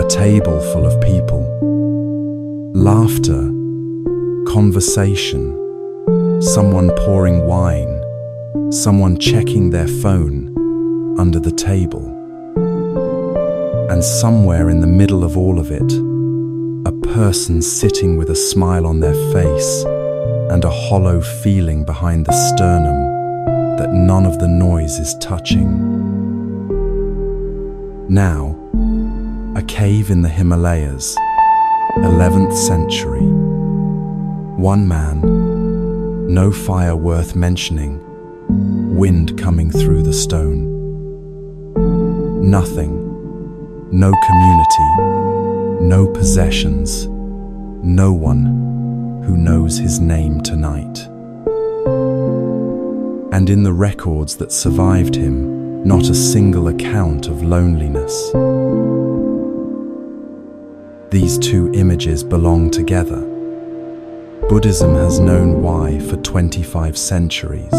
A table full of people. Laughter, conversation, someone pouring wine, someone checking their phone under the table. And somewhere in the middle of all of it, a person sitting with a smile on their face and a hollow feeling behind the sternum that none of the noise is touching. Now, a cave in the Himalayas, 11th century. One man, no fire worth mentioning, wind coming through the stone. Nothing, no community, no possessions, no one who knows his name tonight. And in the records that survived him, not a single account of loneliness. These two images belong together. Buddhism has known why for 25 centuries.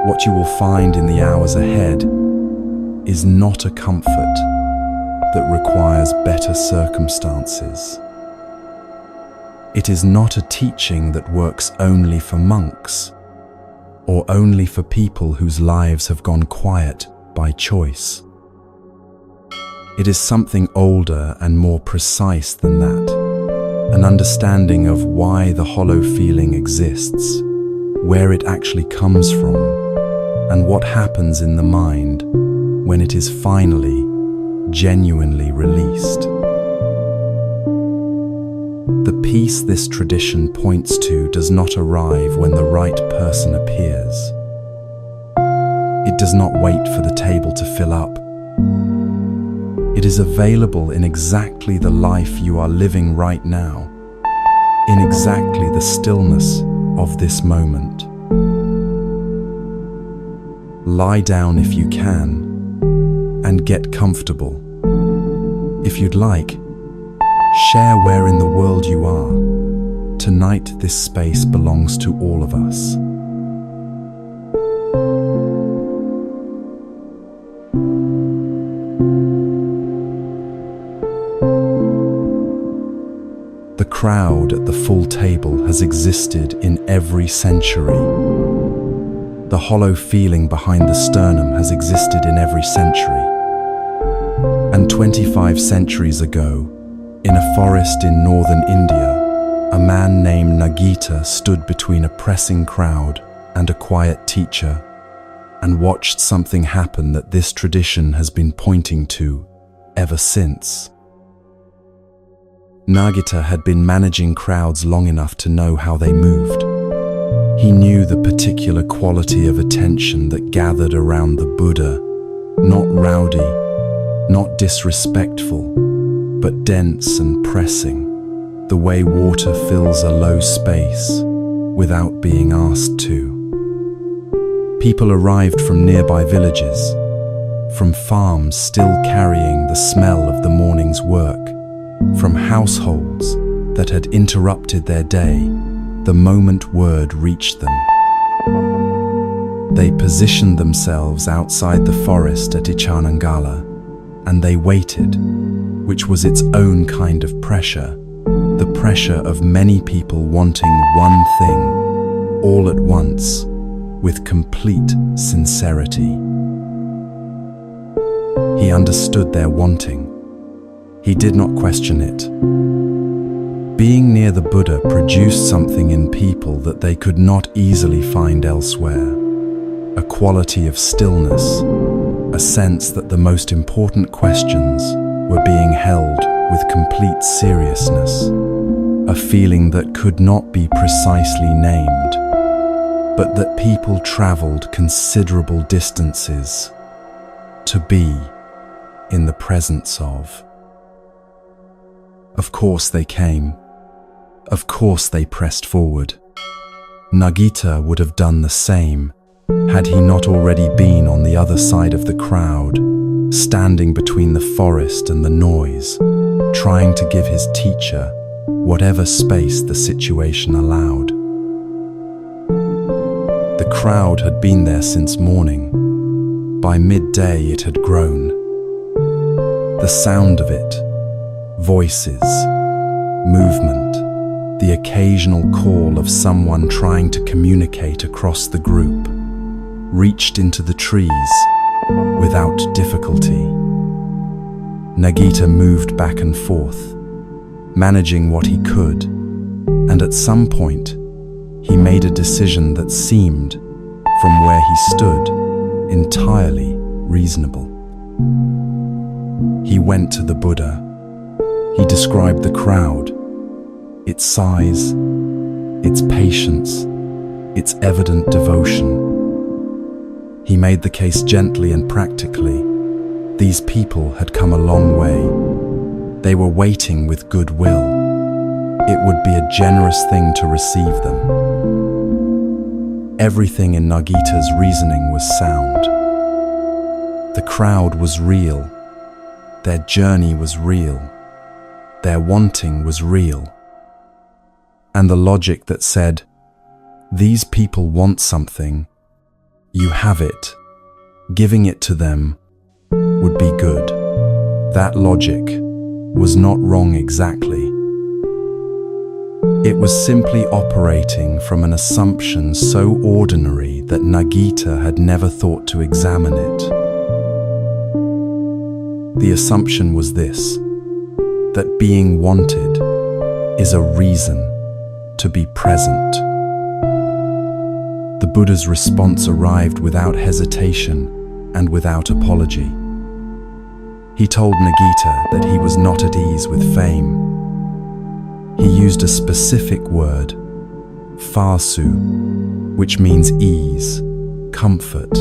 What you will find in the hours ahead is not a comfort that requires better circumstances. It is not a teaching that works only for monks or only for people whose lives have gone quiet by choice. It is something older and more precise than that, an understanding of why the hollow feeling exists, where it actually comes from, and what happens in the mind when it is finally, genuinely released. The peace this tradition points to does not arrive when the right person appears. It does not wait for the table to fill up. It is available in exactly the life you are living right now, in exactly the stillness of this moment. Lie down if you can, and get comfortable. If you'd like, share where in the world you are. Tonight, this space belongs to all of us. The crowd at the full table has existed in every century. The hollow feeling behind the sternum has existed in every century. And 25 centuries ago, in a forest in northern India, a man named Nagita stood between a pressing crowd and a quiet teacher and watched something happen that this tradition has been pointing to ever since. Nagita had been managing crowds long enough to know how they moved. He knew the particular quality of attention that gathered around the Buddha, not rowdy, not disrespectful, but dense and pressing, the way water fills a low space without being asked to. People arrived from nearby villages, from farms still carrying the smell of the morning's work, from households that had interrupted their day the moment word reached them. They positioned themselves outside the forest at Ichanangala, and they waited, which was its own kind of pressure, the pressure of many people wanting one thing, all at once, with complete sincerity. He understood their wanting. He did not question it. Being near the Buddha produced something in people that they could not easily find elsewhere, a quality of stillness, a sense that the most important questions were being held with complete seriousness, a feeling that could not be precisely named, but that people traveled considerable distances to be in the presence of. Of course they came. Of course they pressed forward. Nagita would have done the same had he not already been on the other side of the crowd, standing between the forest and the noise, trying to give his teacher whatever space the situation allowed. The crowd had been there since morning. By midday it had grown. The sound of it, voices, movement, the occasional call of someone trying to communicate across the group, reached into the trees without difficulty. Nagita moved back and forth, managing what he could, and at some point, he made a decision that seemed, from where he stood, entirely reasonable. He went to the Buddha. He described the crowd, its size, its patience, its evident devotion. He made the case gently and practically. These people had come a long way. They were waiting with goodwill. It would be a generous thing to receive them. Everything in Nagita's reasoning was sound. The crowd was real. Their journey was real. Their wanting was real. And the logic that said, these people want something, you have it, giving it to them would be good. That logic was not wrong exactly. It was simply operating from an assumption so ordinary that Nagita had never thought to examine it. The assumption was this, that being wanted is a reason to be present. The Buddha's response arrived without hesitation and without apology. He told Nagita that he was not at ease with fame. He used a specific word, fasu, which means ease, comfort,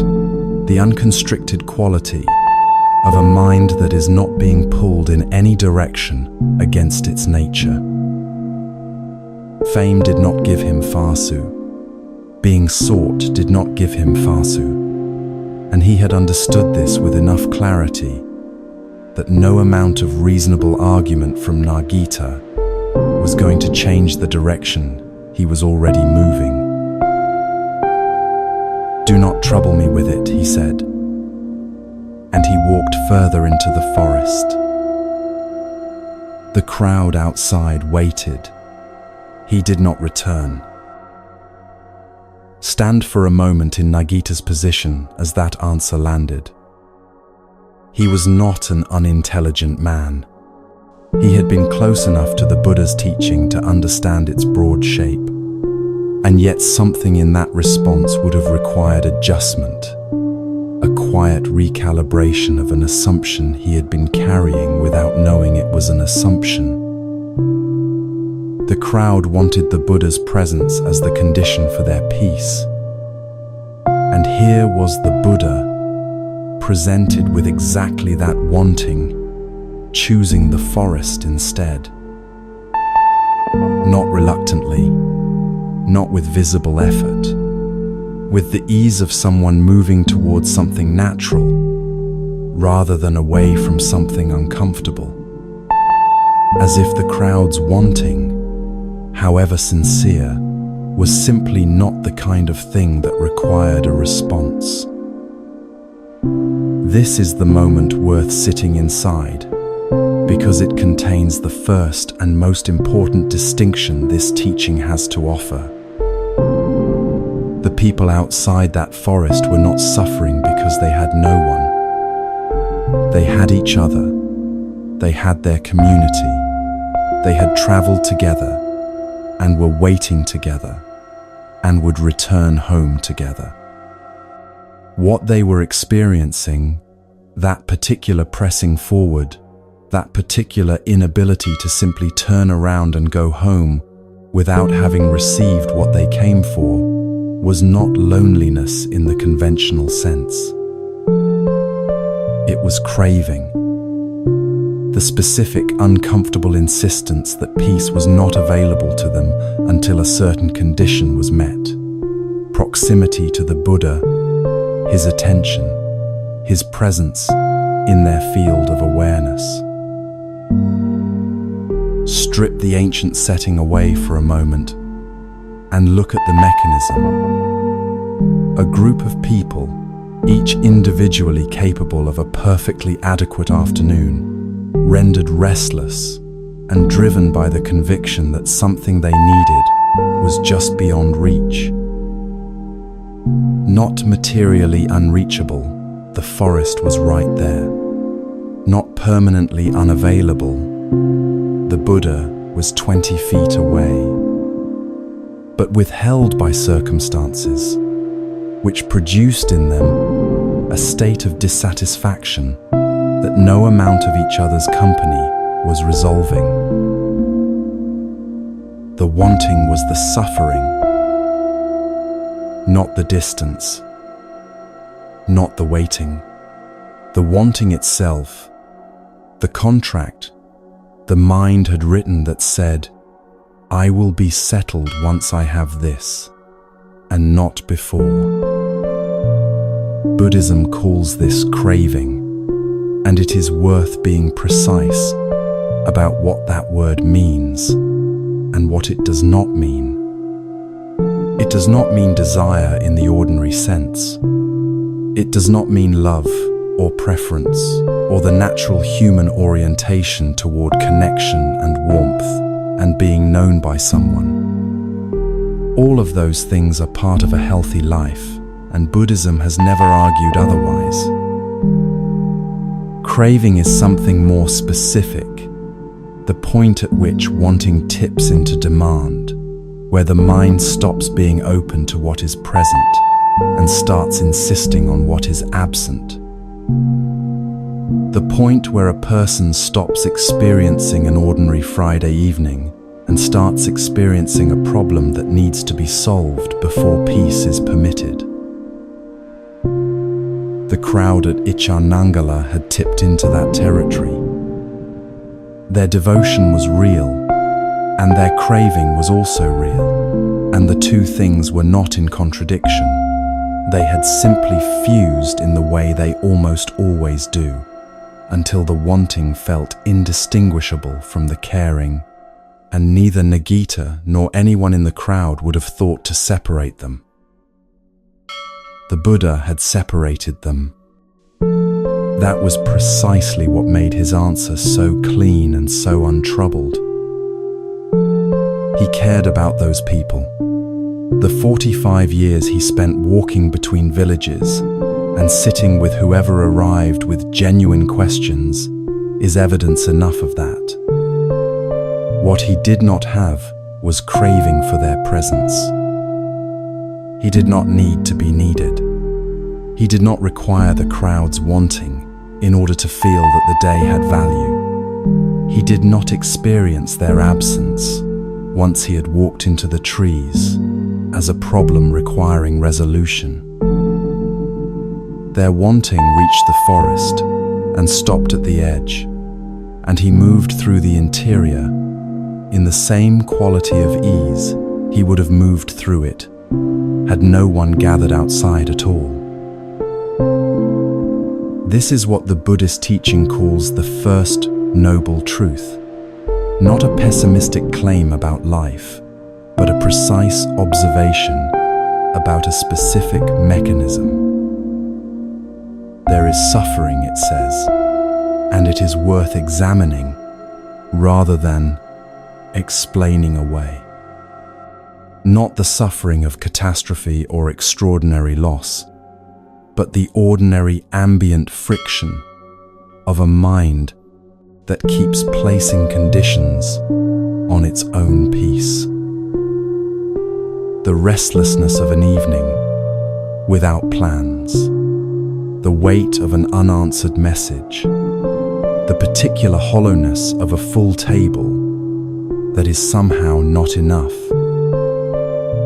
the unconstricted quality of a mind that is not being pulled in any direction against its nature. Fame did not give him fasu. Being sought did not give him fasu. And he had understood this with enough clarity that no amount of reasonable argument from Nagita was going to change the direction he was already moving. "Do not trouble me with it," he said, and he walked further into the forest. The crowd outside waited. He did not return. Stand for a moment in Nagita's position as that answer landed. He was not an unintelligent man. He had been close enough to the Buddha's teaching to understand its broad shape, and yet something in that response would have required adjustment, a quiet recalibration of an assumption he had been carrying without knowing it was an assumption. The crowd wanted the Buddha's presence as the condition for their peace. And here was the Buddha, presented with exactly that wanting, choosing the forest instead. Not reluctantly, not with visible effort, with the ease of someone moving towards something natural, rather than away from something uncomfortable. As if the crowd's wanting, however sincere, was simply not the kind of thing that required a response. This is the moment worth sitting inside, because it contains the first and most important distinction this teaching has to offer. The people outside that forest were not suffering because they had no one. They had each other. They had their community. They had traveled together and were waiting together and would return home together. What they were experiencing, that particular pressing forward, that particular inability to simply turn around and go home without having received what they came for, was not loneliness in the conventional sense. It was craving. The specific, uncomfortable insistence that peace was not available to them until a certain condition was met. Proximity to the Buddha, his attention, his presence in their field of awareness. Strip the ancient setting away for a moment and look at the mechanism. A group of people, each individually capable of a perfectly adequate afternoon, rendered restless and driven by the conviction that something they needed was just beyond reach. Not materially unreachable, the forest was right there. Not permanently unavailable, the Buddha was 20 feet away. But withheld by circumstances, which produced in them a state of dissatisfaction that no amount of each other's company was resolving. The wanting was the suffering, not the distance, not the waiting. The wanting itself, the contract, the mind had written that said, "I will be settled once I have this, and not before." Buddhism calls this craving, and it is worth being precise about what that word means and what it does not mean. It does not mean desire in the ordinary sense. It does not mean love or preference or the natural human orientation toward connection and warmth and being known by someone. All of those things are part of a healthy life, and Buddhism has never argued otherwise. Craving is something more specific, the point at which wanting tips into demand, where the mind stops being open to what is present and starts insisting on what is absent. The point where a person stops experiencing an ordinary Friday evening and starts experiencing a problem that needs to be solved before peace is permitted. The crowd at Ichanangala had tipped into that territory. Their devotion was real, and their craving was also real, and the two things were not in contradiction. They had simply fused in the way they almost always do, until the wanting felt indistinguishable from the caring, and neither Nagita nor anyone in the crowd would have thought to separate them. The Buddha had separated them. That was precisely what made his answer so clean and so untroubled. He cared about those people. The 45 years he spent walking between villages and sitting with whoever arrived with genuine questions is evidence enough of that. What he did not have was craving for their presence. He did not need to be needed. He did not require the crowd's wanting in order to feel that the day had value. He did not experience their absence once he had walked into the trees as a problem requiring resolution. Their wanting reached the forest and stopped at the edge, and he moved through the interior in the same quality of ease he would have moved through it had no one gathered outside at all. This is what the Buddhist teaching calls the first noble truth, not a pessimistic claim about life, but a precise observation about a specific mechanism. There is suffering, it says, and it is worth examining rather than explaining away. Not the suffering of catastrophe or extraordinary loss, but the ordinary ambient friction of a mind that keeps placing conditions on its own peace. The restlessness of an evening without plans, the weight of an unanswered message, the particular hollowness of a full table that is somehow not enough.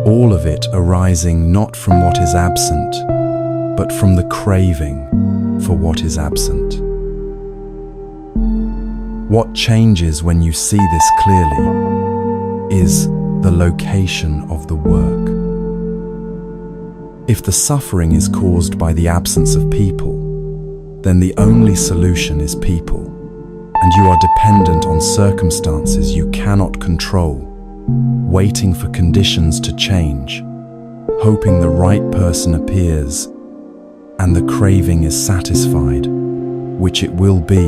All of it arising not from what is absent, but from the craving for what is absent. What changes when you see this clearly is the location of the work. If the suffering is caused by the absence of people, then the only solution is people, and you are dependent on circumstances you cannot control, waiting for conditions to change, hoping the right person appears and the craving is satisfied, which it will be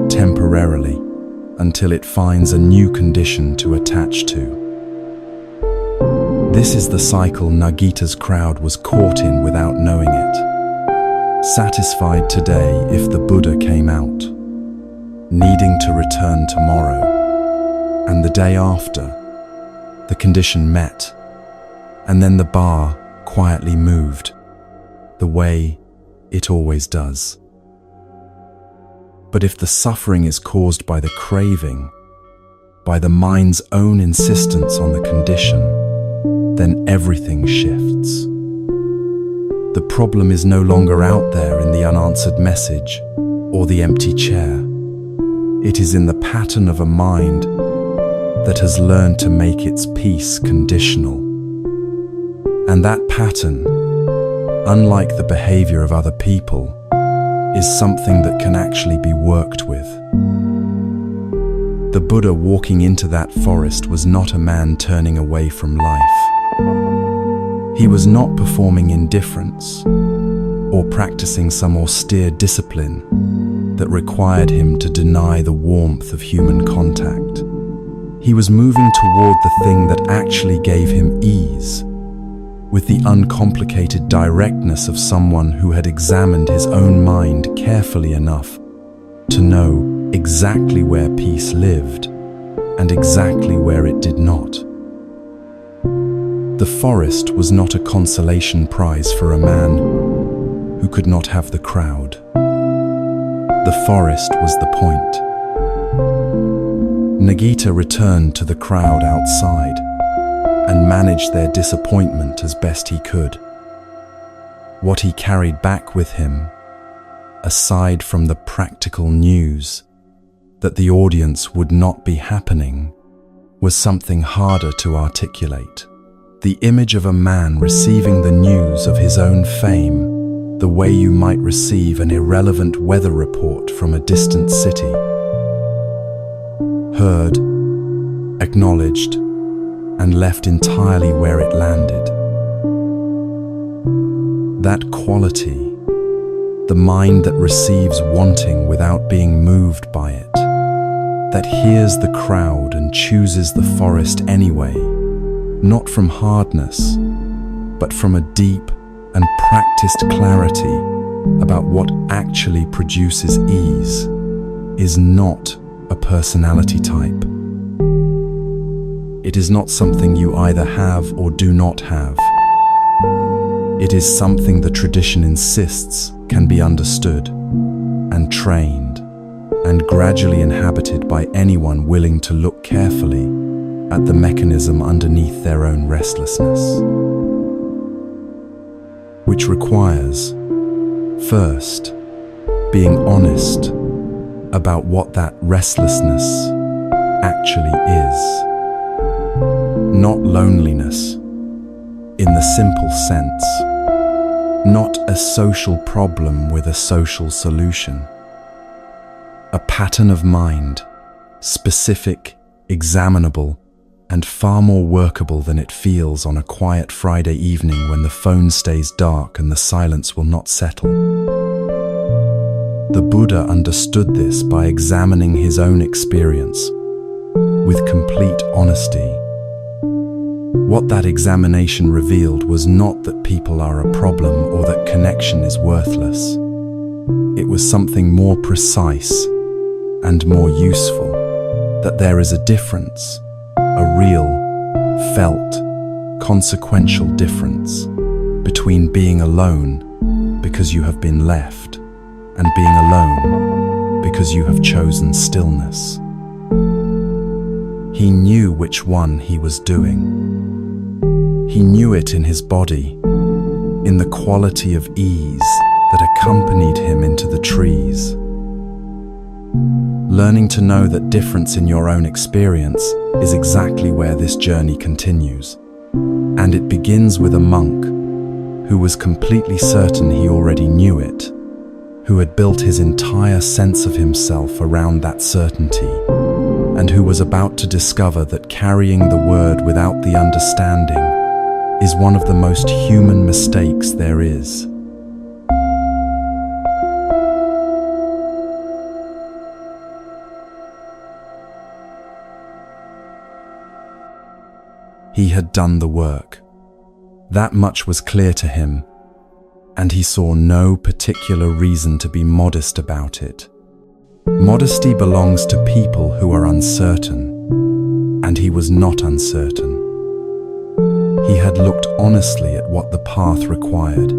temporarily, until it finds a new condition to attach to. This is the cycle Nagita's crowd was caught in without knowing it. Satisfied today if the Buddha came out, needing to return tomorrow, and the day after, the condition met, and then the bar quietly moved, the way it always does. But if the suffering is caused by the craving, by the mind's own insistence on the condition, then everything shifts. The problem is no longer out there in the unanswered message or the empty chair. It is in the pattern of a mind that has learned to make its peace conditional. And that pattern, unlike the behavior of other people, is something that can actually be worked with. The Buddha walking into that forest was not a man turning away from life. He was not performing indifference or practicing some austere discipline that required him to deny the warmth of human contact. He was moving toward the thing that actually gave him ease, with the uncomplicated directness of someone who had examined his own mind carefully enough to know exactly where peace lived and exactly where it did not. The forest was not a consolation prize for a man who could not have the crowd. The forest was the point. Nagita returned to the crowd outside and managed their disappointment as best he could. What he carried back with him, aside from the practical news that the audience would not be happening, was something harder to articulate. The image of a man receiving the news of his own fame, the way you might receive an irrelevant weather report from a distant city. Heard, acknowledged, and left entirely where it landed. That quality, the mind that receives wanting without being moved by it, that hears the crowd and chooses the forest anyway, not from hardness, but from a deep and practiced clarity about what actually produces ease, is not a personality type. It is not something you either have or do not have. It is something the tradition insists can be understood and trained and gradually inhabited by anyone willing to look carefully at the mechanism underneath their own restlessness. Which requires, first, being honest about what that restlessness actually is. Not loneliness, in the simple sense. Not a social problem with a social solution. A pattern of mind, specific, examinable, and far more workable than it feels on a quiet Friday evening when the phone stays dark and the silence will not settle. The Buddha understood this by examining his own experience with complete honesty. What that examination revealed was not that people are a problem or that connection is worthless. It was something more precise and more useful, that there is a difference, a real, felt, consequential difference between being alone because you have been left and being alone because you have chosen stillness. He knew which one he was doing. He knew it in his body, in the quality of ease that accompanied him into the trees. Learning to know that difference in your own experience is exactly where this journey continues. And it begins with a monk who was completely certain he already knew it, who had built his entire sense of himself around that certainty, and who was about to discover that carrying the word without the understanding is one of the most human mistakes there is. He had done the work. That much was clear to him, and he saw no particular reason to be modest about it. Modesty belongs to people who are uncertain, and he was not uncertain. He had looked honestly at what the path required: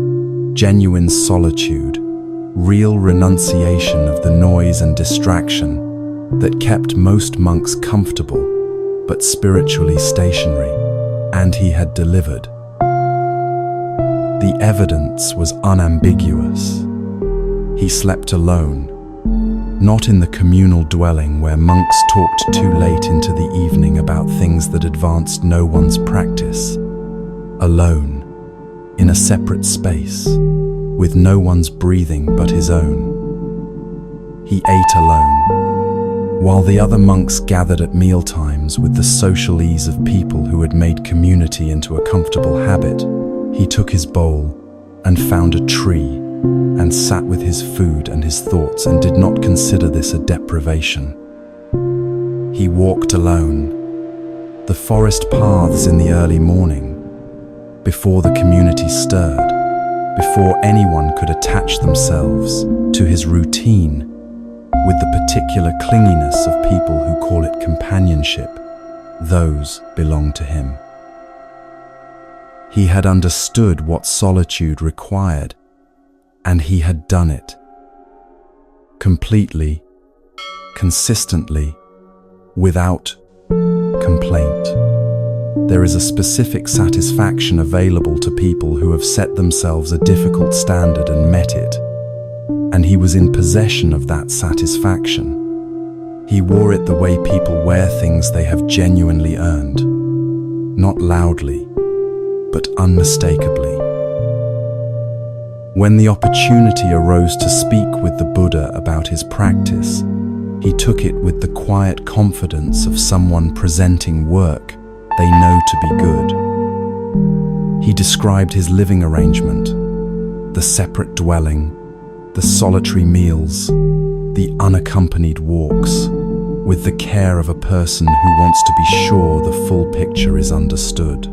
genuine solitude, real renunciation of the noise and distraction that kept most monks comfortable but spiritually stationary, and he had delivered. The evidence was unambiguous. He slept alone, not in the communal dwelling where monks talked too late into the evening about things that advanced no one's practice. Alone, in a separate space, with no one's breathing but his own. He ate alone, while the other monks gathered at mealtimes with the social ease of people who had made community into a comfortable habit. He took his bowl and found a tree and sat with his food and his thoughts and did not consider this a deprivation. He walked alone, the forest paths in the early morning, before the community stirred, before anyone could attach themselves to his routine with the particular clinginess of people who call it companionship. Those belong to him. He had understood what solitude required, and he had done it. Completely, consistently, without complaint. There is a specific satisfaction available to people who have set themselves a difficult standard and met it, and he was in possession of that satisfaction. He wore it the way people wear things they have genuinely earned, not loudly, but unmistakably. When the opportunity arose to speak with the Buddha about his practice, he took it with the quiet confidence of someone presenting work they know to be good. He described his living arrangement, the separate dwelling, the solitary meals, the unaccompanied walks, with the care of a person who wants to be sure the full picture is understood.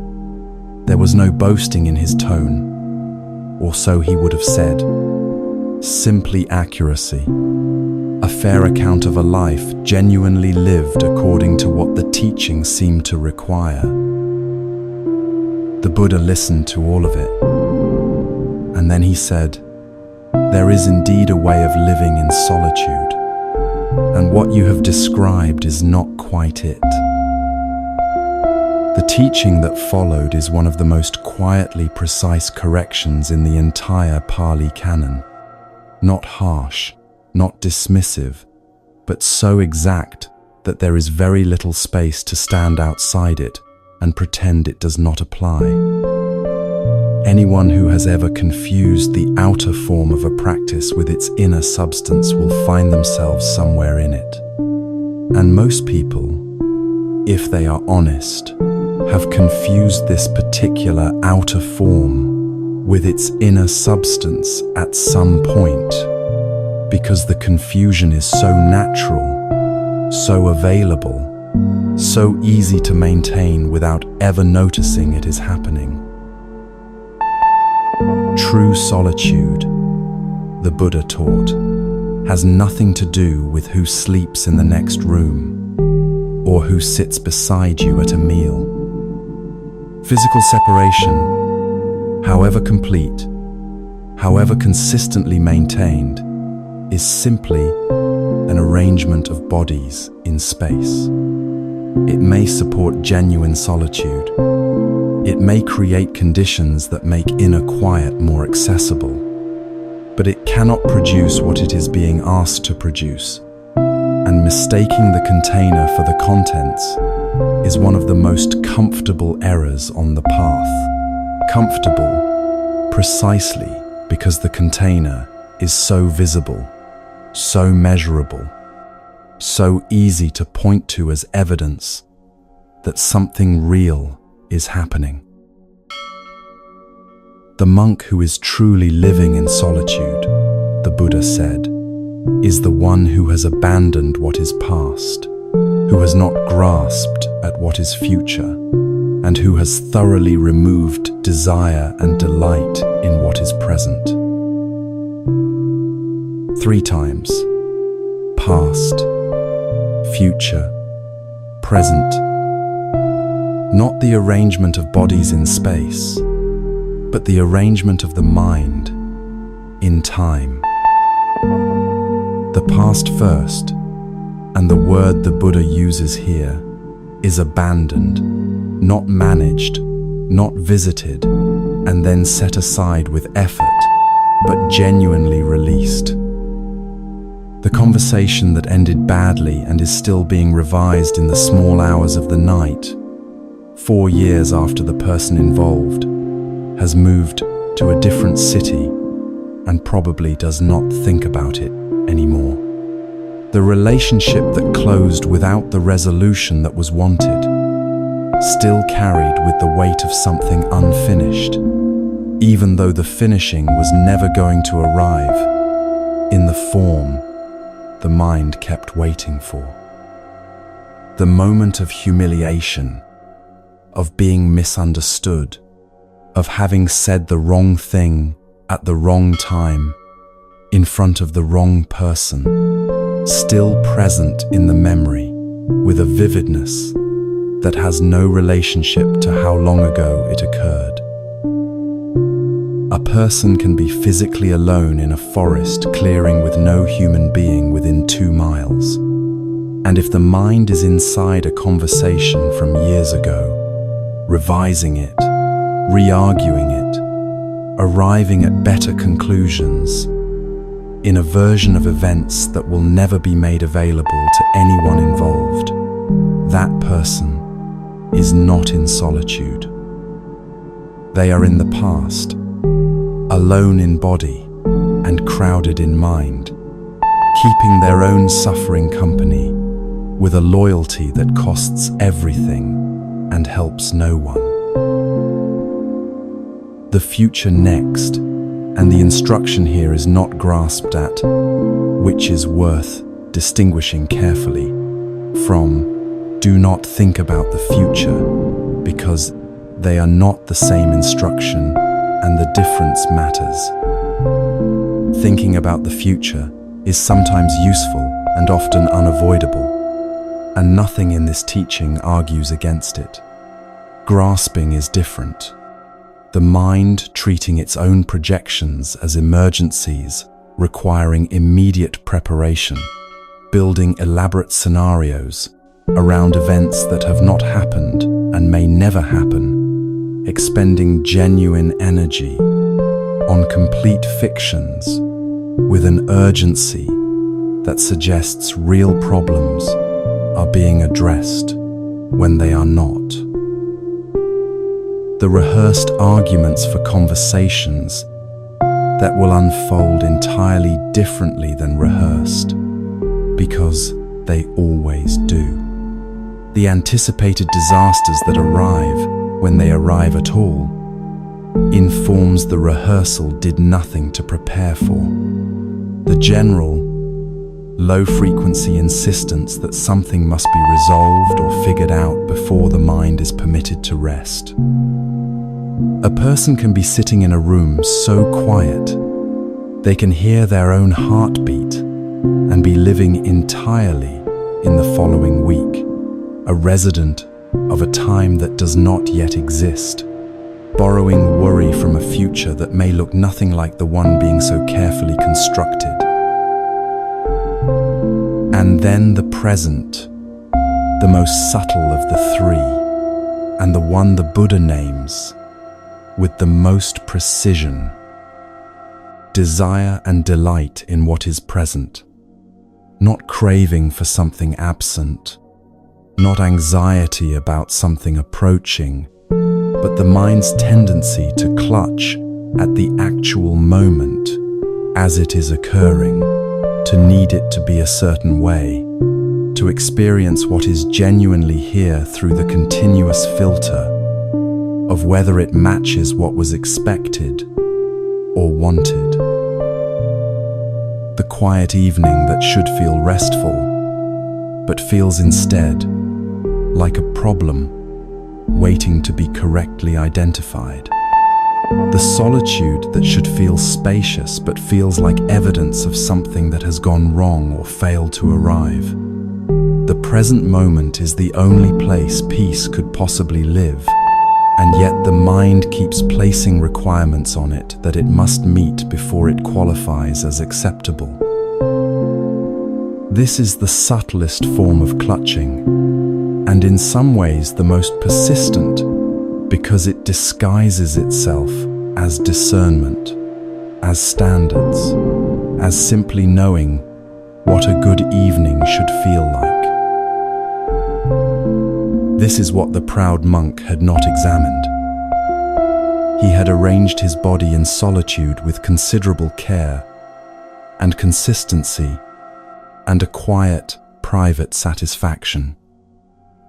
There was no boasting in his tone, or so he would have said. Simply accuracy, a fair account of a life genuinely lived according to what the teaching seemed to require. The Buddha listened to all of it, and then he said, "There is indeed a way of living in solitude, and what you have described is not quite it." The teaching that followed is one of the most quietly precise corrections in the entire Pali Canon. Not harsh, not dismissive, but so exact that there is very little space to stand outside it and pretend it does not apply. Anyone who has ever confused the outer form of a practice with its inner substance will find themselves somewhere in it. And most people, if they are honest, have confused this particular outer form with its inner substance at some point, because the confusion is so natural, so available, so easy to maintain without ever noticing it is happening. True solitude, the Buddha taught, has nothing to do with who sleeps in the next room or who sits beside you at a meal. Physical separation, however complete, however consistently maintained, is simply an arrangement of bodies in space. It may support genuine solitude. It may create conditions that make inner quiet more accessible, but it cannot produce what it is being asked to produce. And mistaking the container for the contents is one of the most comfortable errors on the path. Comfortable precisely because the container is so visible, so measurable, so easy to point to as evidence that something real is happening. The monk who is truly living in solitude, the Buddha said, is the one who has abandoned what is past, who has not grasped at what is future, and who has thoroughly removed desire and delight in what is present. 3 times: past, future, present. Not the arrangement of bodies in space, but the arrangement of the mind in time. The past first, and the word the Buddha uses here is abandoned, not managed, not visited, and then set aside with effort, but genuinely released. The conversation that ended badly and is still being revised in the small hours of the night, 4 years after the person involved has moved to a different city and probably does not think about it anymore. The relationship that closed without the resolution that was wanted, still carried with the weight of something unfinished, even though the finishing was never going to arrive in the form the mind kept waiting for. The moment of humiliation, of being misunderstood, of having said the wrong thing at the wrong time, in front of the wrong person, still present in the memory with a vividness that has no relationship to how long ago it occurred. A person can be physically alone in a forest clearing with no human being within 2 miles. And if the mind is inside a conversation from years ago, revising it, re-arguing it, arriving at better conclusions, in a version of events that will never be made available to anyone involved, that person is not in solitude. They are in the past, alone in body and crowded in mind, keeping their own suffering company with a loyalty that costs everything and helps no one. The future next, and the instruction here is not grasped at, which is worth distinguishing carefully from do not think about the future, because they are not the same instruction and the difference matters. Thinking about the future is sometimes useful and often unavoidable, and nothing in this teaching argues against it. Grasping is different. The mind treating its own projections as emergencies, requiring immediate preparation, building elaborate scenarios around events that have not happened and may never happen, expending genuine energy on complete fictions with an urgency that suggests real problems are being addressed when they are not. The rehearsed arguments for conversations that will unfold entirely differently than rehearsed, because they always do. The anticipated disasters that arrive, when they arrive at all, informs the rehearsal did nothing to prepare for. The general, low-frequency insistence that something must be resolved or figured out before the mind is permitted to rest. A person can be sitting in a room so quiet, they can hear their own heartbeat and be living entirely in the following week, a resident of a time that does not yet exist, borrowing worry from a future that may look nothing like the one being so carefully constructed. And then the present, the most subtle of the 3, and the one the Buddha names with the most precision. Desire and delight in what is present, not craving for something absent, not anxiety about something approaching, but the mind's tendency to clutch at the actual moment as it is occurring, to need it to be a certain way, to experience what is genuinely here through the continuous filter of whether it matches what was expected or wanted. The quiet evening that should feel restful, but feels instead like a problem waiting to be correctly identified. The solitude that should feel spacious but feels like evidence of something that has gone wrong or failed to arrive. The present moment is the only place peace could possibly live, and yet the mind keeps placing requirements on it that it must meet before it qualifies as acceptable. This is the subtlest form of clutching, and in some ways the most persistent, because it disguises itself as discernment, as standards, as simply knowing what a good evening should feel like. This is what the proud monk had not examined. He had arranged his body in solitude with considerable care and consistency and a quiet, private satisfaction.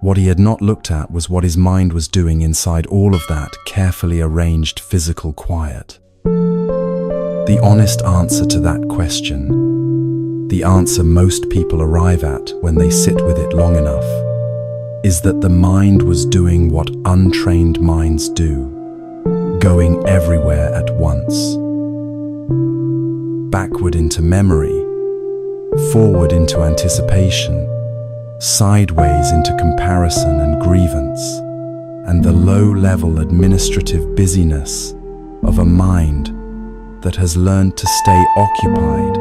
What he had not looked at was what his mind was doing inside all of that carefully arranged physical quiet. The honest answer to that question, the answer most people arrive at when they sit with it long enough, is that the mind was doing what untrained minds do, going everywhere at once. Backward into memory, forward into anticipation, sideways into comparison and grievance, and the low-level administrative busyness of a mind that has learned to stay occupied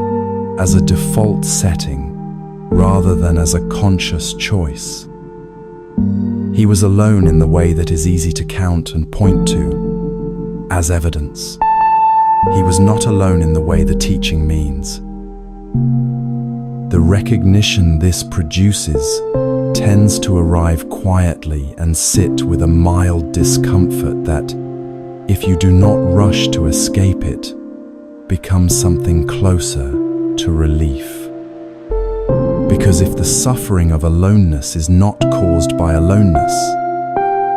as a default setting rather than as a conscious choice. He was alone in the way that is easy to count and point to as evidence. He was not alone in the way the teaching means. The recognition this produces tends to arrive quietly and sit with a mild discomfort that, if you do not rush to escape it, becomes something closer to relief. Because if the suffering of aloneness is not caused by aloneness,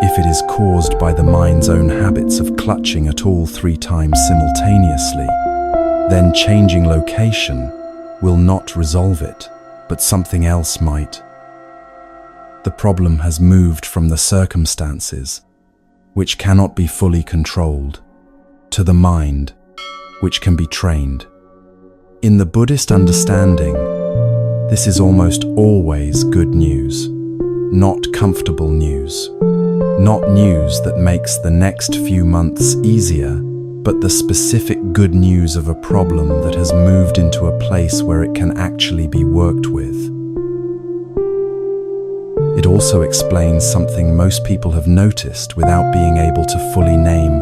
if it is caused by the mind's own habits of clutching at all 3 times simultaneously, then changing location will not resolve it, but something else might. The problem has moved from the circumstances, which cannot be fully controlled, to the mind, which can be trained. In the Buddhist understanding, this is almost always good news, not comfortable news, not news that makes the next few months easier, but the specific good news of a problem that has moved into a place where it can actually be worked with. It also explains something most people have noticed without being able to fully name: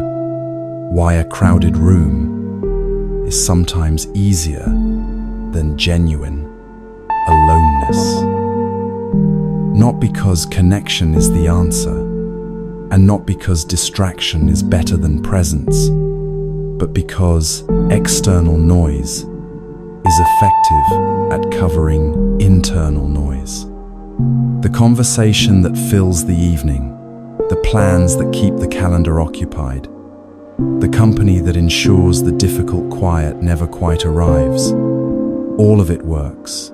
why a crowded room is sometimes easier than genuine aloneness. Not because connection is the answer, and not because distraction is better than presence, but because external noise is effective at covering internal noise. The conversation that fills the evening, the plans that keep the calendar occupied, the company that ensures the difficult quiet never quite arrives, all of it works,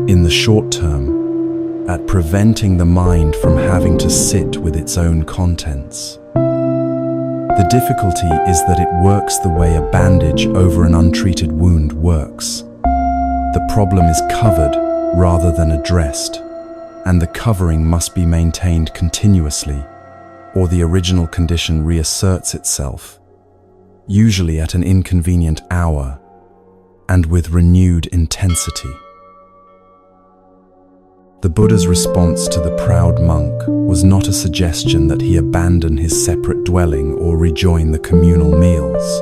in the short term, at preventing the mind from having to sit with its own contents. The difficulty is that it works the way a bandage over an untreated wound works. The problem is covered rather than addressed, and the covering must be maintained continuously, or the original condition reasserts itself, usually at an inconvenient hour and with renewed intensity. The Buddha's response to the proud monk was not a suggestion that he abandon his separate dwelling or rejoin the communal meals.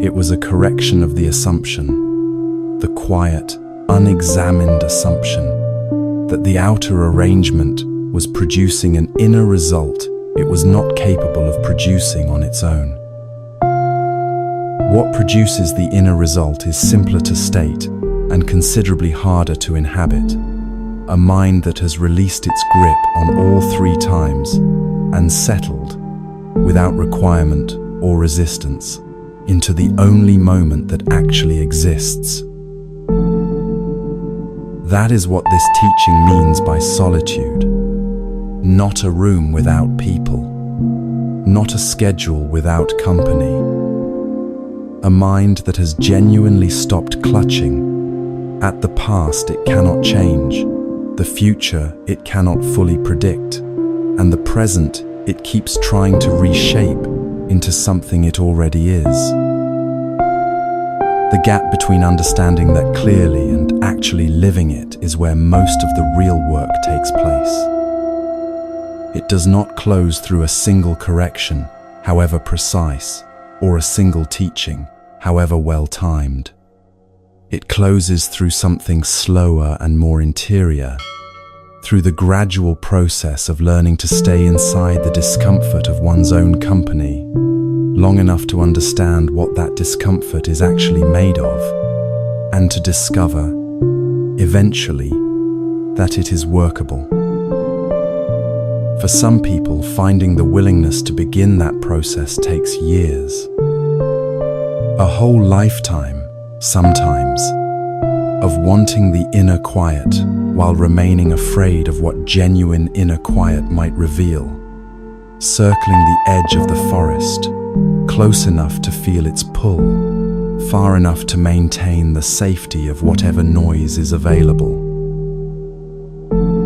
It was a correction of the assumption, the quiet, unexamined assumption, that the outer arrangement was producing an inner result it was not capable of producing on its own. What produces the inner result is simpler to state and considerably harder to inhabit. A mind that has released its grip on all 3 times and settled, without requirement or resistance, into the only moment that actually exists. That is what this teaching means by solitude. Not a room without people. Not a schedule without company. A mind that has genuinely stopped clutching at the past it cannot change, the future it cannot fully predict, and the present it keeps trying to reshape into something it already is. The gap between understanding that clearly and actually living it is where most of the real work takes place. It does not close through a single correction, however precise, or a single teaching, however well-timed. It closes through something slower and more interior, through the gradual process of learning to stay inside the discomfort of one's own company, long enough to understand what that discomfort is actually made of, and to discover, eventually, that it is workable. For some people, finding the willingness to begin that process takes years. A whole lifetime, sometimes, of wanting the inner quiet while remaining afraid of what genuine inner quiet might reveal, circling the edge of the forest, close enough to feel its pull, far enough to maintain the safety of whatever noise is available.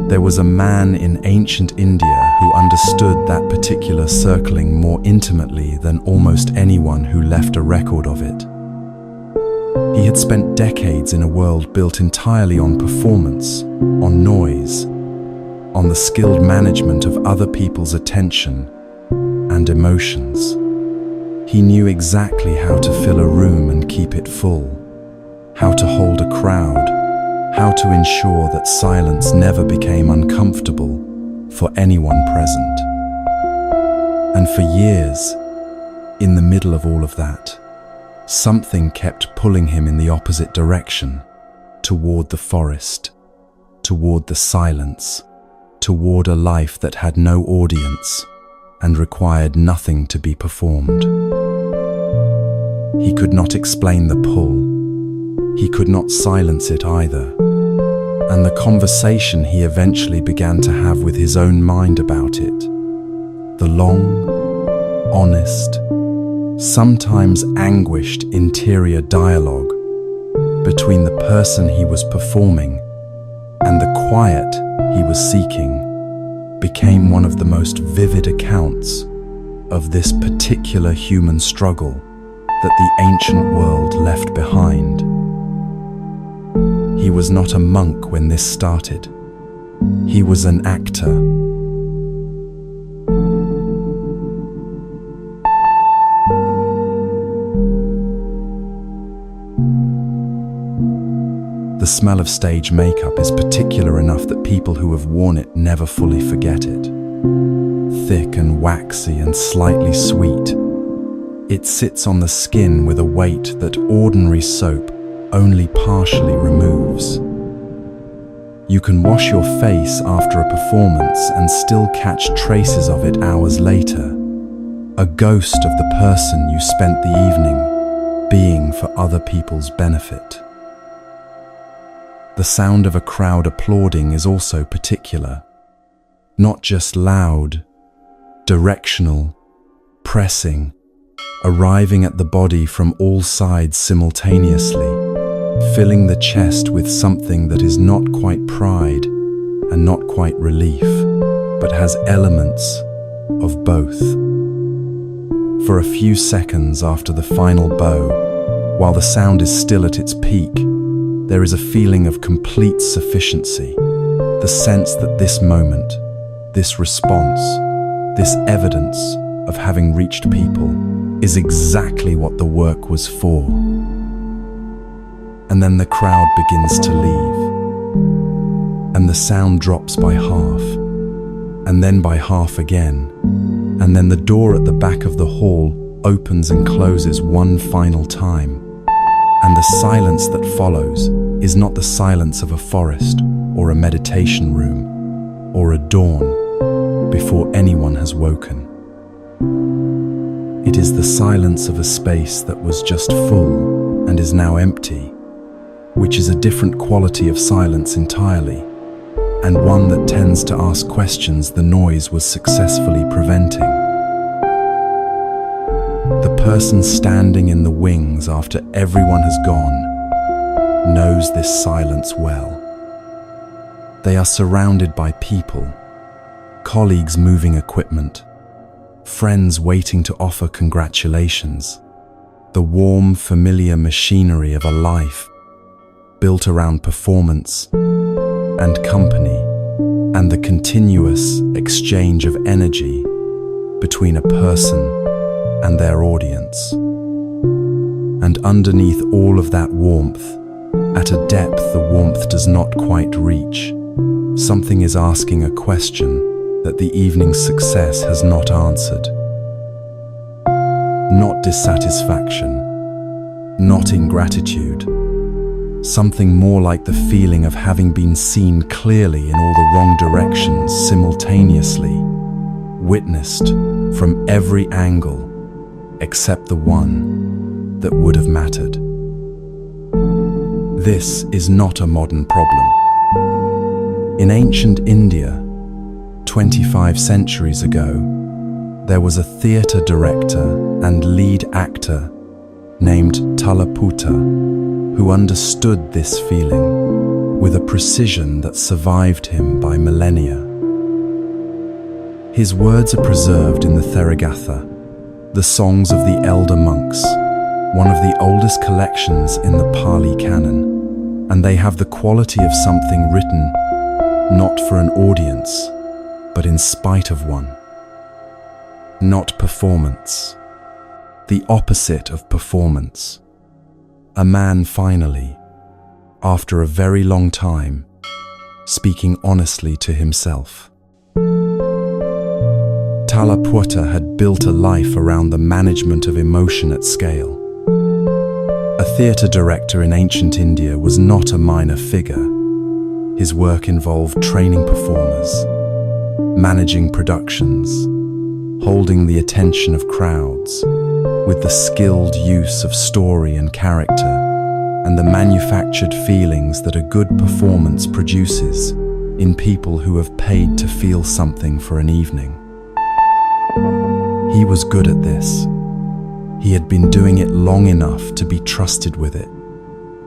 There was a man in ancient India who understood that particular circling more intimately than almost anyone who left a record of it. He had spent decades in a world built entirely on performance, on noise, on the skilled management of other people's attention and emotions. He knew exactly how to fill a room and keep it full, how to hold a crowd, how to ensure that silence never became uncomfortable for anyone present. And for years, in the middle of all of that, something kept pulling him in the opposite direction, toward the forest, toward the silence, toward a life that had no audience and required nothing to be performed. He could not explain the pull. He could not silence it either. And the conversation he eventually began to have with his own mind about it, the long, honest, sometimes anguished interior dialogue between the person he was performing and the quiet he was seeking, became one of the most vivid accounts of this particular human struggle that the ancient world left behind. He was not a monk when this started. He was an actor. The smell of stage makeup is particular enough that people who have worn it never fully forget it. Thick and waxy and slightly sweet, it sits on the skin with a weight that ordinary soap only partially removes. You can wash your face after a performance and still catch traces of it hours later, a ghost of the person you spent the evening being for other people's benefit. The sound of a crowd applauding is also particular, not just loud, directional, pressing, arriving at the body from all sides simultaneously, filling the chest with something that is not quite pride and not quite relief, but has elements of both. For a few seconds after the final bow, while the sound is still at its peak, there is a feeling of complete sufficiency, the sense that this moment, this response, this evidence of having reached people is exactly what the work was for. And then the crowd begins to leave, and the sound drops by half, and then by half again, and then the door at the back of the hall opens and closes one final time, and the silence that follows is not the silence of a forest or a meditation room or a dawn before anyone has woken. It is the silence of a space that was just full and is now empty, which is a different quality of silence entirely, and one that tends to ask questions the noise was successfully preventing. The person standing in the wings after everyone has gone knows this silence well. They are surrounded by people, colleagues moving equipment, friends waiting to offer congratulations, the warm, familiar machinery of a life built around performance and company, and the continuous exchange of energy between a person and their audience. And underneath all of that warmth, at a depth the warmth does not quite reach, something is asking a question that the evening's success has not answered. Not dissatisfaction, not ingratitude, something more like the feeling of having been seen clearly in all the wrong directions simultaneously, witnessed from every angle except the one that would have mattered. This is not a modern problem. In ancient India, 25 centuries ago, there was a theatre director and lead actor named Talaputta who understood this feeling with a precision that survived him by millennia. His words are preserved in the Therigatha, the songs of the elder monks, one of the oldest collections in the Pali canon, and they have the quality of something written not for an audience, but in spite of one. Not performance, the opposite of performance. A man finally, after a very long time, speaking honestly to himself. Talaputta had built a life around the management of emotion at scale. A theatre director in ancient India was not a minor figure. His work involved training performers, managing productions, holding the attention of crowds, with the skilled use of story and character, and the manufactured feelings that a good performance produces in people who have paid to feel something for an evening. He was good at this. He had been doing it long enough to be trusted with it,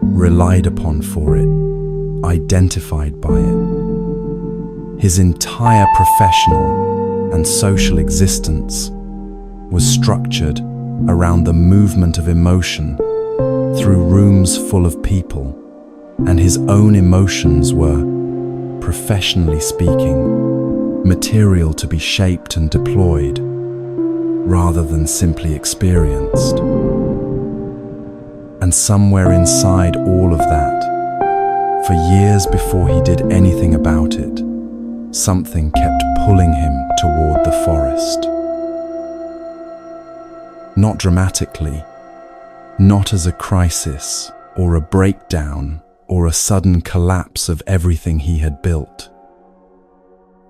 relied upon for it, identified by it. His entire professional and social existence was structured around the movement of emotion through rooms full of people, and his own emotions were, professionally speaking, material to be shaped and deployed rather than simply experienced. And somewhere inside all of that, for years before he did anything about it, something kept pulling him toward the forest. Not dramatically, not as a crisis or a breakdown or a sudden collapse of everything he had built.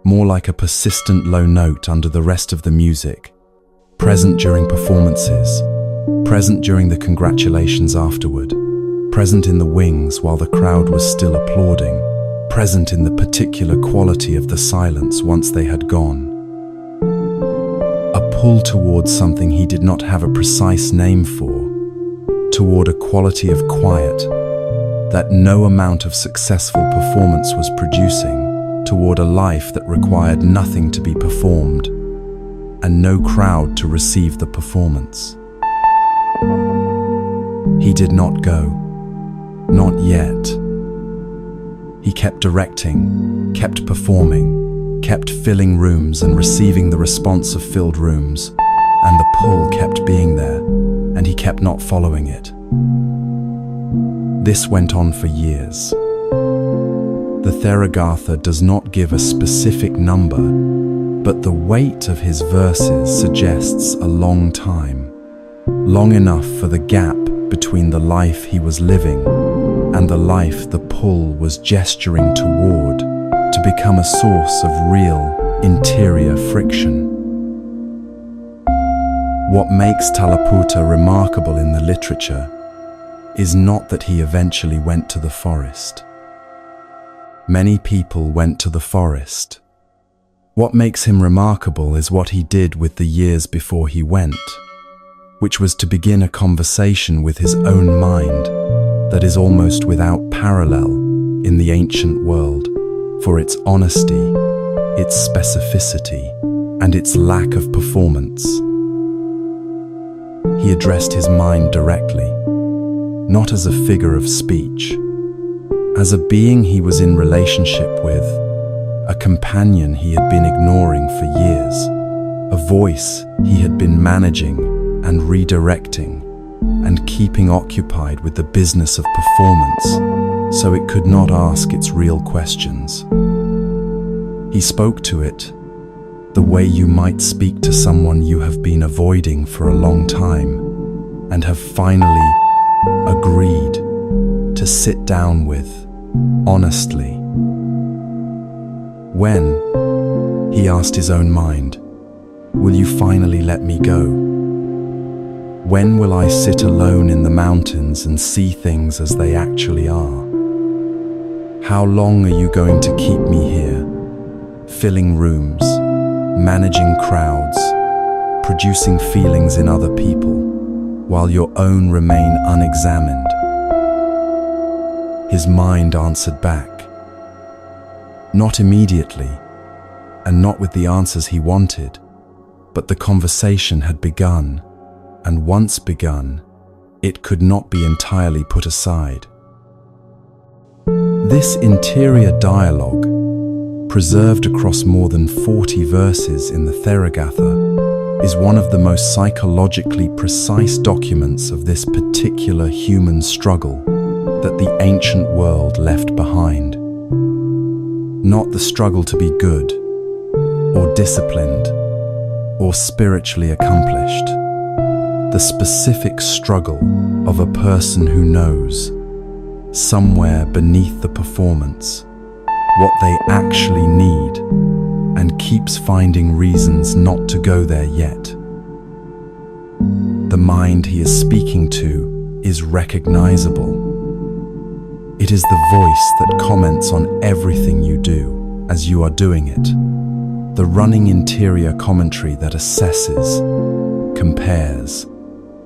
More like a persistent low note under the rest of the music, present during performances, present during the congratulations afterward, present in the wings while the crowd was still applauding, present in the particular quality of the silence once they had gone. A pull towards something he did not have a precise name for, toward a quality of quiet that no amount of successful performance was producing, toward a life that required nothing to be performed and no crowd to receive the performance. He did not go, not yet. He kept directing, kept performing, kept filling rooms and receiving the response of filled rooms, and the pull kept being there, and he kept not following it. This went on for years. The Therigatha does not give a specific number, but the weight of his verses suggests a long time, long enough for the gap between the life he was living and the life the pull was gesturing toward to become a source of real interior friction. What makes Talaputta remarkable in the literature is not that he eventually went to the forest. Many people went to the forest. What makes him remarkable is what he did with the years before he went, which was to begin a conversation with his own mind that is almost without parallel in the ancient world for its honesty, its specificity, and its lack of performance. He addressed his mind directly, not as a figure of speech, as a being he was in relationship with, a companion he had been ignoring for years, a voice he had been managing and redirecting and keeping occupied with the business of performance so it could not ask its real questions. He spoke to it the way you might speak to someone you have been avoiding for a long time and have finally agreed to sit down with honestly. When, he asked his own mind, will you finally let me go? When will I sit alone in the mountains and see things as they actually are? How long are you going to keep me here, filling rooms, managing crowds, producing feelings in other people, while your own remain unexamined? His mind answered back. Not immediately, and not with the answers he wanted, but the conversation had begun, and once begun, it could not be entirely put aside. This interior dialogue, preserved across more than 40 verses in the Theragatha, is one of the most psychologically precise documents of this particular human struggle that the ancient world left behind. Not the struggle to be good, or disciplined, or spiritually accomplished. The specific struggle of a person who knows, somewhere beneath the performance, what they actually need, and keeps finding reasons not to go there yet. The mind he is speaking to is recognizable. It is the voice that comments on everything you do as you are doing it. The running interior commentary that assesses, compares,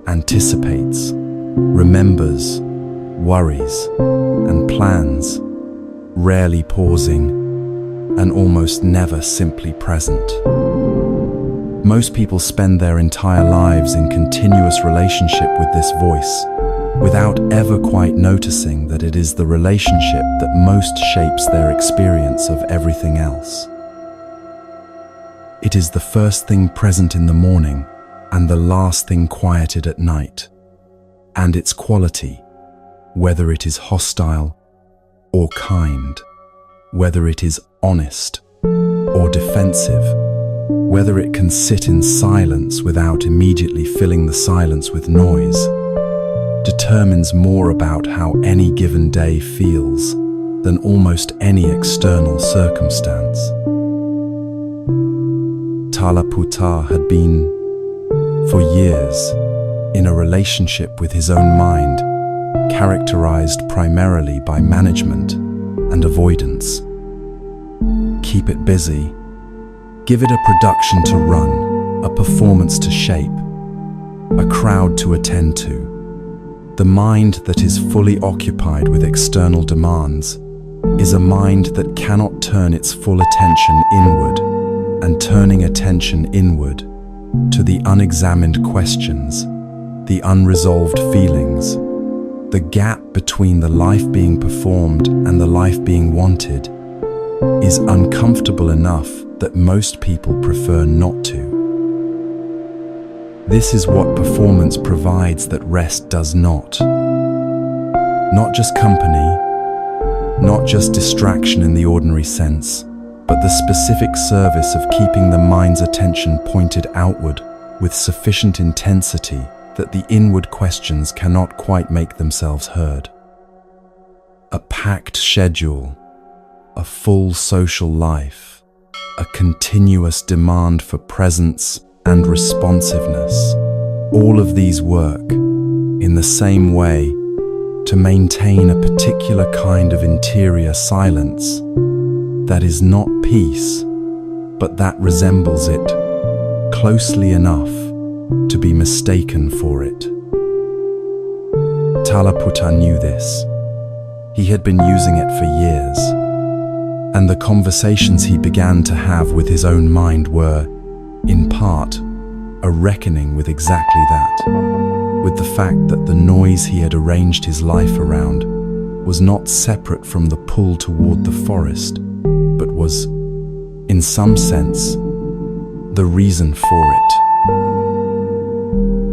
anticipates, remembers, worries, and plans, rarely pausing, and almost never simply present. Most people spend their entire lives in continuous relationship with this voice, without ever quite noticing that it is the relationship that most shapes their experience of everything else. It is the first thing present in the morning and the last thing quieted at night, and its quality, whether it is hostile or kind, whether it is honest or defensive, whether it can sit in silence without immediately filling the silence with noise, determines more about how any given day feels than almost any external circumstance. Talaputta had been, for years, in a relationship with his own mind, characterized primarily by management and avoidance. Keep it busy, give it a production to run, a performance to shape, a crowd to attend to. The mind that is fully occupied with external demands is a mind that cannot turn its full attention inward, and turning attention inward to the unexamined questions, the unresolved feelings, the gap between the life being performed and the life being wanted, is uncomfortable enough that most people prefer not to. This is what performance provides that rest does not. Not just company, not just distraction in the ordinary sense, but the specific service of keeping the mind's attention pointed outward with sufficient intensity that the inward questions cannot quite make themselves heard. A packed schedule, a full social life, a continuous demand for presence and responsiveness, all of these work, in the same way, to maintain a particular kind of interior silence that is not peace, but that resembles it closely enough to be mistaken for it. Talaputta knew this. He had been using it for years, and the conversations he began to have with his own mind were, in part, a reckoning with exactly that, with the fact that the noise he had arranged his life around was not separate from the pull toward the forest, but was, in some sense, the reason for it.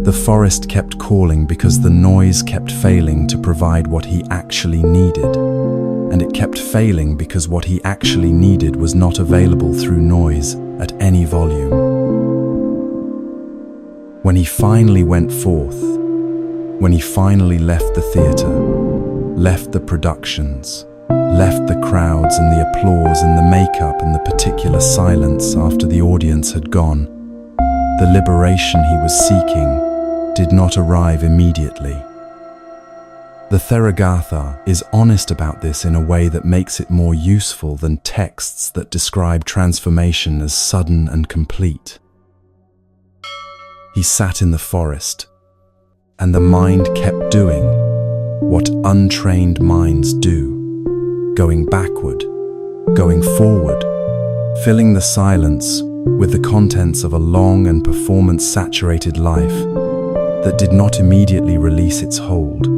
The forest kept calling because the noise kept failing to provide what he actually needed, and it kept failing because what he actually needed was not available through noise at any volume. When he finally went forth, when he finally left the theater, left the productions, left the crowds and the applause and the makeup and the particular silence after the audience had gone, the liberation he was seeking did not arrive immediately. The Theragatha is honest about this in a way that makes it more useful than texts that describe transformation as sudden and complete. He sat in the forest, and the mind kept doing what untrained minds do, going backward, going forward, filling the silence with the contents of a long and performance-saturated life that did not immediately release its hold,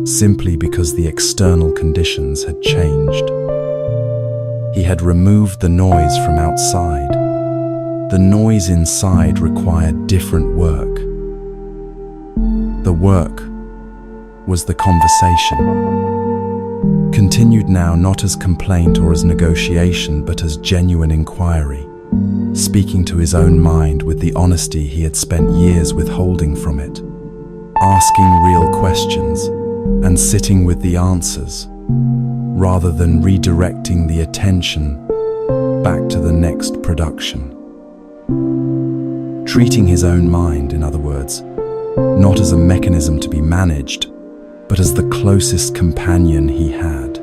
simply because the external conditions had changed. He had removed the noise from outside. The noise inside required different work. The work was the conversation, continued now not as complaint or as negotiation, but as genuine inquiry, speaking to his own mind with the honesty he had spent years withholding from it, asking real questions and sitting with the answers, rather than redirecting the attention back to the next production. Treating his own mind, in other words, not as a mechanism to be managed, but as the closest companion he had,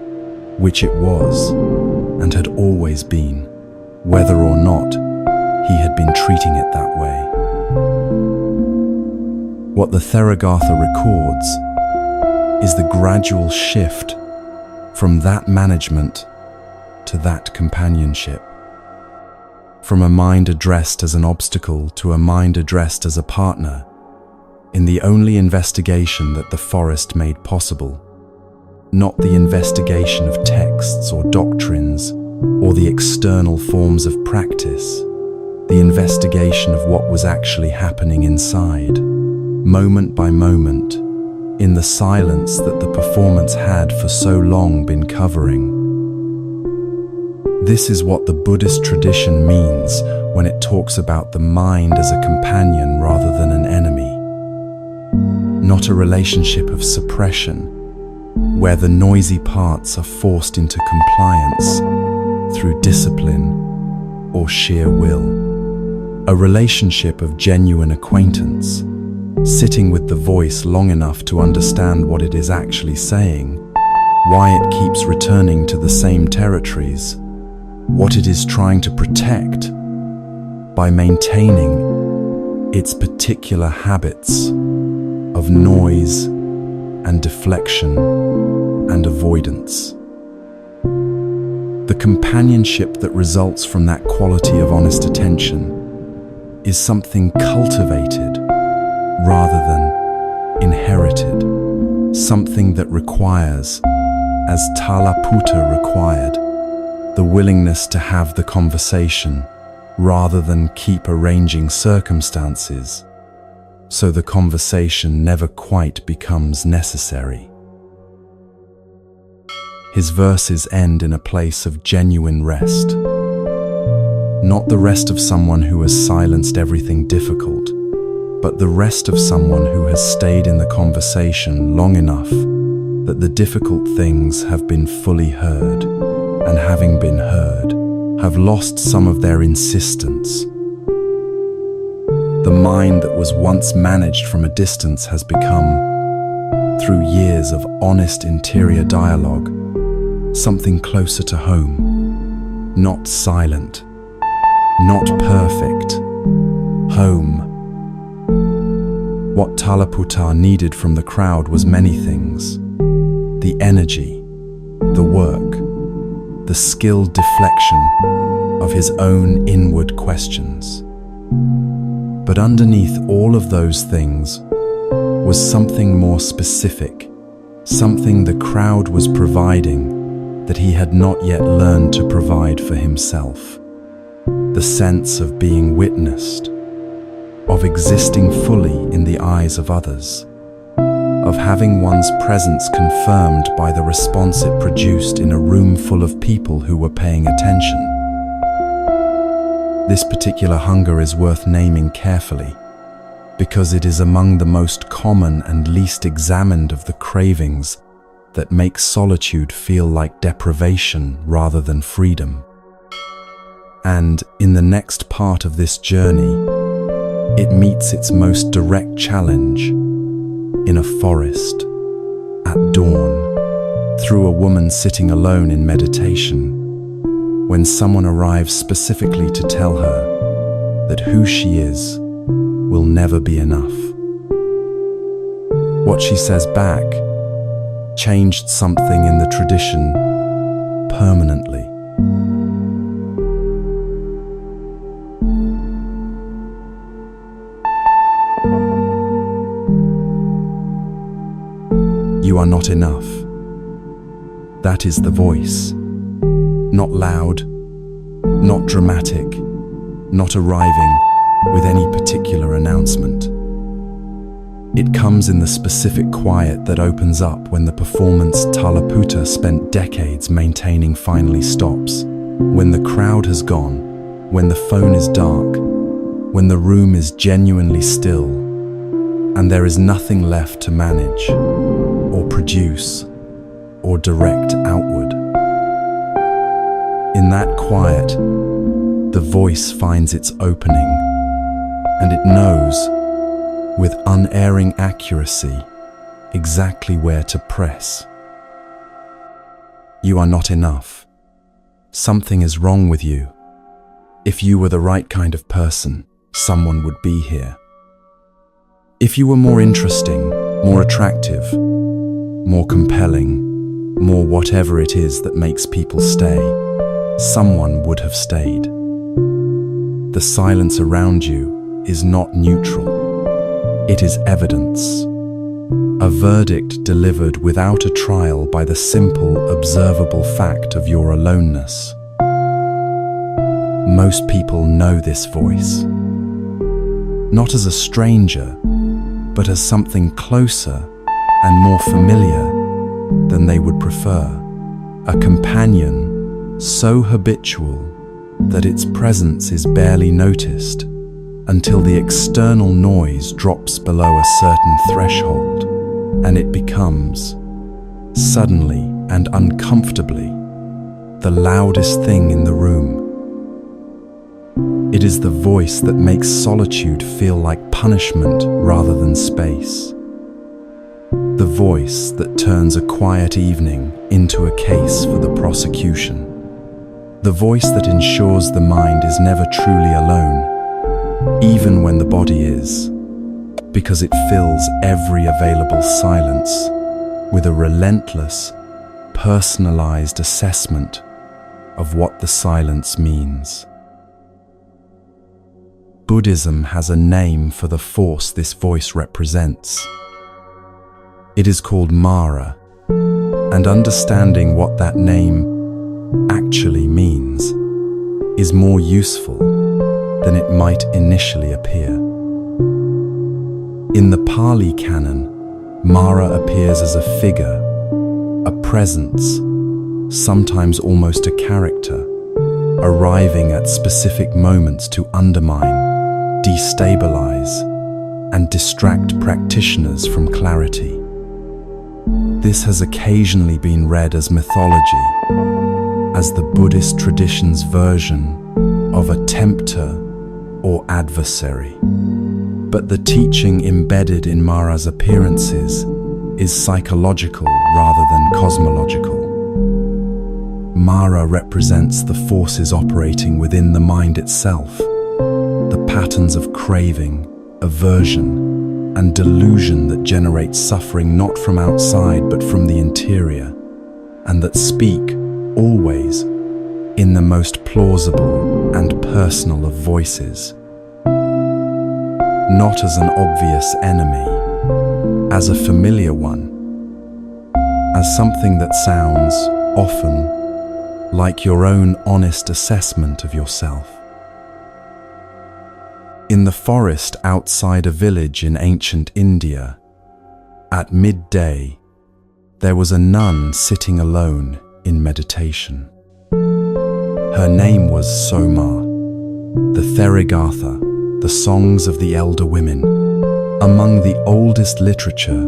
which it was and had always been, whether or not he had been treating it that way. What the Theragatha records is the gradual shift from that management to that companionship, from a mind addressed as an obstacle to a mind addressed as a partner, in the only investigation that the forest made possible, not the investigation of texts or doctrines or the external forms of practice, the investigation of what was actually happening inside, moment by moment, in the silence that the performance had for so long been covering. This is what the Buddhist tradition means when it talks about the mind as a companion rather than an enemy. Not a relationship of suppression, where the noisy parts are forced into compliance through discipline or sheer will. A relationship of genuine acquaintance, sitting with the voice long enough to understand what it is actually saying, why it keeps returning to the same territories, what it is trying to protect by maintaining its particular habits of noise and deflection and avoidance. The companionship that results from that quality of honest attention is something cultivated rather than inherited, something that requires, as Talaputta required, the willingness to have the conversation rather than keep arranging circumstances, so the conversation never quite becomes necessary. His verses end in a place of genuine rest, not the rest of someone who has silenced everything difficult, but the rest of someone who has stayed in the conversation long enough that the difficult things have been fully heard, and having been heard, have lost some of their insistence. The mind that was once managed from a distance has become through years of honest interior dialogue, something closer to home, not silent, not perfect, home. What Talaputa needed from the crowd was many things: the energy, the work, the skilled deflection of his own inward questions. But underneath all of those things was something more specific, something the crowd was providing that he had not yet learned to provide for himself. The sense of being witnessed, of existing fully in the eyes of others, of having one's presence confirmed by the response it produced in a room full of people who were paying attention. This particular hunger is worth naming carefully, because it is among the most common and least examined of the cravings that make solitude feel like deprivation rather than freedom. And in the next part of this journey, it meets its most direct challenge in a forest, at dawn, through a woman sitting alone in meditation, when someone arrives specifically to tell her that who she is will never be enough. What she says back changed something in the tradition permanently. You are not enough. That is the voice. Not loud, not dramatic, not arriving with any particular announcement. It comes in the specific quiet that opens up when the performance Talaputa spent decades maintaining finally stops, when the crowd has gone, when the phone is dark, when the room is genuinely still, and there is nothing left to manage, or produce, or direct outward. In that quiet, the voice finds its opening, and it knows, with unerring accuracy, exactly where to press. You are not enough. Something is wrong with you. If you were the right kind of person, someone would be here. If you were more interesting, more attractive, more compelling, more whatever it is that makes people stay, someone would have stayed. The silence around you is not neutral. It is evidence, a verdict delivered without a trial by the simple, observable fact of your aloneness. Most people know this voice, not as a stranger, but as something closer and more familiar than they would prefer, a companion so habitual that its presence is barely noticed until the external noise drops below a certain threshold, and it becomes, suddenly and uncomfortably, the loudest thing in the room. It is the voice that makes solitude feel like punishment rather than space. The voice that turns a quiet evening into a case for the prosecution. The voice that ensures the mind is never truly alone, even when the body is, because it fills every available silence with a relentless, personalized assessment of what the silence means. Buddhism has a name for the force this voice represents. It is called Mara, and understanding what that name actually means is more useful than it might initially appear. In the Pali canon, Mara appears as a figure, a presence, sometimes almost a character, arriving at specific moments to undermine, destabilize, and distract practitioners from clarity. This has occasionally been read as mythology, as the Buddhist tradition's version of a tempter or adversary. But the teaching embedded in Mara's appearances is psychological rather than cosmological. Mara represents the forces operating within the mind itself, the patterns of craving, aversion, and delusion that generate suffering not from outside but from the interior, and that speak, always, in the most plausible and personal of voices. Not as an obvious enemy, as a familiar one, as something that sounds, often, like your own honest assessment of yourself. In the forest outside a village in ancient India, at midday, there was a nun sitting alone in meditation. Her name was Soma. The Therigatha, the songs of the elder women, among the oldest literature,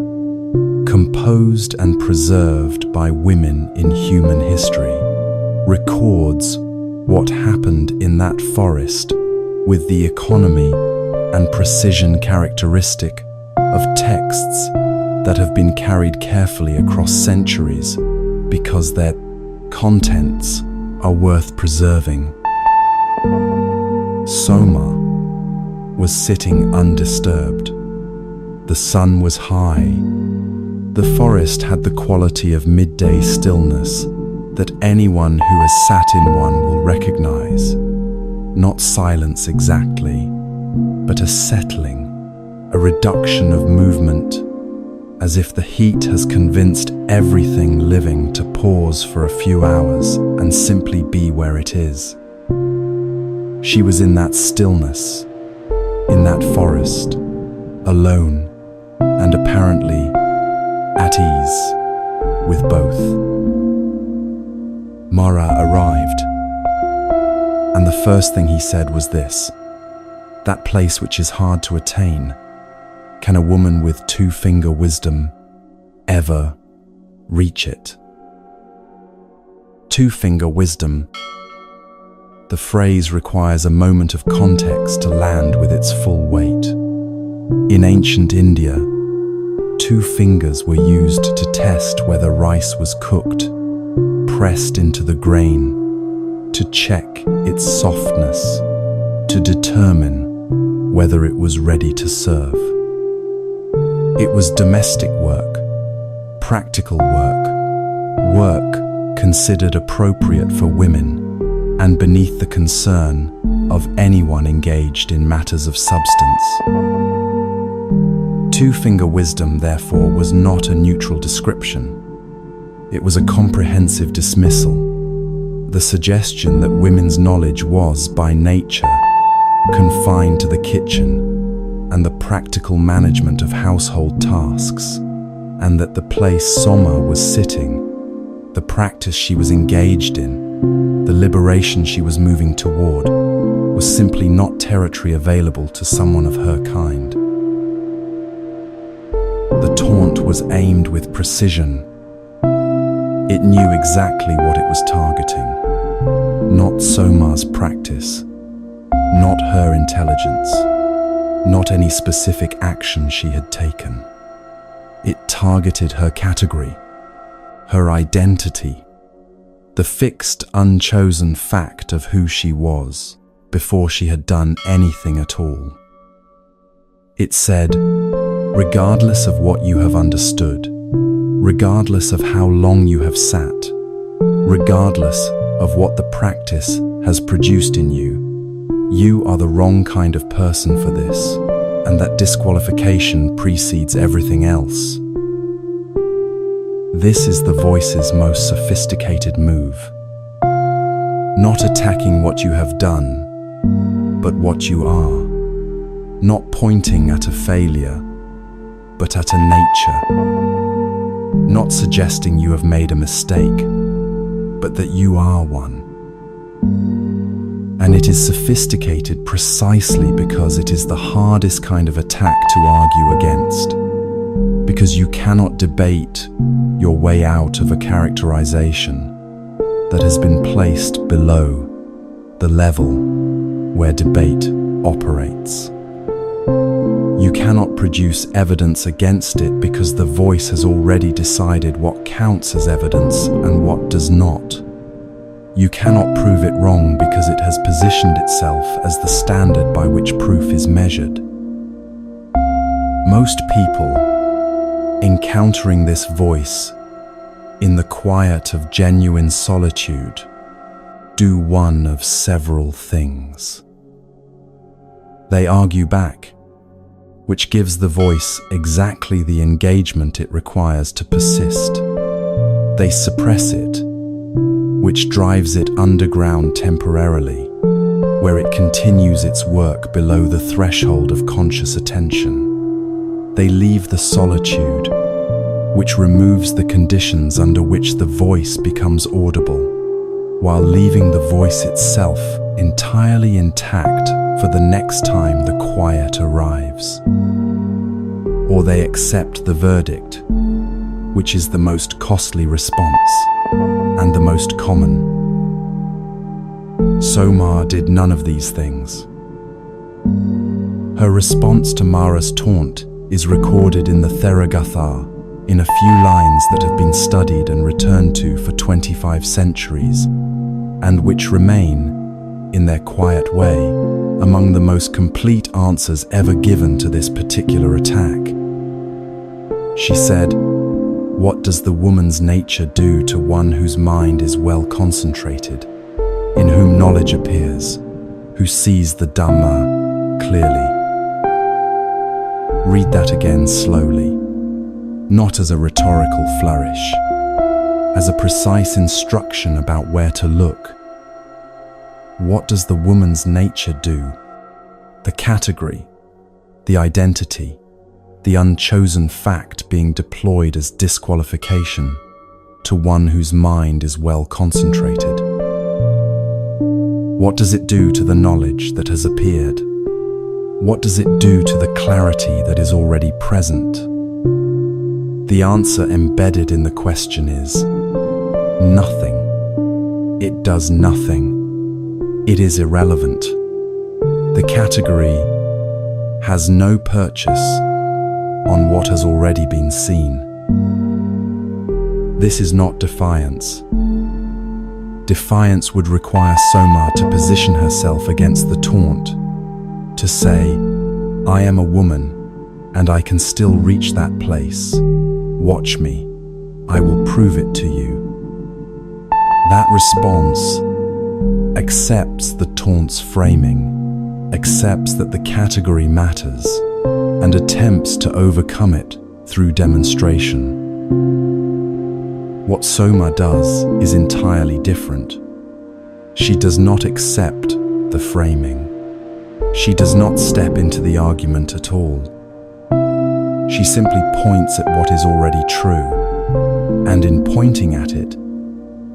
composed and preserved by women in human history, records what happened in that forest with the economy and precision characteristic of texts that have been carried carefully across centuries because their contents are worth preserving. Soma was sitting undisturbed. The sun was high. The forest had the quality of midday stillness that anyone who has sat in one will recognize. Not silence exactly, but a settling, a reduction of movement, as if the heat has convinced everything living to pause for a few hours and simply be where it is. She was in that stillness, in that forest, alone, and apparently at ease with both. Mara arrived, and the first thing he said was this: that place which is hard to attain, can a woman with two-finger wisdom ever reach it? Two-finger wisdom. The phrase requires a moment of context to land with its full weight. In ancient India, two fingers were used to test whether rice was cooked, pressed into the grain, to check its softness, to determine whether it was ready to serve. It was domestic work, practical work, work considered appropriate for women and beneath the concern of anyone engaged in matters of substance. Two-finger wisdom, therefore, was not a neutral description. It was a comprehensive dismissal, the suggestion that women's knowledge was, by nature, confined to the kitchen and the practical management of household tasks, and that the place Soma was sitting, the practice she was engaged in, the liberation she was moving toward, was simply not territory available to someone of her kind. The taunt was aimed with precision. It knew exactly what it was targeting. Not Soma's practice, not her intelligence, not any specific action she had taken. It targeted her category, her identity, the fixed, unchosen fact of who she was before she had done anything at all. It said, regardless of what you have understood, regardless of how long you have sat, regardless of what the practice has produced in you, you are the wrong kind of person for this, and that disqualification precedes everything else. This is the voice's most sophisticated move. Not attacking what you have done, but what you are. Not pointing at a failure, but at a nature. Not suggesting you have made a mistake, but that you are one. And it is sophisticated precisely because it is the hardest kind of attack to argue against. Because you cannot debate your way out of a characterization that has been placed below the level where debate operates. You cannot produce evidence against it because the voice has already decided what counts as evidence and what does not. You cannot prove it wrong because it has positioned itself as the standard by which proof is measured. Most people, encountering this voice in the quiet of genuine solitude, do one of several things. They argue back, which gives the voice exactly the engagement it requires to persist. They suppress it, which drives it underground temporarily, where it continues its work below the threshold of conscious attention. They leave the solitude, which removes the conditions under which the voice becomes audible, while leaving the voice itself entirely intact for the next time the quiet arrives. Or they accept the verdict, which is the most costly response and the most common. Soma did none of these things. Her response to Mara's taunt is recorded in the Theragatha in a few lines that have been studied and returned to for 25 centuries, and which remain, in their quiet way, among the most complete answers ever given to this particular attack. She said, "What does the woman's nature do to one whose mind is well concentrated, in whom knowledge appears, who sees the Dhamma clearly?" Read that again slowly, not as a rhetorical flourish, as a precise instruction about where to look. What does the woman's nature do? The category, the identity, the unchosen fact being deployed as disqualification to one whose mind is well concentrated. What does it do to the knowledge that has appeared? What does it do to the clarity that is already present? The answer embedded in the question is nothing. It does nothing. It is irrelevant. The category has no purchase on what has already been seen. This is not defiance. Defiance would require Soma to position herself against the taunt, to say, "I am a woman, and I can still reach that place. Watch me. I will prove it to you." That response accepts the taunt's framing, accepts that the category matters, and attempts to overcome it through demonstration. What Soma does is entirely different. She does not accept the framing. She does not step into the argument at all. She simply points at what is already true, and in pointing at it,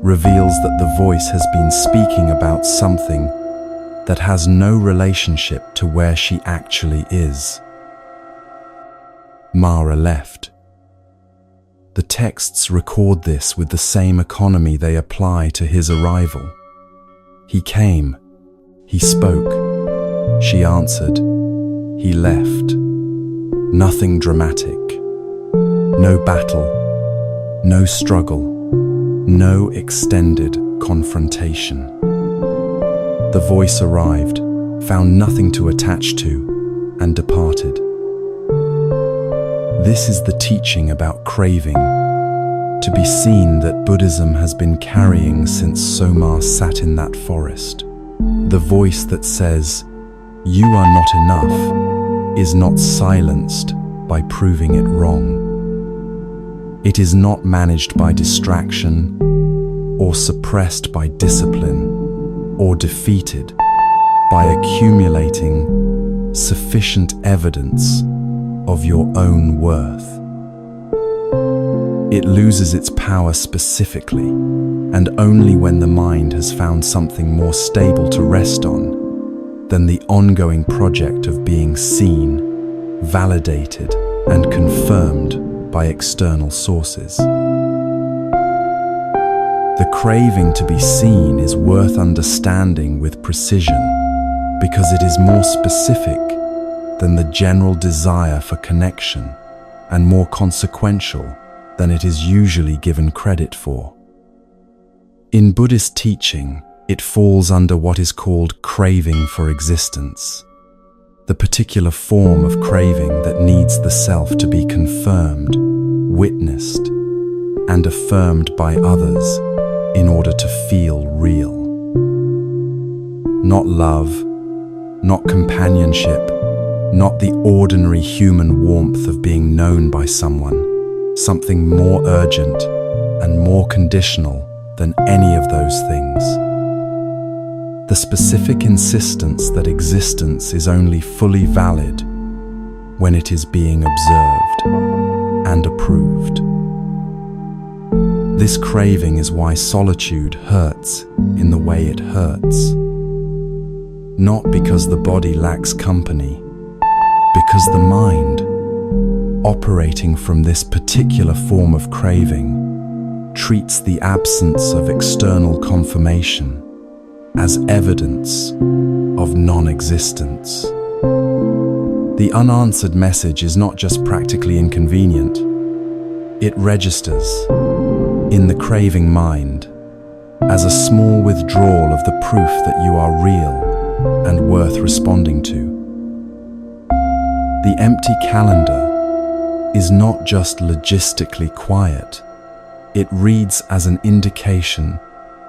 reveals that the voice has been speaking about something that has no relationship to where she actually is. Mara left. The texts record this with the same economy they apply to his arrival. He came, he spoke, she answered, he left. Nothing dramatic, no battle, no struggle, no extended confrontation. The voice arrived, found nothing to attach to, and departed. This is the teaching about craving, to be seen that Buddhism has been carrying since Soma sat in that forest. The voice that says, "You are not enough," is not silenced by proving it wrong. It is not managed by distraction, or suppressed by discipline, or defeated by accumulating sufficient evidence of your own worth. It loses its power specifically, and only when the mind has found something more stable to rest on than the ongoing project of being seen, validated, and confirmed by external sources. The craving to be seen is worth understanding with precision because it is more specific than the general desire for connection, and more consequential than it is usually given credit for. In Buddhist teaching, it falls under what is called craving for existence, the particular form of craving that needs the self to be confirmed, witnessed, and affirmed by others in order to feel real. Not love, not companionship, not the ordinary human warmth of being known by someone, something more urgent and more conditional than any of those things. The specific insistence that existence is only fully valid when it is being observed and approved. This craving is why solitude hurts in the way it hurts. Not because the body lacks company, because the mind, operating from this particular form of craving, treats the absence of external confirmation as evidence of non-existence. The unanswered message is not just practically inconvenient, it registers in the craving mind as a small withdrawal of the proof that you are real and worth responding to. The empty calendar is not just logistically quiet, it reads as an indication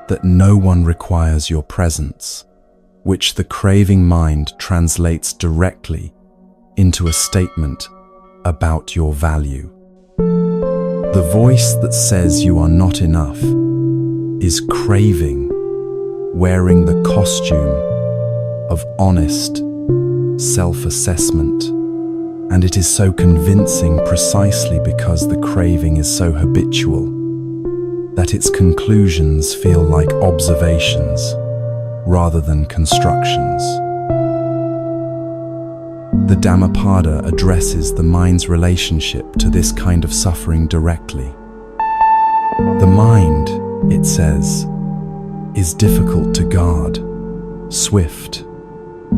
that no one requires your presence, which the craving mind translates directly into a statement about your value. The voice that says you are not enough is craving, wearing the costume of honest self-assessment, and it is so convincing precisely because the craving is so habitual that its conclusions feel like observations rather than constructions. The Dhammapada addresses the mind's relationship to this kind of suffering directly. The mind, it says, is difficult to guard, swift,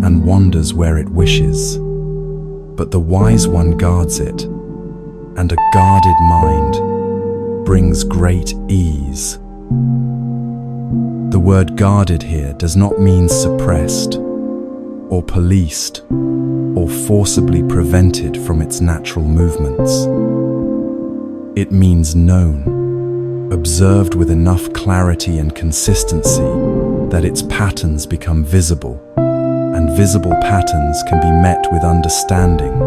and wanders where it wishes. But the wise one guards it, and a guarded mind brings great ease. The word guarded here does not mean suppressed, or policed, or forcibly prevented from its natural movements. It means known, observed with enough clarity and consistency that its patterns become visible, and visible patterns can be met with understanding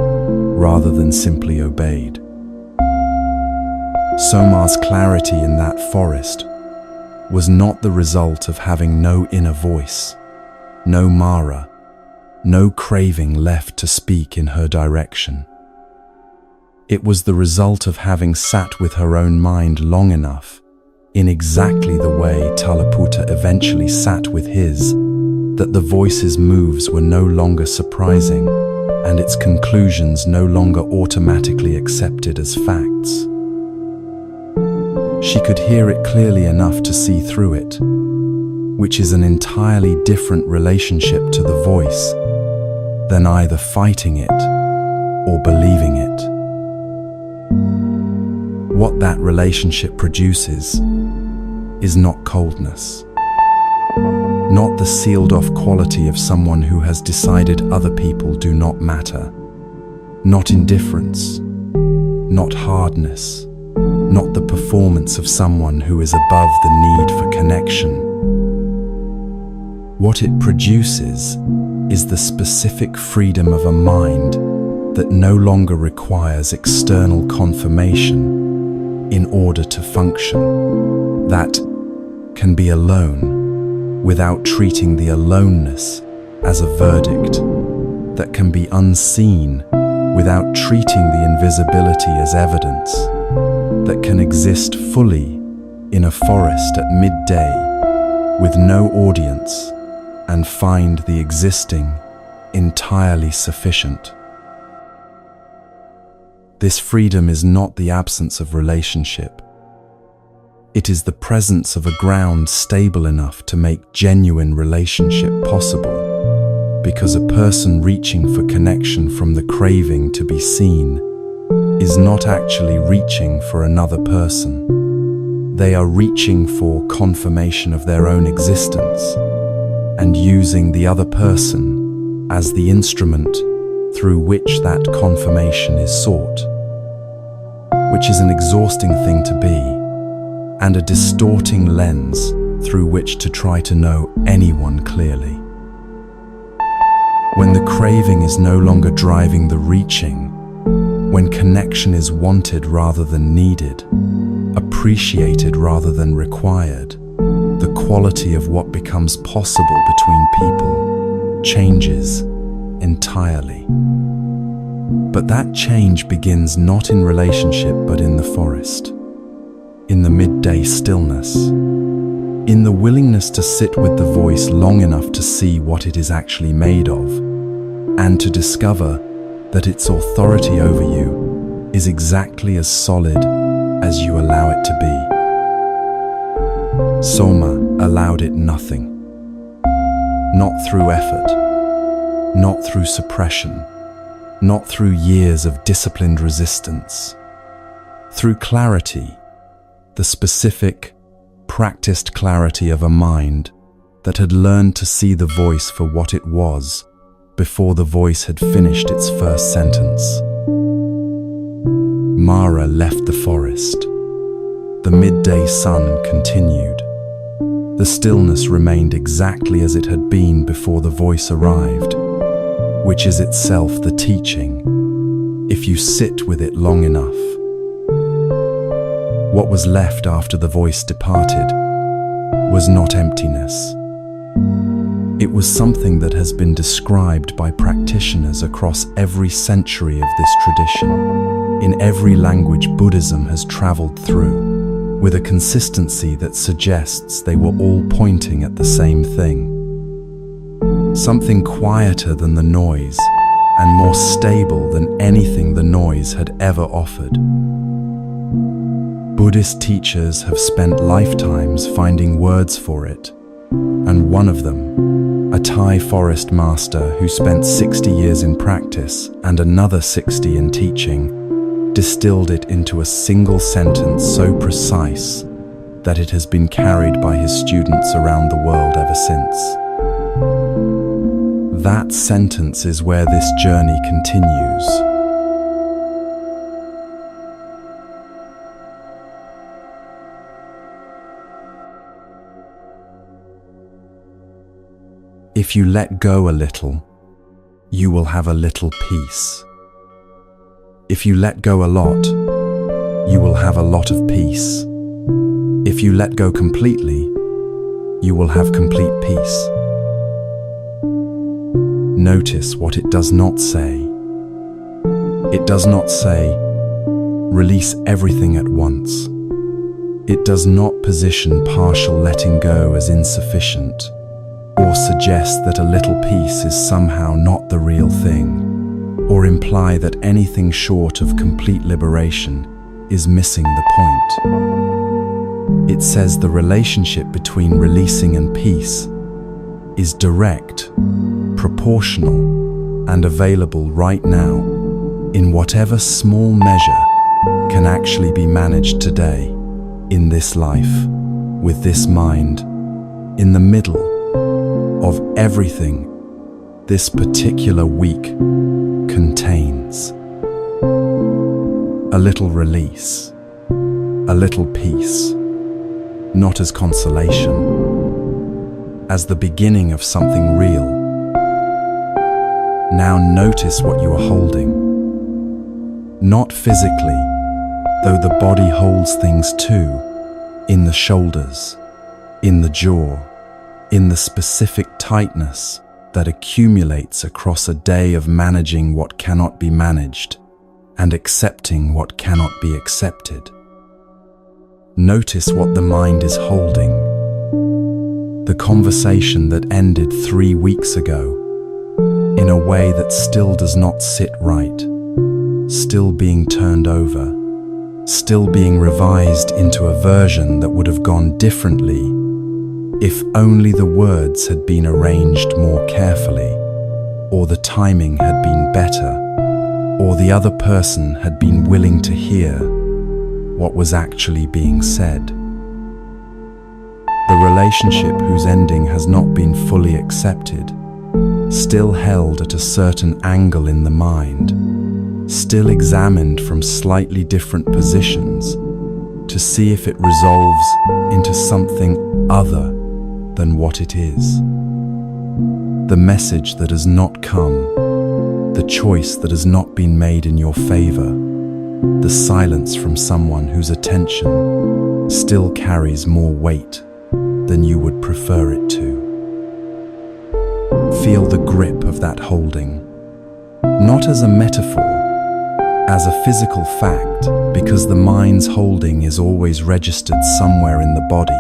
rather than simply obeyed. Soma's clarity in that forest was not the result of having no inner voice, no Mara, no craving left to speak in her direction. It was the result of having sat with her own mind long enough, in exactly the way Talaputta eventually sat with his, that the voice's moves were no longer surprising, and its conclusions no longer automatically accepted as facts. She could hear it clearly enough to see through it, which is an entirely different relationship to the voice than either fighting it or believing it. What that relationship produces is not coldness, not the sealed-off quality of someone who has decided other people do not matter, not indifference, not hardness, not the performance of someone who is above the need for connection. What it produces is the specific freedom of a mind that no longer requires external confirmation in order to function, that can be alone without treating the aloneness as a verdict, that can be unseen without treating the invisibility as evidence, that can exist fully in a forest at midday with no audience and find the existing entirely sufficient. This freedom is not the absence of relationship. It is the presence of a ground stable enough to make genuine relationship possible, because a person reaching for connection from the craving to be seen is not actually reaching for another person. They are reaching for confirmation of their own existence and using the other person as the instrument through which that confirmation is sought, which is an exhausting thing to be and a distorting lens through which to try to know anyone clearly. When the craving is no longer driving the reaching, when connection is wanted rather than needed, appreciated rather than required, the quality of what becomes possible between people changes entirely. But that change begins not in relationship but in the forest, in the midday stillness, in the willingness to sit with the voice long enough to see what it is actually made of, and to discover that its authority over you is exactly as solid as you allow it to be. Soma allowed it nothing. Not through effort, not through suppression, not through years of disciplined resistance. Through clarity, the specific, practiced clarity of a mind that had learned to see the voice for what it was before the voice had finished its first sentence. Mara left the forest. The midday sun continued. The stillness remained exactly as it had been before the voice arrived, which is itself the teaching, if you sit with it long enough. What was left after the voice departed was not emptiness. It was something that has been described by practitioners across every century of this tradition, in every language Buddhism has traveled through, with a consistency that suggests they were all pointing at the same thing. Something quieter than the noise and more stable than anything the noise had ever offered. Buddhist teachers have spent lifetimes finding words for it, and one of them, a Thai forest master who spent 60 years in practice and another 60 in teaching, distilled it into a single sentence so precise that it has been carried by his students around the world ever since. That sentence is where this journey continues. If you let go a little, you will have a little peace. If you let go a lot, you will have a lot of peace. If you let go completely, you will have complete peace. Notice what it does not say. It does not say, release everything at once. It does not position partial letting go as insufficient, or suggest that a little peace is somehow not the real thing, or imply that anything short of complete liberation is missing the point. It says the relationship between releasing and peace is direct, proportional, and available right now, in whatever small measure can actually be managed today, in this life, with this mind, in the middle of everything this particular week contains. A little release, a little peace, not as consolation, as the beginning of something real. Now notice what you are holding. Not physically, though the body holds things too, in the shoulders, in the jaw, in the specific tightness that accumulates across a day of managing what cannot be managed and accepting what cannot be accepted. Notice what the mind is holding. The conversation that ended 3 weeks ago, in a way that still does not sit right, still being turned over, still being revised into a version that would have gone differently if only the words had been arranged more carefully, or the timing had been better, or the other person had been willing to hear what was actually being said. The relationship whose ending has not been fully accepted, still held at a certain angle in the mind, still examined from slightly different positions to see if it resolves into something other than what it is. The message that has not come, the choice that has not been made in your favor, the silence from someone whose attention still carries more weight than you would prefer it to. Feel the grip of that holding, not as a metaphor, as a physical fact, because the mind's holding is always registered somewhere in the body,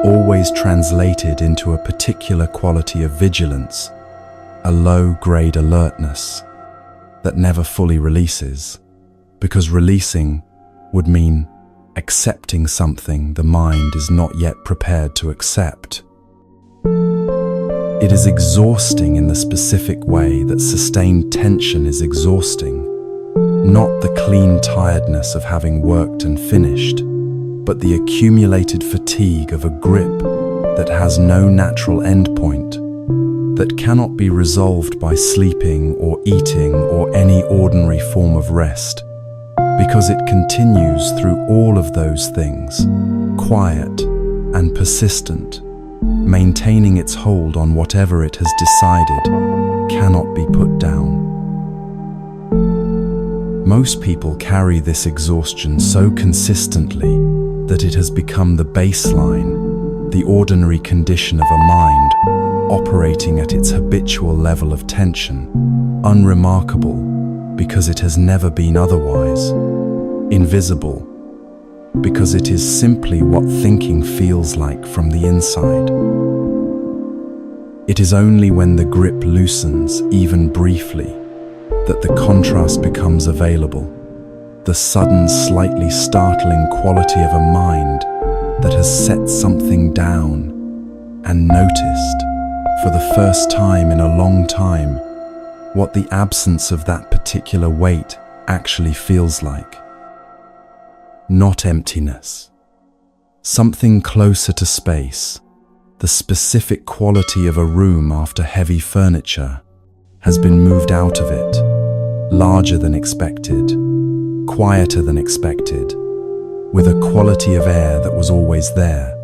always translated into a particular quality of vigilance, a low-grade alertness that never fully releases, because releasing would mean accepting something the mind is not yet prepared to accept. It is exhausting in the specific way that sustained tension is exhausting, not the clean tiredness of having worked and finished, but the accumulated fatigue of a grip that has no natural endpoint, that cannot be resolved by sleeping or eating or any ordinary form of rest, because it continues through all of those things, quiet and persistent, maintaining its hold on whatever it has decided cannot be put down. Most people carry this exhaustion so consistently that it has become the baseline, the ordinary condition of a mind operating at its habitual level of tension, unremarkable because it has never been otherwise, invisible because it is simply what thinking feels like from the inside. It is only when the grip loosens, even briefly, that the contrast becomes available, the sudden, slightly startling quality of a mind that has set something down and noticed, for the first time in a long time, what the absence of that particular weight actually feels like. Not emptiness. Something closer to space, the specific quality of a room after heavy furniture, has been moved out of it, larger than expected, quieter than expected, with a quality of air that was always there,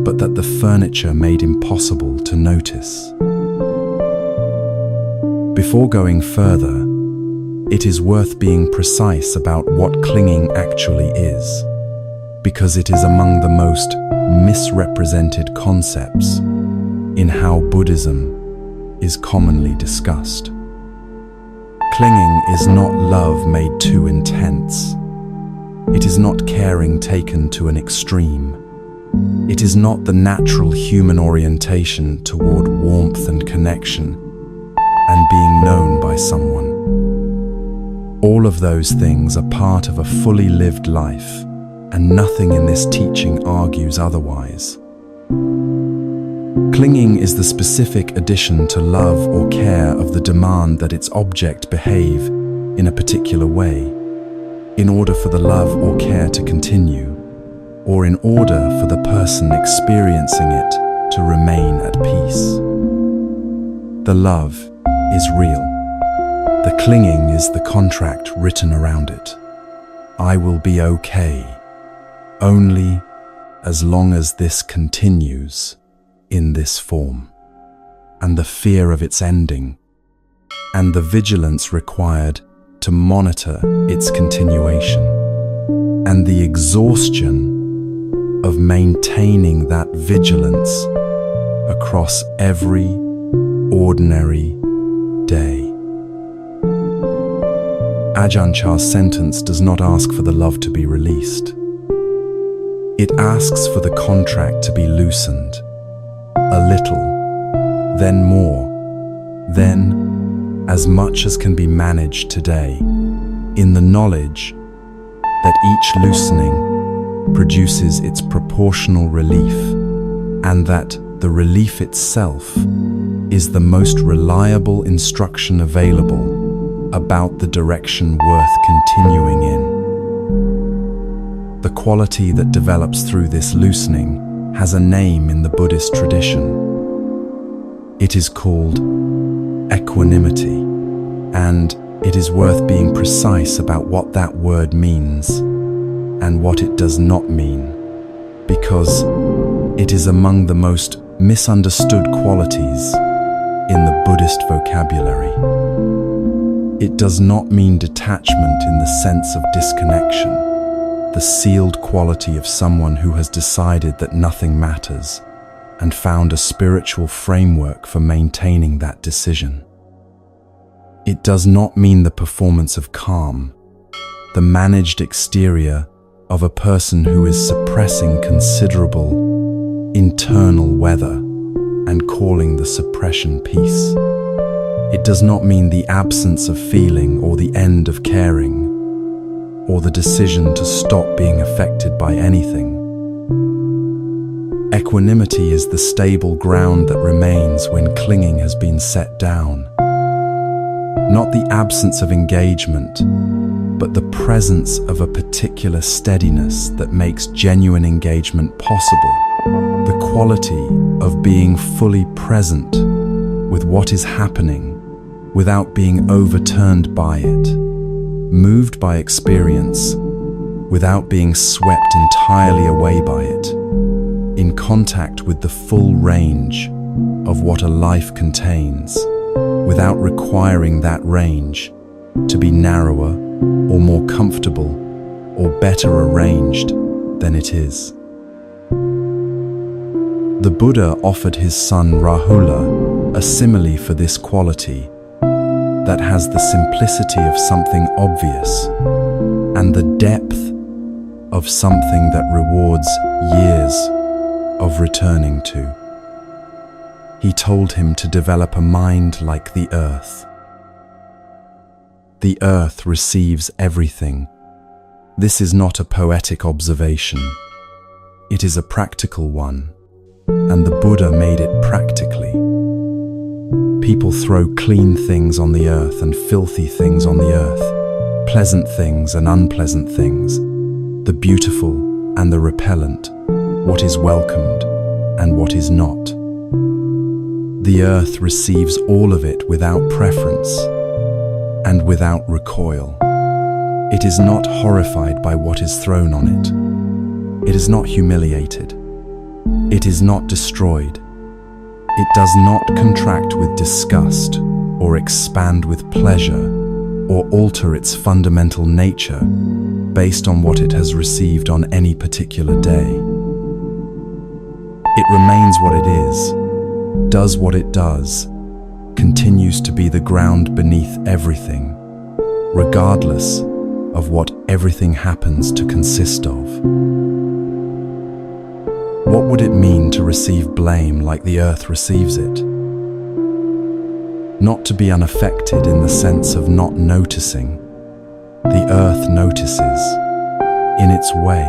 but that the furniture made impossible to notice. Before going further, it is worth being precise about what clinging actually is, because it is among the most misrepresented concepts in how Buddhism is commonly discussed. Clinging is not love made too intense. It is not caring taken to an extreme. It is not the natural human orientation toward warmth and connection and being known by someone. All of those things are part of a fully lived life, and nothing in this teaching argues otherwise. Clinging is the specific addition to love or care of the demand that its object behave in a particular way, in order for the love or care to continue, or in order for the person experiencing it to remain at peace. The love is real. The clinging is the contract written around it. I will be okay, only as long as this continues in this form, and the fear of its ending, and the vigilance required to monitor its continuation, and the exhaustion of maintaining that vigilance across every ordinary day. Ajahn Chah's sentence does not ask for the love to be released. It asks for the contract to be loosened, a little, then more, then as much as can be managed today, in the knowledge that each loosening produces its proportional relief, and that the relief itself is the most reliable instruction available about the direction worth continuing in. The quality that develops through this loosening has a name in the Buddhist tradition. It is called equanimity, and it is worth being precise about what that word means and what it does not mean, because it is among the most misunderstood qualities in the Buddhist vocabulary. It does not mean detachment in the sense of disconnection, the sealed quality of someone who has decided that nothing matters and found a spiritual framework for maintaining that decision. It does not mean the performance of calm, the managed exterior of a person who is suppressing considerable internal weather and calling the suppression peace. It does not mean the absence of feeling or the end of caring, or the decision to stop being affected by anything. Equanimity is the stable ground that remains when clinging has been set down. Not the absence of engagement, but the presence of a particular steadiness that makes genuine engagement possible. The quality of being fully present with what is happening without being overturned by it, moved by experience without being swept entirely away by it, in contact with the full range of what a life contains, without requiring that range to be narrower or more comfortable or better arranged than it is. The Buddha offered his son Rahula a simile for this quality that has the simplicity of something obvious and the depth of something that rewards years of returning to. He told him to develop a mind like the earth. The earth receives everything. This is not a poetic observation. It is a practical one, and the Buddha made it practically. People throw clean things on the earth and filthy things on the earth, pleasant things and unpleasant things, the beautiful and the repellent, what is welcomed and what is not. The earth receives all of it without preference and without recoil. It is not horrified by what is thrown on it. It is not humiliated. It is not destroyed. It does not contract with disgust or expand with pleasure or alter its fundamental nature based on what it has received on any particular day. It remains what it is, does what it does, continues to be the ground beneath everything, regardless of what everything happens to consist of. What would it mean to receive blame like the earth receives it? Not to be unaffected in the sense of not noticing. The earth notices, in its way,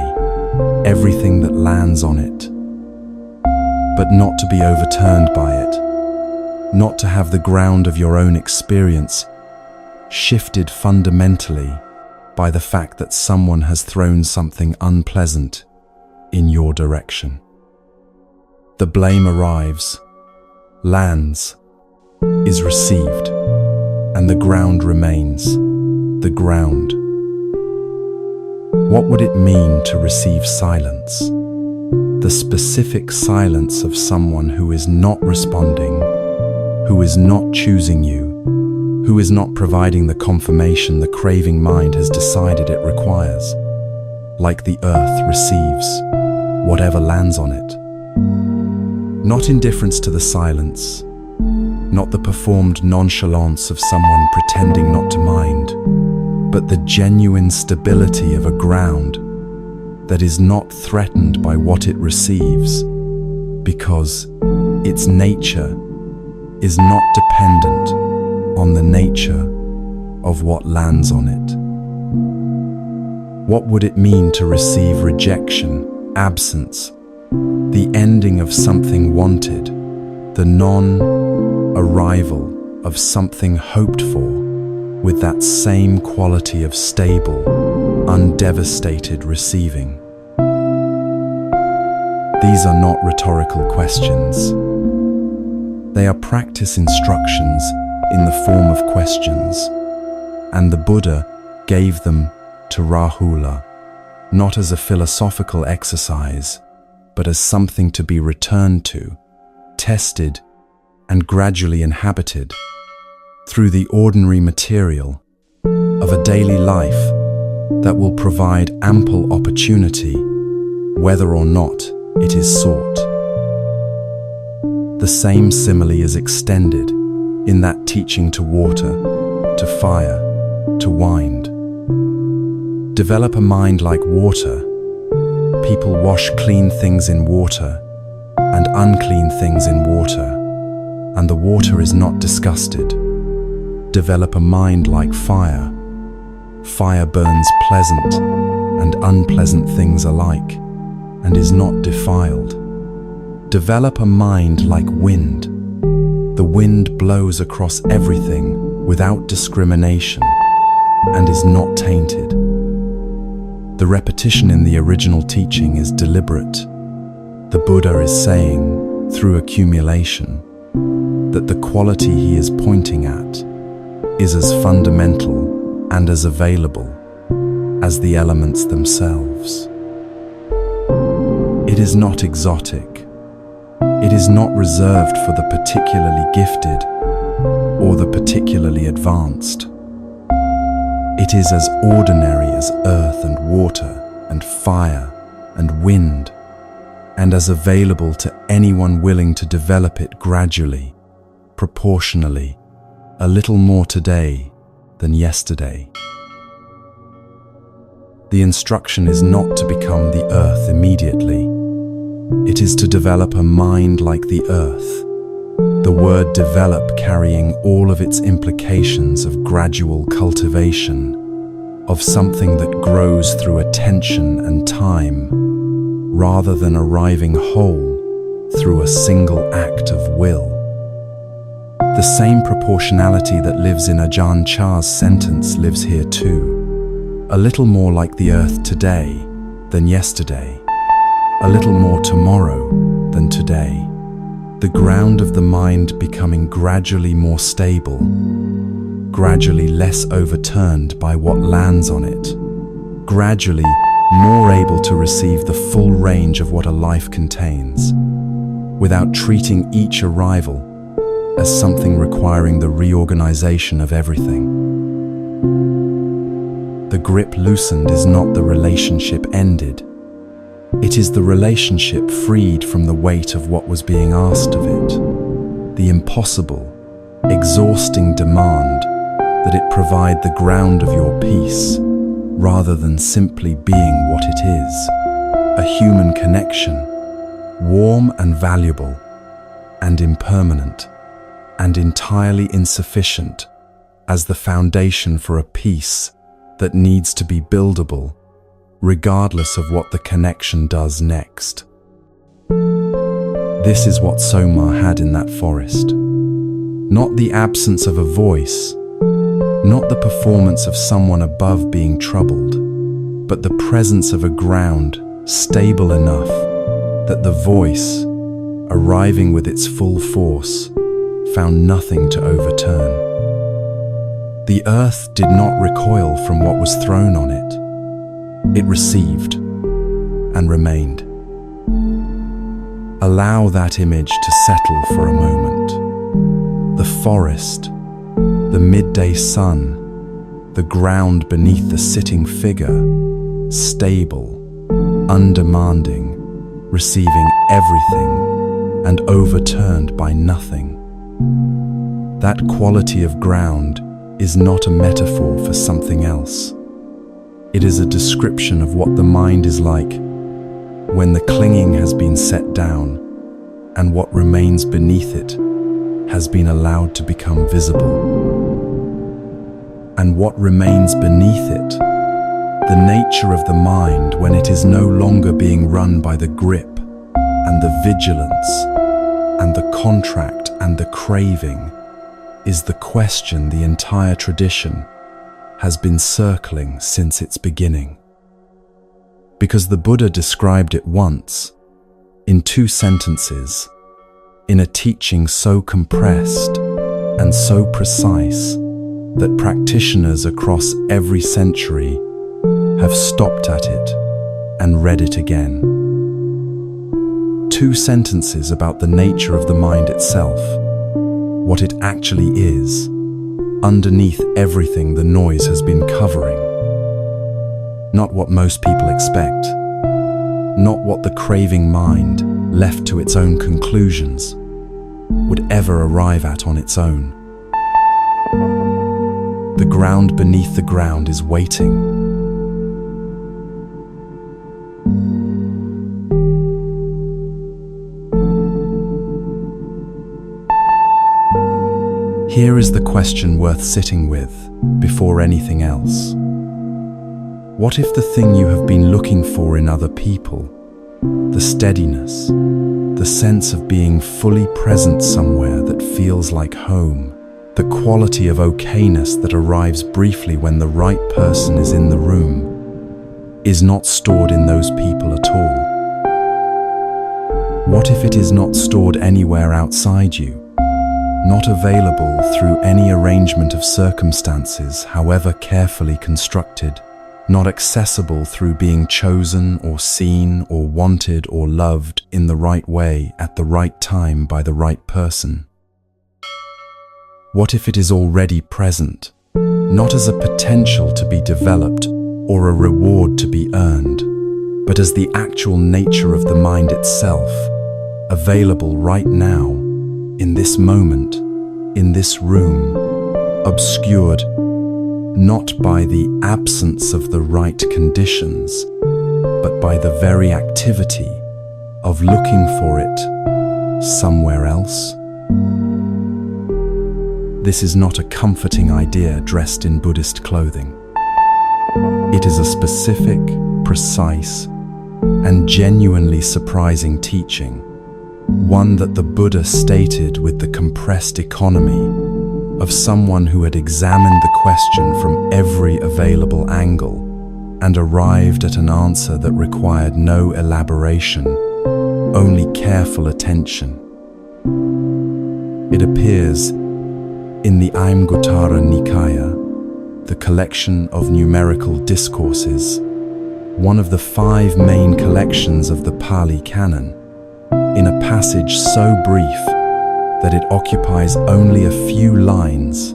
everything that lands on it, but not to be overturned by it, not to have the ground of your own experience shifted fundamentally by the fact that someone has thrown something unpleasant in your direction. The blame arrives, lands, is received, and the ground remains the ground. What would it mean to receive silence? The specific silence of someone who is not responding, who is not choosing you, who is not providing the confirmation the craving mind has decided it requires, like the earth receives whatever lands on it. Not indifference to the silence, not the performed nonchalance of someone pretending not to mind, but the genuine stability of a ground that is not threatened by what it receives, because its nature is not dependent on the nature of what lands on it. What would it mean to receive rejection, absence, the ending of something wanted, the arrival of something hoped for with that same quality of stable, undevastated receiving. These are not rhetorical questions. They are practice instructions in the form of questions, and the Buddha gave them to Rahula, not as a philosophical exercise, but as something to be returned to, tested, and gradually inhabited through the ordinary material of a daily life that will provide ample opportunity, whether or not it is sought. The same simile is extended in that teaching to water, to fire, to wind. Develop a mind like water. People wash clean things in water and unclean things in water, and the water is not disgusted. Develop a mind like fire. Fire burns pleasant and unpleasant things alike and is not defiled. Develop a mind like wind. The wind blows across everything without discrimination and is not tainted. The repetition in the original teaching is deliberate. The Buddha is saying, through accumulation, that the quality he is pointing at is as fundamental and as available as the elements themselves. It is not exotic. It is not reserved for the particularly gifted or the particularly advanced. It is as ordinary as earth and water and fire and wind, and as available to anyone willing to develop it gradually, proportionally, a little more today than yesterday. The instruction is not to become the earth immediately. It is to develop a mind like the earth, the word develop carrying all of its implications of gradual cultivation, of something that grows through attention and time, rather than arriving whole through a single act of will. The same proportionality that lives in Ajahn Chah's sentence lives here too. A little more like the earth today than yesterday. A little more tomorrow than today. The ground of the mind becoming gradually more stable, gradually less overturned by what lands on it, gradually more able to receive the full range of what a life contains, without treating each arrival as something requiring the reorganization of everything. The grip loosened is not the relationship ended. It is the relationship freed from the weight of what was being asked of it, the impossible, exhausting demand that it provide the ground of your peace, rather than simply being what it is, a human connection, warm and valuable, and impermanent, and entirely insufficient as the foundation for a peace that needs to be buildable, regardless of what the connection does next. This is what Soma had in that forest. Not the absence of a voice, not the performance of someone above being troubled, but the presence of a ground stable enough that the voice, arriving with its full force, found nothing to overturn. The earth did not recoil from what was thrown on it. It received and remained. Allow that image to settle for a moment. The forest, the midday sun, the ground beneath the sitting figure, stable, undemanding, receiving everything and overturned by nothing. That quality of ground is not a metaphor for something else. It is a description of what the mind is like when the clinging has been set down and what remains beneath it has been allowed to become visible. And what remains beneath it, the nature of the mind when it is no longer being run by the grip and the vigilance and the contract and the craving is the question the entire tradition has been circling since its beginning. Because the Buddha described it once, in 2 sentences, in a teaching so compressed and so precise that practitioners across every century have stopped at it and read it again. 2 sentences about the nature of the mind itself, what it actually is, underneath everything the noise has been covering. Not what most people expect, not what the craving mind, left to its own conclusions, would ever arrive at on its own. The ground beneath the ground is waiting. Here is the question worth sitting with before anything else. What if the thing you have been looking for in other people, the steadiness, the sense of being fully present somewhere that feels like home, the quality of okayness that arrives briefly when the right person is in the room, is not stored in those people at all? What if it is not stored anywhere outside you? Not available through any arrangement of circumstances, however carefully constructed, not accessible through being chosen or seen or wanted or loved in the right way at the right time by the right person? What if it is already present, not as a potential to be developed or a reward to be earned, but as the actual nature of the mind itself, available right now, in this moment, in this room, obscured not by the absence of the right conditions, but by the very activity of looking for it somewhere else? This is not a comforting idea dressed in Buddhist clothing. It is a specific, precise, and genuinely surprising teaching, one that the Buddha stated with the compressed economy of someone who had examined the question from every available angle and arrived at an answer that required no elaboration, only careful attention. It appears in the Aimguttara Nikaya, the collection of numerical discourses, one of the 5 main collections of the Pali Canon, in a passage so brief that it occupies only a few lines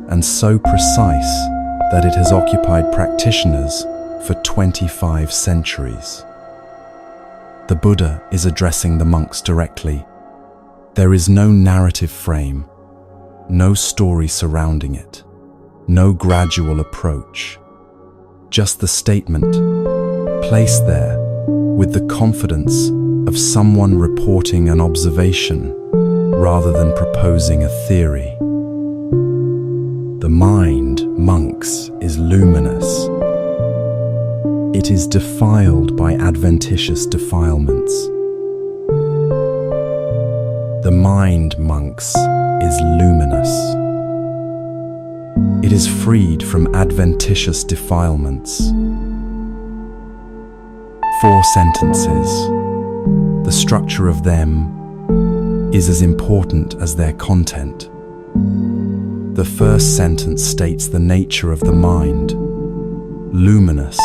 and so precise that it has occupied practitioners for 25 centuries. The Buddha is addressing the monks directly. There is no narrative frame, no story surrounding it, no gradual approach, just the statement, placed there with the confidence of someone reporting an observation rather than proposing a theory. The mind, monks, is luminous. It is defiled by adventitious defilements. The mind, monks, is luminous. It is freed from adventitious defilements. 4 sentences. The structure of them is as important as their content. The first sentence states the nature of the mind, luminous.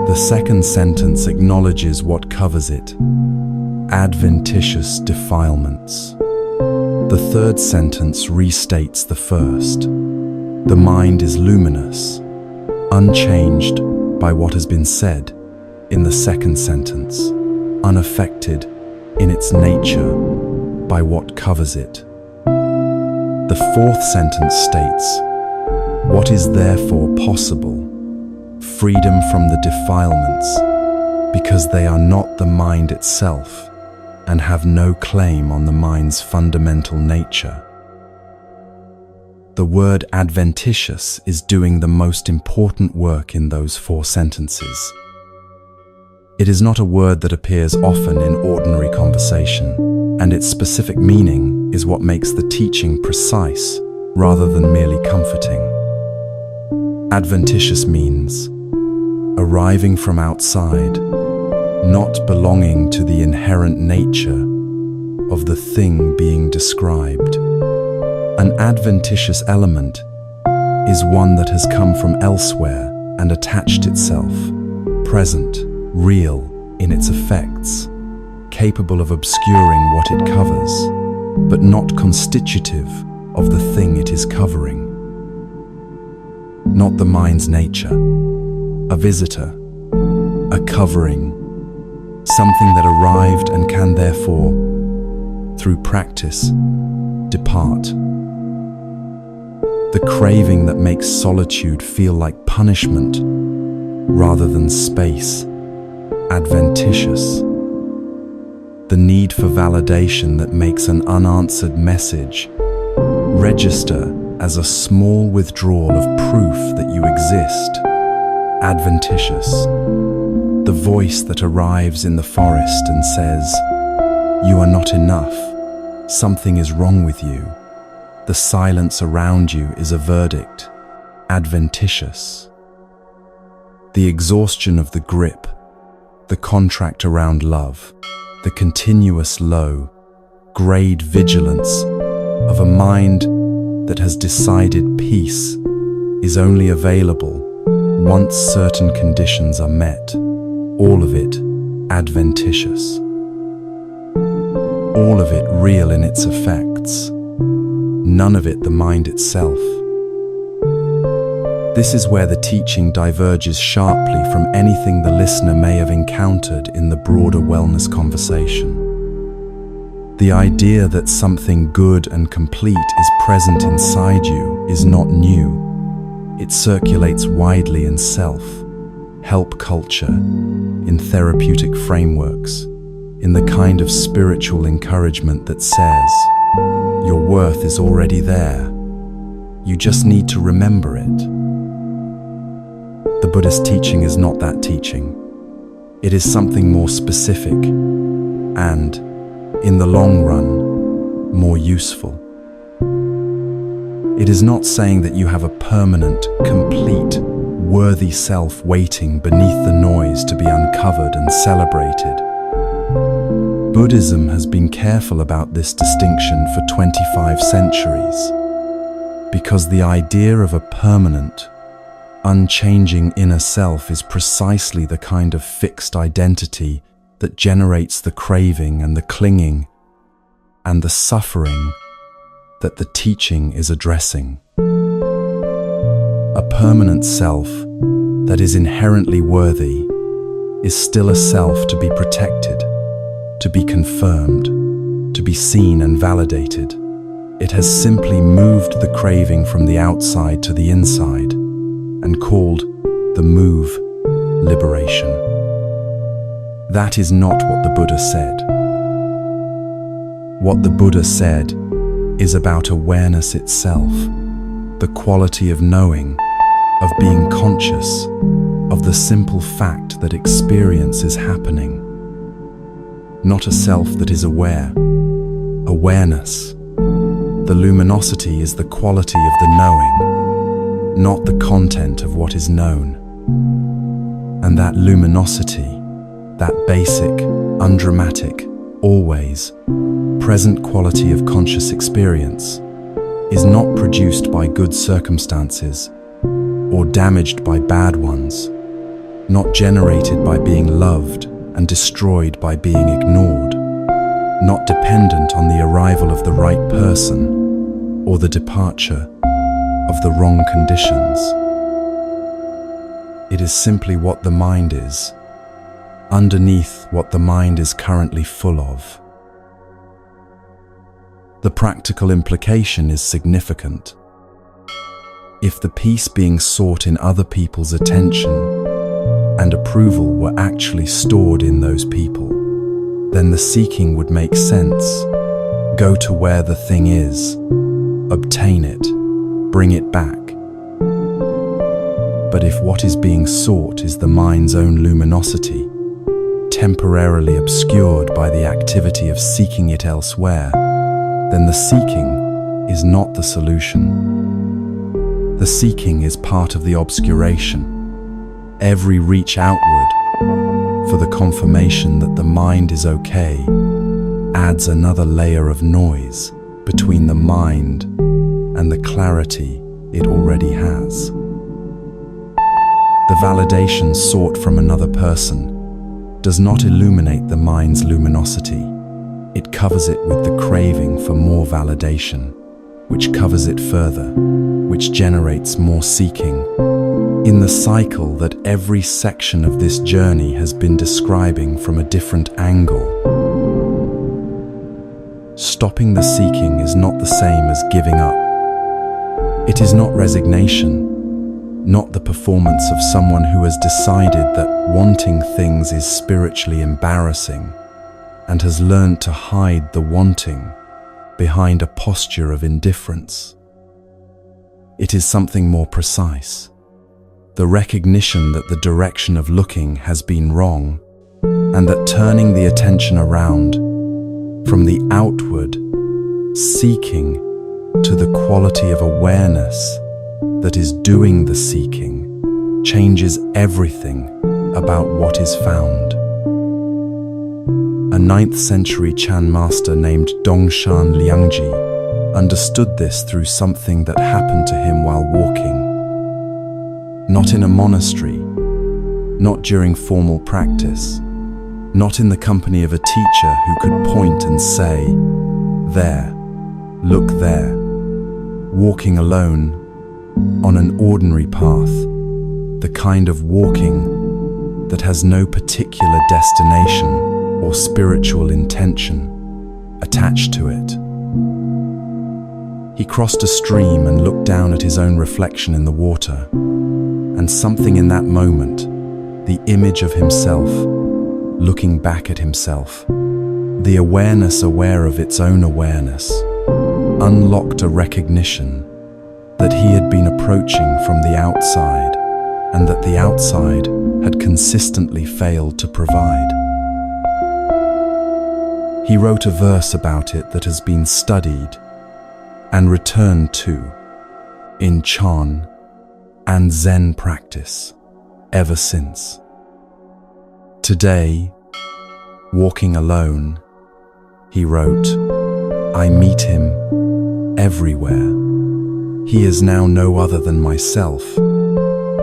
The second sentence acknowledges what covers it, adventitious defilements. The third sentence restates the first. The mind is luminous, unchanged by what has been said in the second sentence, unaffected in its nature by what covers it. The fourth sentence states, what is therefore possible? Freedom from the defilements, because they are not the mind itself and have no claim on the mind's fundamental nature. The word adventitious is doing the most important work in those 4 sentences. It is not a word that appears often in ordinary conversation, and its specific meaning is what makes the teaching precise rather than merely comforting. Adventitious means arriving from outside, not belonging to the inherent nature of the thing being described. An adventitious element is one that has come from elsewhere and attached itself, present, real in its effects, capable of obscuring what it covers, but not constitutive of the thing it is covering. Not the mind's nature, a visitor, a covering, something that arrived and can therefore, through practice, depart. The craving that makes solitude feel like punishment rather than space, adventitious. The need for validation that makes an unanswered message register as a small withdrawal of proof that you exist, adventitious. The voice that arrives in the forest and says, "You are not enough, something is wrong with you." The silence around you is a verdict, adventitious. The exhaustion of the grip, the contract around love, the continuous low, grade vigilance of a mind that has decided peace is only available once certain conditions are met, all of it adventitious. All of it real in its effects, none of it the mind itself. This is where the teaching diverges sharply from anything the listener may have encountered in the broader wellness conversation. The idea that something good and complete is present inside you is not new. It circulates widely in self-help culture, in therapeutic frameworks, in the kind of spiritual encouragement that says, your worth is already there. You just need to remember it. The Buddhist teaching is not that teaching. It is something more specific and, in the long run, more useful. It is not saying that you have a permanent, complete, worthy self waiting beneath the noise to be uncovered and celebrated. Buddhism has been careful about this distinction for 25 centuries, because the idea of a permanent, unchanging inner self is precisely the kind of fixed identity that generates the craving and the clinging and the suffering that the teaching is addressing. A permanent self that is inherently worthy is still a self to be protected, to be confirmed, to be seen and validated. It has simply moved the craving from the outside to the inside and called the move liberation. That is not what the Buddha said. What the Buddha said is about awareness itself, the quality of knowing, of being conscious, of the simple fact that experience is happening. Not a self that is aware. Awareness. The luminosity is the quality of the knowing, not the content of what is known. And that luminosity, that basic, undramatic, always present quality of conscious experience, is not produced by good circumstances or damaged by bad ones, not generated by being loved and destroyed by being ignored, not dependent on the arrival of the right person or the departure of the wrong conditions. It is simply what the mind is, underneath what the mind is currently full of. The practical implication is significant. If the peace being sought in other people's attention and approval were actually stored in those people, then the seeking would make sense. Go to where the thing is, obtain it, bring it back. But if what is being sought is the mind's own luminosity, temporarily obscured by the activity of seeking it elsewhere, then the seeking is not the solution. The seeking is part of the obscuration. Every reach outward for the confirmation that the mind is okay adds another layer of noise between the mind and the clarity it already has. The validation sought from another person does not illuminate the mind's luminosity. It covers it with the craving for more validation, which covers it further, which generates more seeking, in the cycle that every section of this journey has been describing from a different angle. Stopping the seeking is not the same as giving up. It is not resignation, not the performance of someone who has decided that wanting things is spiritually embarrassing and has learned to hide the wanting behind a posture of indifference. It is something more precise, the recognition that the direction of looking has been wrong and that turning the attention around from the outward seeking to the quality of awareness that is doing the seeking changes everything about what is found. A 9th century Chan master named Dongshan Liangji understood this through something that happened to him while walking. Not in a monastery, not during formal practice, not in the company of a teacher who could point and say, "There, look there," walking alone on an ordinary path, the kind of walking that has no particular destination or spiritual intention attached to it. He crossed a stream and looked down at his own reflection in the water, and something in that moment, the image of himself, looking back at himself, the awareness aware of its own awareness, unlocked a recognition that he had been approaching from the outside and that the outside had consistently failed to provide. He wrote a verse about it that has been studied and returned to in Chan and Zen practice ever since. Today, walking alone, he wrote, "I meet him everywhere. He is now no other than myself,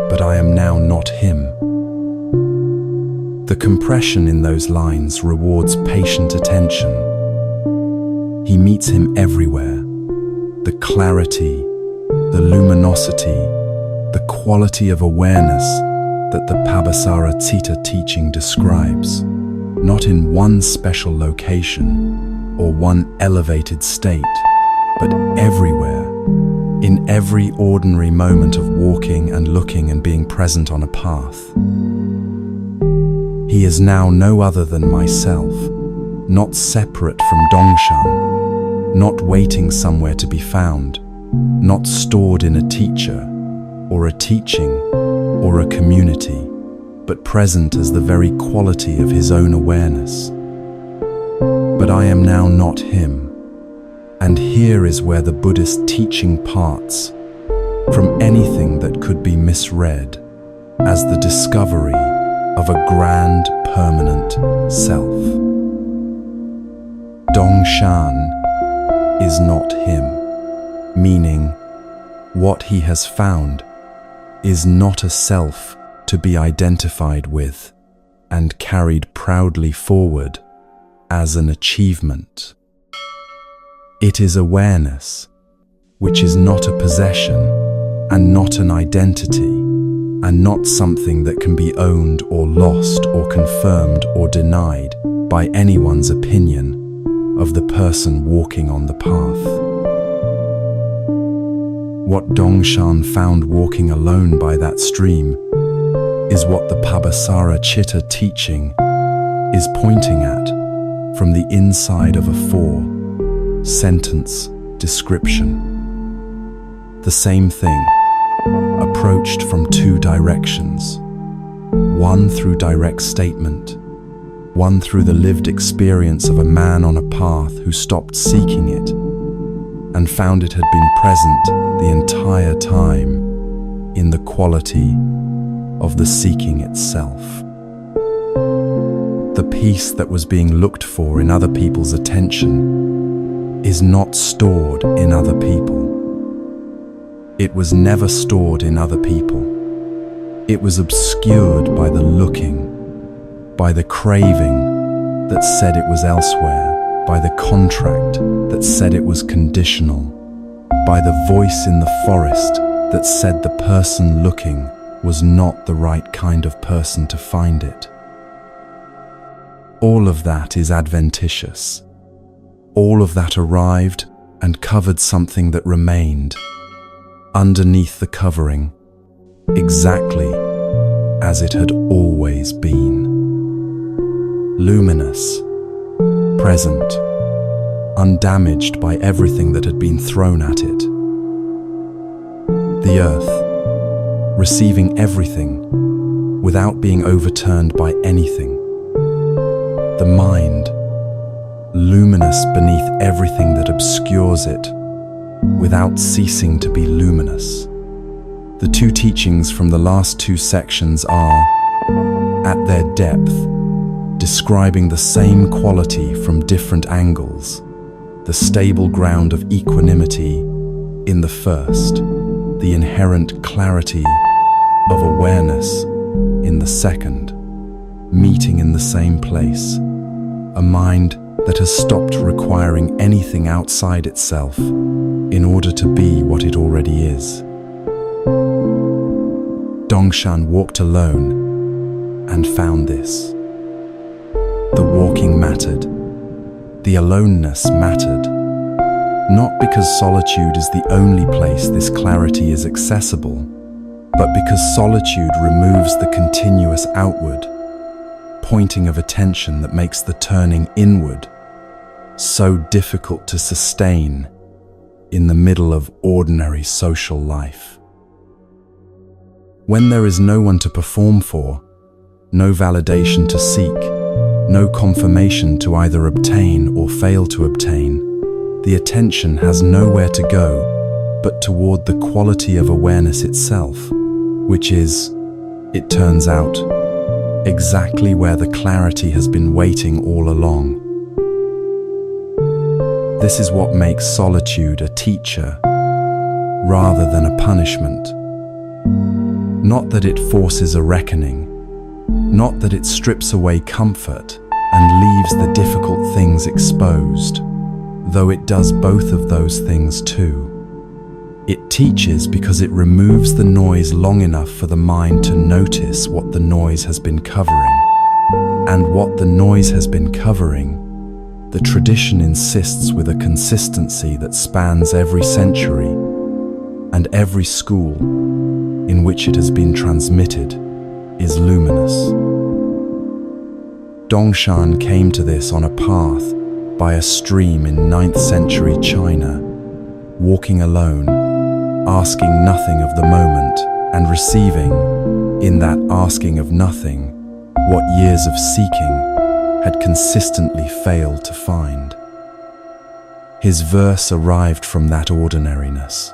but I am now not him." The compression in those lines rewards patient attention. He meets him everywhere. The clarity, the luminosity, the quality of awareness that the Pabasara Citta teaching describes, not in one special location or one elevated state, but everywhere, in every ordinary moment of walking and looking and being present on a path. He is now no other than myself, not separate from Dongshan, not waiting somewhere to be found, not stored in a teacher or a teaching or a community, but present as the very quality of his own awareness. But I am now not him, and here is where the Buddhist teaching parts from anything that could be misread as the discovery of a grand permanent self. Dongshan is not him, meaning what he has found is not a self to be identified with and carried proudly forward as an achievement. It is awareness, which is not a possession and not an identity, and not something that can be owned or lost or confirmed or denied by anyone's opinion of the person walking on the path. What Dongshan found walking alone by that stream is what the Pabasara Citta teaching is pointing at from the inside of a 4-sentence description. The same thing, approached from 2 directions, one through direct statement, one through the lived experience of a man on a path who stopped seeking it and found it had been present the entire time in the quality of the seeking itself. The peace that was being looked for in other people's attention is not stored in other people. It was never stored in other people. It was obscured by the looking, by the craving that said it was elsewhere, by the contract that said it was conditional, by the voice in the forest that said the person looking was not the right kind of person to find it. All of that is adventitious. All of that arrived and covered something that remained underneath the covering, exactly as it had always been. Luminous, present, undamaged by everything that had been thrown at it. The earth, receiving everything without being overturned by anything. The mind, luminous beneath everything that obscures it, without ceasing to be luminous. The two teachings from the last two sections are, at their depth, describing the same quality from different angles, the stable ground of equanimity in the first, the inherent clarity of awareness in the second, meeting in the same place, a mind that has stopped requiring anything outside itself in order to be what it already is. Dongshan walked alone and found this. The walking mattered. The aloneness mattered. Not because solitude is the only place this clarity is accessible, but because solitude removes the continuous outward, pointing of attention that makes the turning inward so difficult to sustain in the middle of ordinary social life. When there is no one to perform for, no validation to seek, no confirmation to either obtain or fail to obtain, the attention has nowhere to go but toward the quality of awareness itself, which is, it turns out, exactly where the clarity has been waiting all along. This is what makes solitude a teacher rather than a punishment. Not that it forces a reckoning, not that it strips away comfort and leaves the difficult things exposed, though it does both of those things too. It teaches because it removes the noise long enough for the mind to notice what the noise has been covering. And what the noise has been covering, the tradition insists with a consistency that spans every century and every school in which it has been transmitted, is luminous. Dongshan came to this on a path by a stream in 9th century China, walking alone, asking nothing of the moment and receiving, in that asking of nothing, what years of seeking had consistently failed to find. His verse arrived from that ordinariness,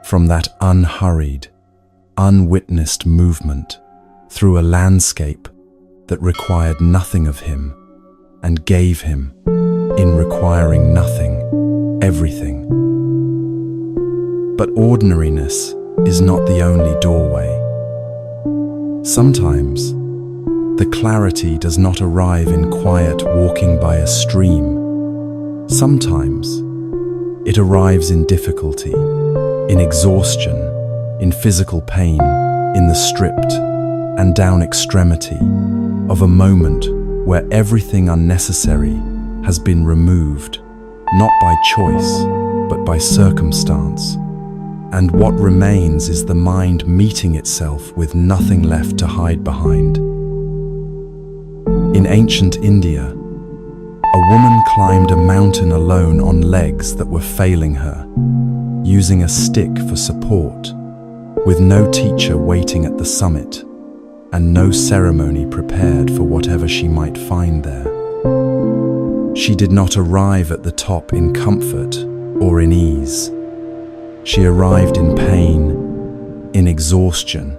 from that unhurried, unwitnessed movement through a landscape that required nothing of him and gave him, in requiring nothing, everything. But ordinariness is not the only doorway. Sometimes, the clarity does not arrive in quiet walking by a stream. Sometimes, it arrives in difficulty, in exhaustion, in physical pain, in the stripped and down extremity of a moment where everything unnecessary has been removed, not by choice, but by circumstance. And what remains is the mind meeting itself with nothing left to hide behind. In ancient India, a woman climbed a mountain alone on legs that were failing her, using a stick for support, with no teacher waiting at the summit, and no ceremony prepared for whatever she might find there. She did not arrive at the top in comfort, or in ease. She arrived in pain, in exhaustion,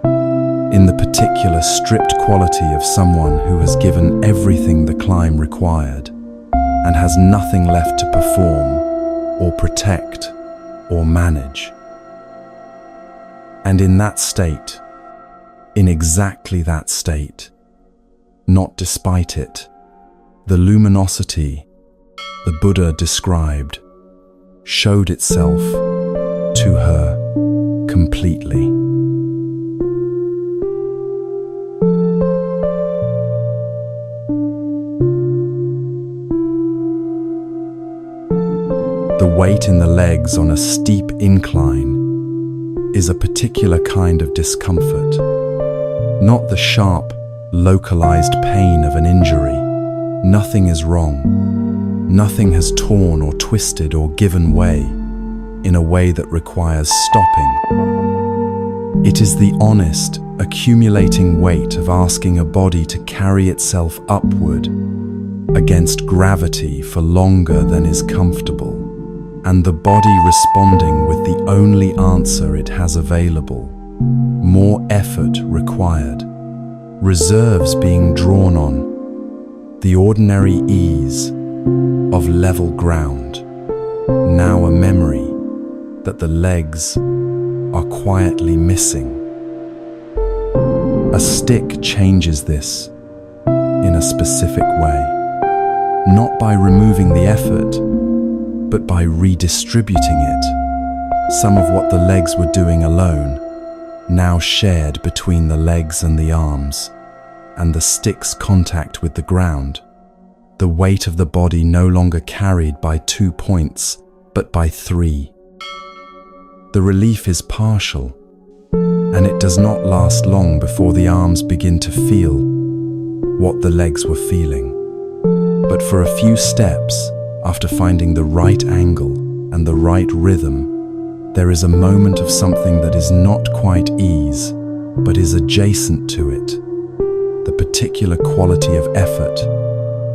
in the particular stripped quality of someone who has given everything the climb required and has nothing left to perform or protect or manage. And in that state, in exactly that state, not despite it, the luminosity the Buddha described showed itself to her completely. The weight in the legs on a steep incline is a particular kind of discomfort, not the sharp, localized pain of an injury. Nothing is wrong. Nothing has torn or twisted or given way in a way that requires stopping. It is the honest, accumulating weight of asking a body to carry itself upward against gravity for longer than is comfortable, and the body responding with the only answer it has available, more effort required, reserves being drawn on, the ordinary ease of level ground, now a memory that the legs are quietly missing. A stick changes this in a specific way, not by removing the effort, but by redistributing it. Some of what the legs were doing alone, now shared between the legs and the arms, and the stick's contact with the ground. The weight of the body no longer carried by 2 points, but by 3. The relief is partial, and it does not last long before the arms begin to feel what the legs were feeling. But for a few steps, after finding the right angle and the right rhythm, there is a moment of something that is not quite ease, but is adjacent to it, the particular quality of effort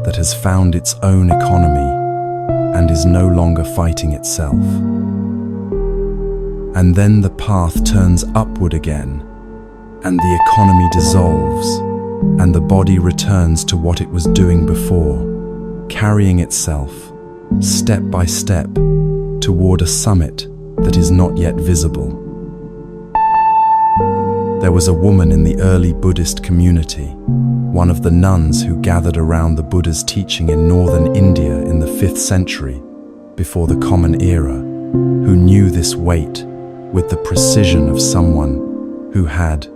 that has found its own economy and is no longer fighting itself. And then the path turns upward again, and the economy dissolves, and the body returns to what it was doing before, carrying itself, step by step, toward a summit that is not yet visible. There was a woman in the early Buddhist community, one of the nuns who gathered around the Buddha's teaching in northern India in the 5th century, before the Common Era, who knew this weight with the precision of someone who had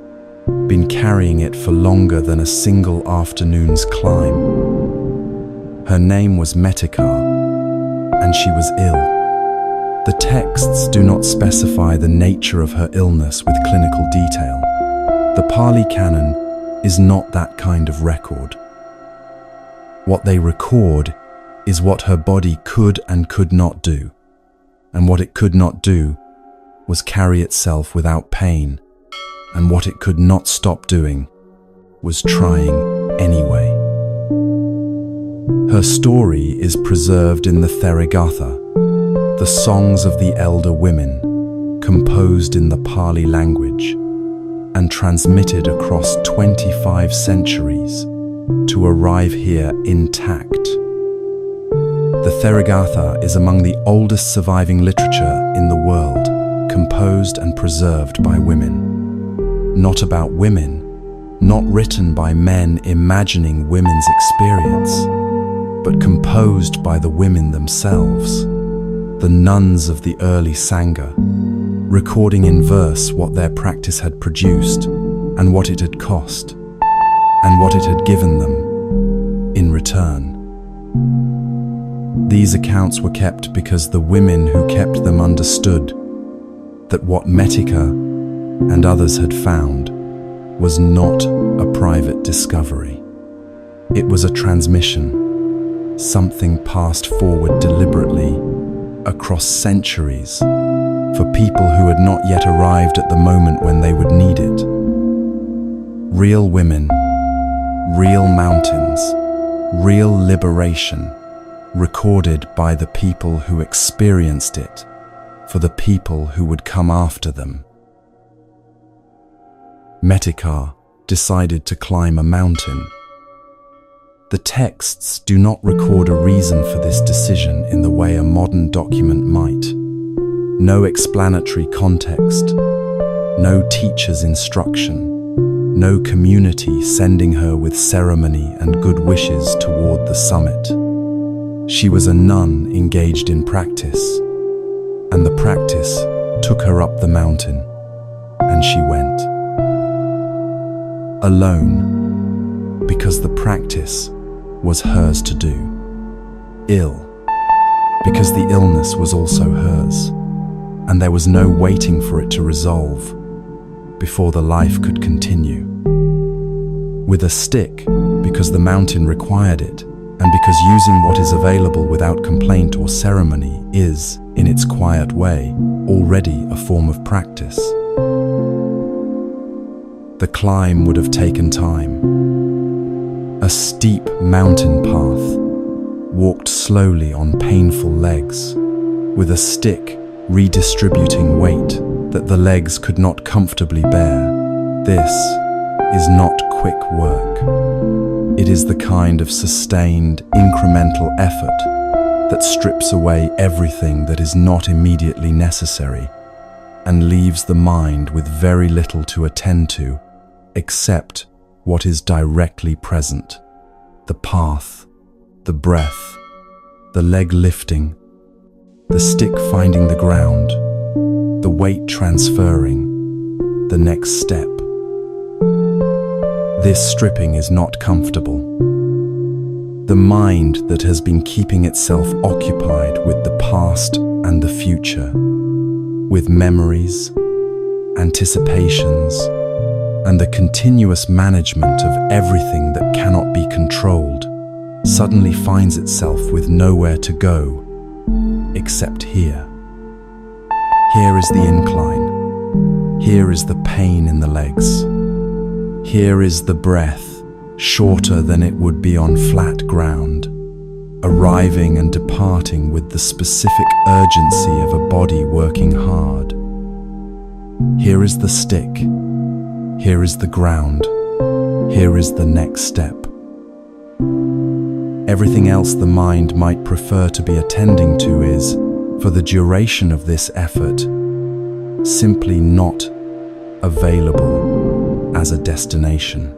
been carrying it for longer than a single afternoon's climb. Her name was Metikar, and she was ill. The texts do not specify the nature of her illness with clinical detail. The Pali Canon is not that kind of record. What they record is what her body could and could not do, and what it could not do was carry itself without pain, and what it could not stop doing was trying anyway. Her story is preserved in the Therigatha, the songs of the elder women, composed in the Pali language and transmitted across 25 centuries to arrive here intact. The Therigatha is among the oldest surviving literature in the world, composed and preserved by women. Not about women, not written by men imagining women's experience, but composed by the women themselves, the nuns of the early Sangha, recording in verse what their practice had produced and what it had cost, and what it had given them in return. These accounts were kept because the women who kept them understood that what Metika and others had found was not a private discovery. It was a transmission, something passed forward deliberately across centuries for people who had not yet arrived at the moment when they would need it. Real women, real mountains, real liberation, recorded by the people who experienced it, for the people who would come after them. Metikar decided to climb a mountain. The texts do not record a reason for this decision in the way a modern document might. No explanatory context, no teacher's instruction, no community sending her with ceremony and good wishes toward the summit. She was a nun engaged in practice, and the practice took her up the mountain, and she went. Alone, because the practice was hers to do. Ill, because the illness was also hers, and there was no waiting for it to resolve before the life could continue. With a stick, because the mountain required it, and because using what is available without complaint or ceremony is, in its quiet way, already a form of practice. The climb would have taken time. A steep mountain path, walked slowly on painful legs, with a stick redistributing weight that the legs could not comfortably bear. This is not quick work. It is the kind of sustained, incremental effort that strips away everything that is not immediately necessary and leaves the mind with very little to attend to except what is directly present: the path, the breath, the leg lifting, the stick finding the ground, the weight transferring, the next step. This stripping is not comfortable. The mind that has been keeping itself occupied with the past and the future, with memories, anticipations, and the continuous management of everything that cannot be controlled, suddenly finds itself with nowhere to go except here. Here is the incline. Here is the pain in the legs. Here is the breath, shorter than it would be on flat ground, arriving and departing with the specific urgency of a body working hard. Here is the stick. Here is the ground. Here is the next step. Everything else the mind might prefer to be attending to is, for the duration of this effort, simply not available as a destination.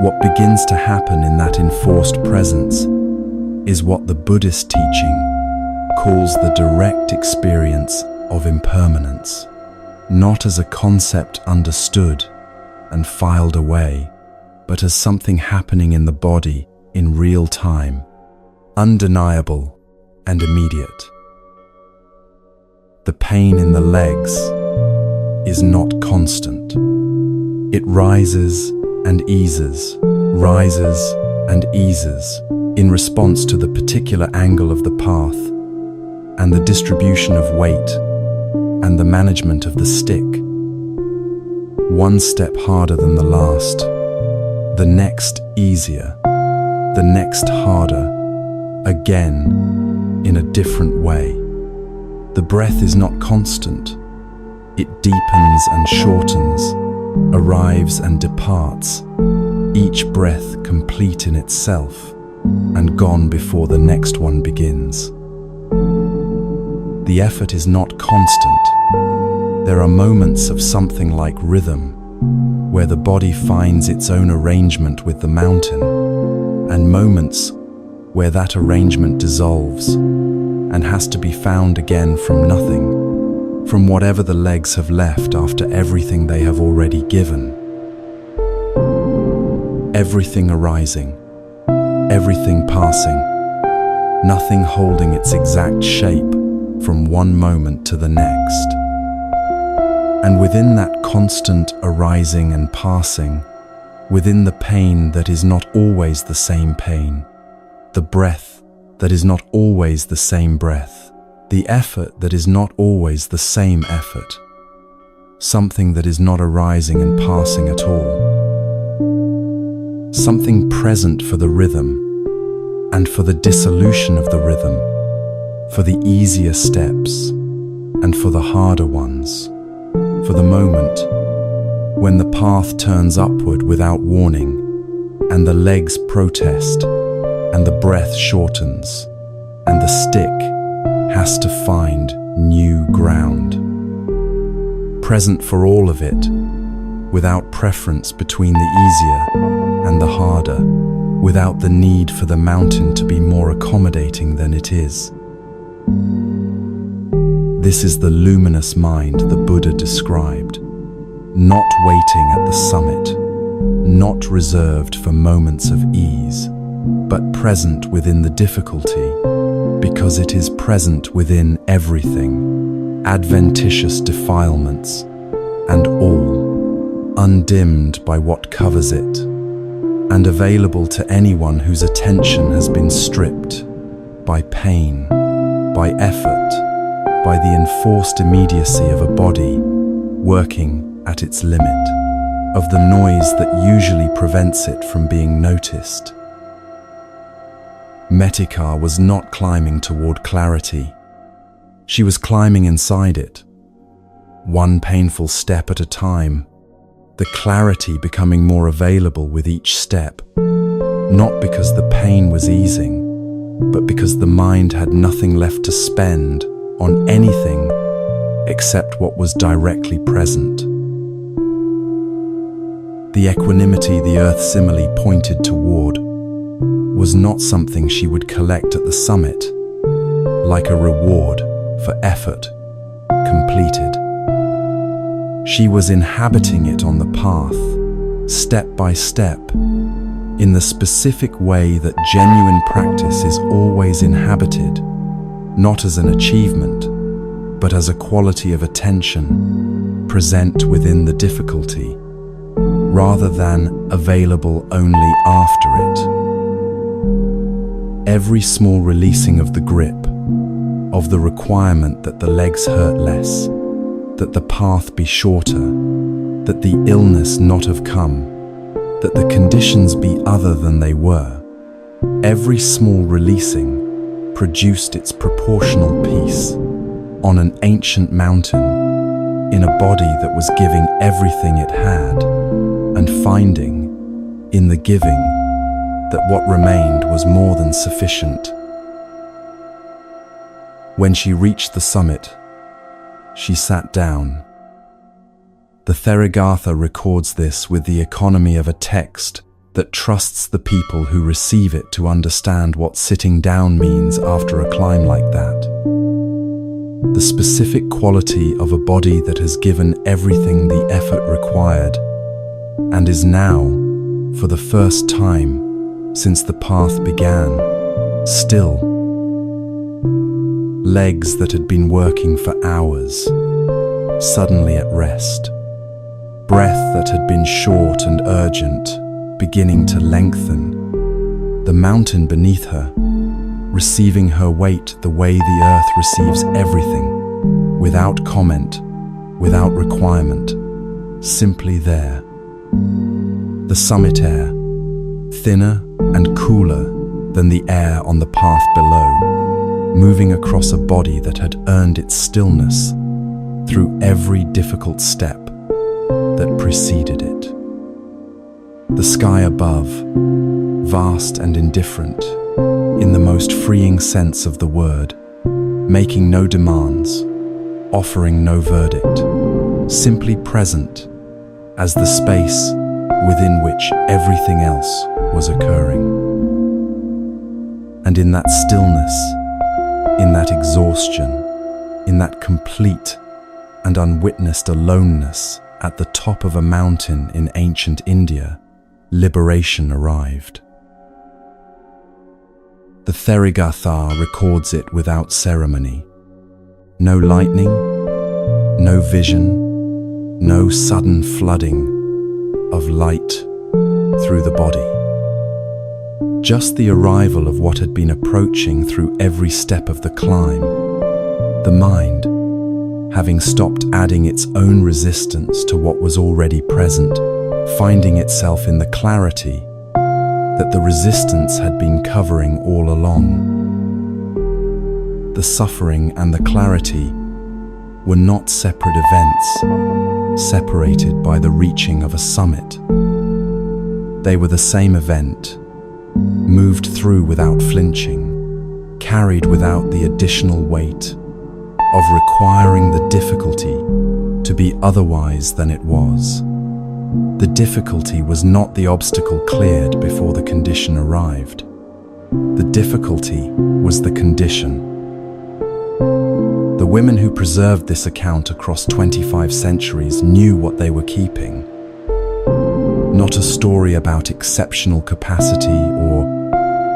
What begins to happen in that enforced presence is what the Buddhist teaching calls the direct experience of impermanence, not as a concept understood and filed away, but as something happening in the body in real time, undeniable and immediate. The pain in the legs is not constant. It rises and eases in response to the particular angle of the path and the distribution of weight and the management of the stick. One step harder than the last, the next easier, the next harder, again in a different way. The breath is not constant. It deepens and shortens, arrives and departs, each breath complete in itself and gone before the next one begins. The effort is not constant. There are moments of something like rhythm, where the body finds its own arrangement with the mountain, and moments where that arrangement dissolves and has to be found again from nothing, from whatever the legs have left after everything they have already given. Everything arising, everything passing, nothing holding its exact shape from one moment to the next. And within that constant arising and passing, within the pain that is not always the same pain, the breath that is not always the same breath, the effort that is not always the same effort, something that is not arising and passing at all, something present for the rhythm, and for the dissolution of the rhythm, for the easier steps and for the harder ones, for the moment when the path turns upward without warning and the legs protest and the breath shortens and the stick has to find new ground. Present for all of it, without preference between the easier and the harder, without the need for the mountain to be more accommodating than it is. This is the luminous mind the Buddha described, not waiting at the summit, not reserved for moments of ease, but present within the difficulty, because it is present within everything, adventitious defilements, and all, undimmed by what covers it, and available to anyone whose attention has been stripped by pain, by effort, by the enforced immediacy of a body working at its limit, of the noise that usually prevents it from being noticed. Metika was not climbing toward clarity. She was climbing inside it, one painful step at a time, the clarity becoming more available with each step, not because the pain was easing, but because the mind had nothing left to spend on anything except what was directly present. The equanimity the earth simile pointed toward was not something she would collect at the summit, like a reward for effort completed. She was inhabiting it on the path, step by step, in the specific way that genuine practice is always inhabited, not as an achievement, but as a quality of attention, present within the difficulty, rather than available only after it. Every small releasing of the grip, of the requirement that the legs hurt less, that the path be shorter, that the illness not have come, that the conditions be other than they were, every small releasing produced its proportional peace on an ancient mountain, in a body that was giving everything it had, and finding, in the giving, that what remained was more than sufficient. When she reached the summit, she sat down. The Therigatha records this with the economy of a text that trusts the people who receive it to understand what sitting down means after a climb like that. The specific quality of a body that has given everything the effort required and is now, for the first time since the path began, still. Legs that had been working for hours, suddenly at rest. Breath that had been short and urgent, beginning to lengthen. The mountain beneath her, receiving her weight the way the earth receives everything, without comment, without requirement, simply there. The summit air, thinner and cooler than the air on the path below, moving across a body that had earned its stillness through every difficult step that preceded it. The sky above, vast and indifferent, in the most freeing sense of the word, making no demands, offering no verdict, simply present as the space within which everything else was occurring. And in that stillness, in that exhaustion, in that complete and unwitnessed aloneness at the top of a mountain in ancient India, liberation arrived. The Therigatha records it without ceremony. No lightning, no vision, no sudden flooding of light through the body. Just the arrival of what had been approaching through every step of the climb, the mind, having stopped adding its own resistance to what was already present, finding itself in the clarity, that the resistance had been covering all along. The suffering and the clarity were not separate events, separated by the reaching of a summit. They were the same event, moved through without flinching, carried without the additional weight of requiring the difficulty to be otherwise than it was. The difficulty was not the obstacle cleared before the condition arrived. The difficulty was the condition. The women who preserved this account across 25 centuries knew what they were keeping. Not a story about exceptional capacity or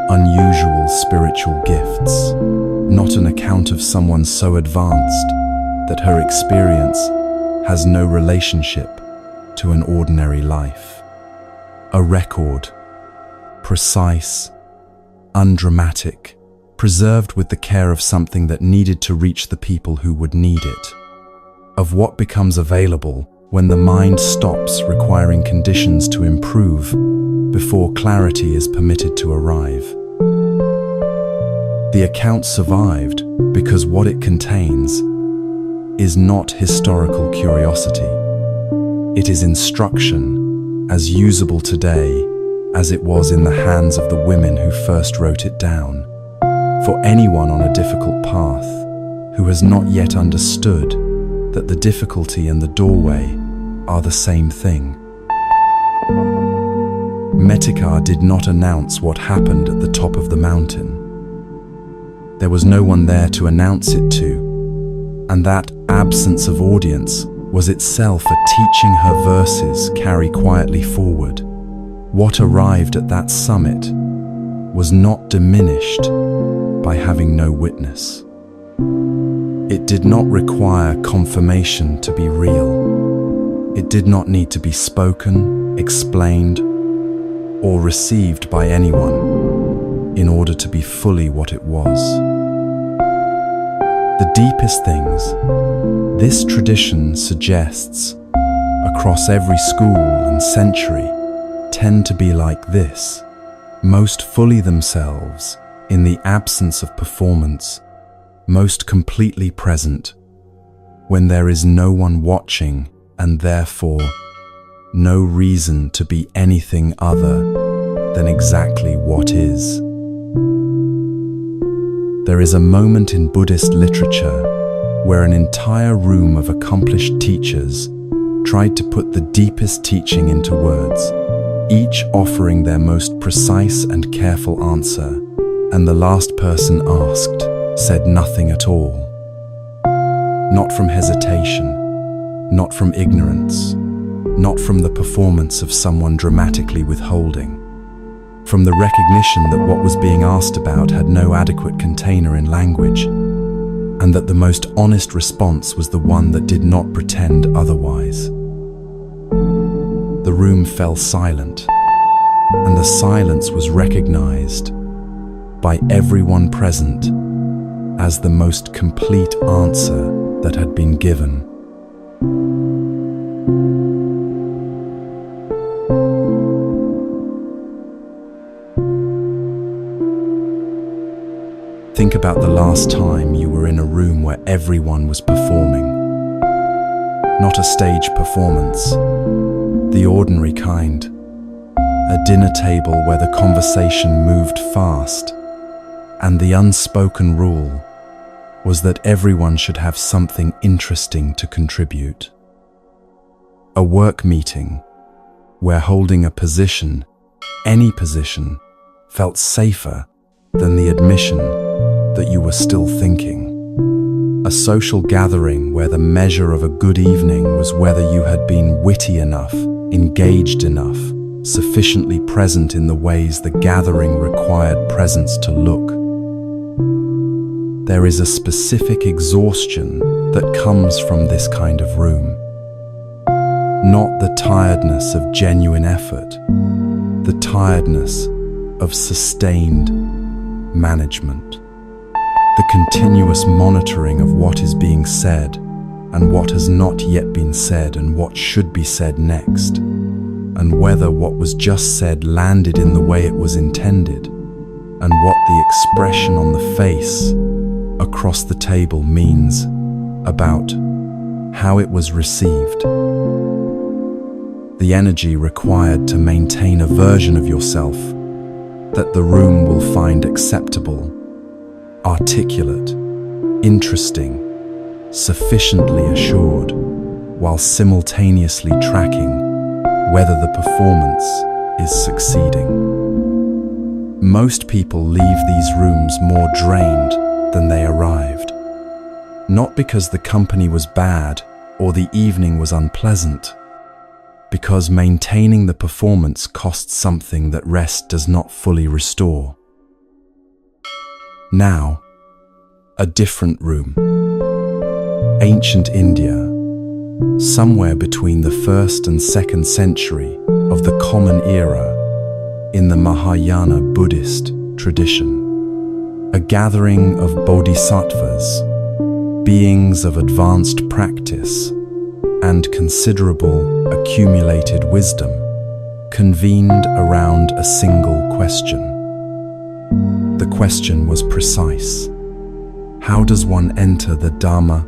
unusual spiritual gifts. Not an account of someone so advanced that her experience has no relationship to an ordinary life. A record, precise, undramatic, preserved with the care of something that needed to reach the people who would need it. Of what becomes available when the mind stops requiring conditions to improve before clarity is permitted to arrive. The account survived because what it contains is not historical curiosity. It is instruction, as usable today as it was in the hands of the women who first wrote it down. For anyone on a difficult path who has not yet understood that the difficulty and the doorway are the same thing. Metikar did not announce what happened at the top of the mountain. There was no one there to announce it to, and that absence of audience was itself a teaching her verses carry quietly forward. What arrived at that summit was not diminished by having no witness. It did not require confirmation to be real. It did not need to be spoken, explained, or received by anyone in order to be fully what it was. The deepest things this tradition suggests across every school and century tend to be like this, most fully themselves in the absence of performance, most completely present when there is no one watching and therefore no reason to be anything other than exactly what is. There is a moment in Buddhist literature where an entire room of accomplished teachers tried to put the deepest teaching into words, each offering their most precise and careful answer, and the last person asked said nothing at all. Not from hesitation, not from ignorance, not from the performance of someone dramatically withholding, from the recognition that what was being asked about had no adequate container in language, and that the most honest response was the one that did not pretend otherwise. The room fell silent, and the silence was recognized by everyone present as the most complete answer that had been given. Think about the last time you were in a room where everyone was performing. Not a stage performance, the ordinary kind. A dinner table where the conversation moved fast, and the unspoken rule was that everyone should have something interesting to contribute. A work meeting where holding a position, any position, felt safer than the admission that you were still thinking. A social gathering where the measure of a good evening was whether you had been witty enough, engaged enough, sufficiently present in the ways the gathering required presence to look. There is a specific exhaustion that comes from this kind of room. Not the tiredness of genuine effort, the tiredness of sustained management. The continuous monitoring of what is being said and what has not yet been said and what should be said next. and whether what was just said landed in the way it was intended, and what the expression on the face across the table means about how it was received. The energy required to maintain a version of yourself that the room will find acceptable, articulate, interesting, sufficiently assured, while simultaneously tracking whether the performance is succeeding. Most people leave these rooms more drained than they arrived, not because the company was bad or the evening was unpleasant, because maintaining the performance costs something that rest does not fully restore. Now, a different room. Ancient India, somewhere between the 1st and 2nd century of the Common Era in the Mahayana Buddhist tradition. A gathering of bodhisattvas, beings of advanced practice and considerable accumulated wisdom, convened around a single question. The question was precise. How does one enter the Dharma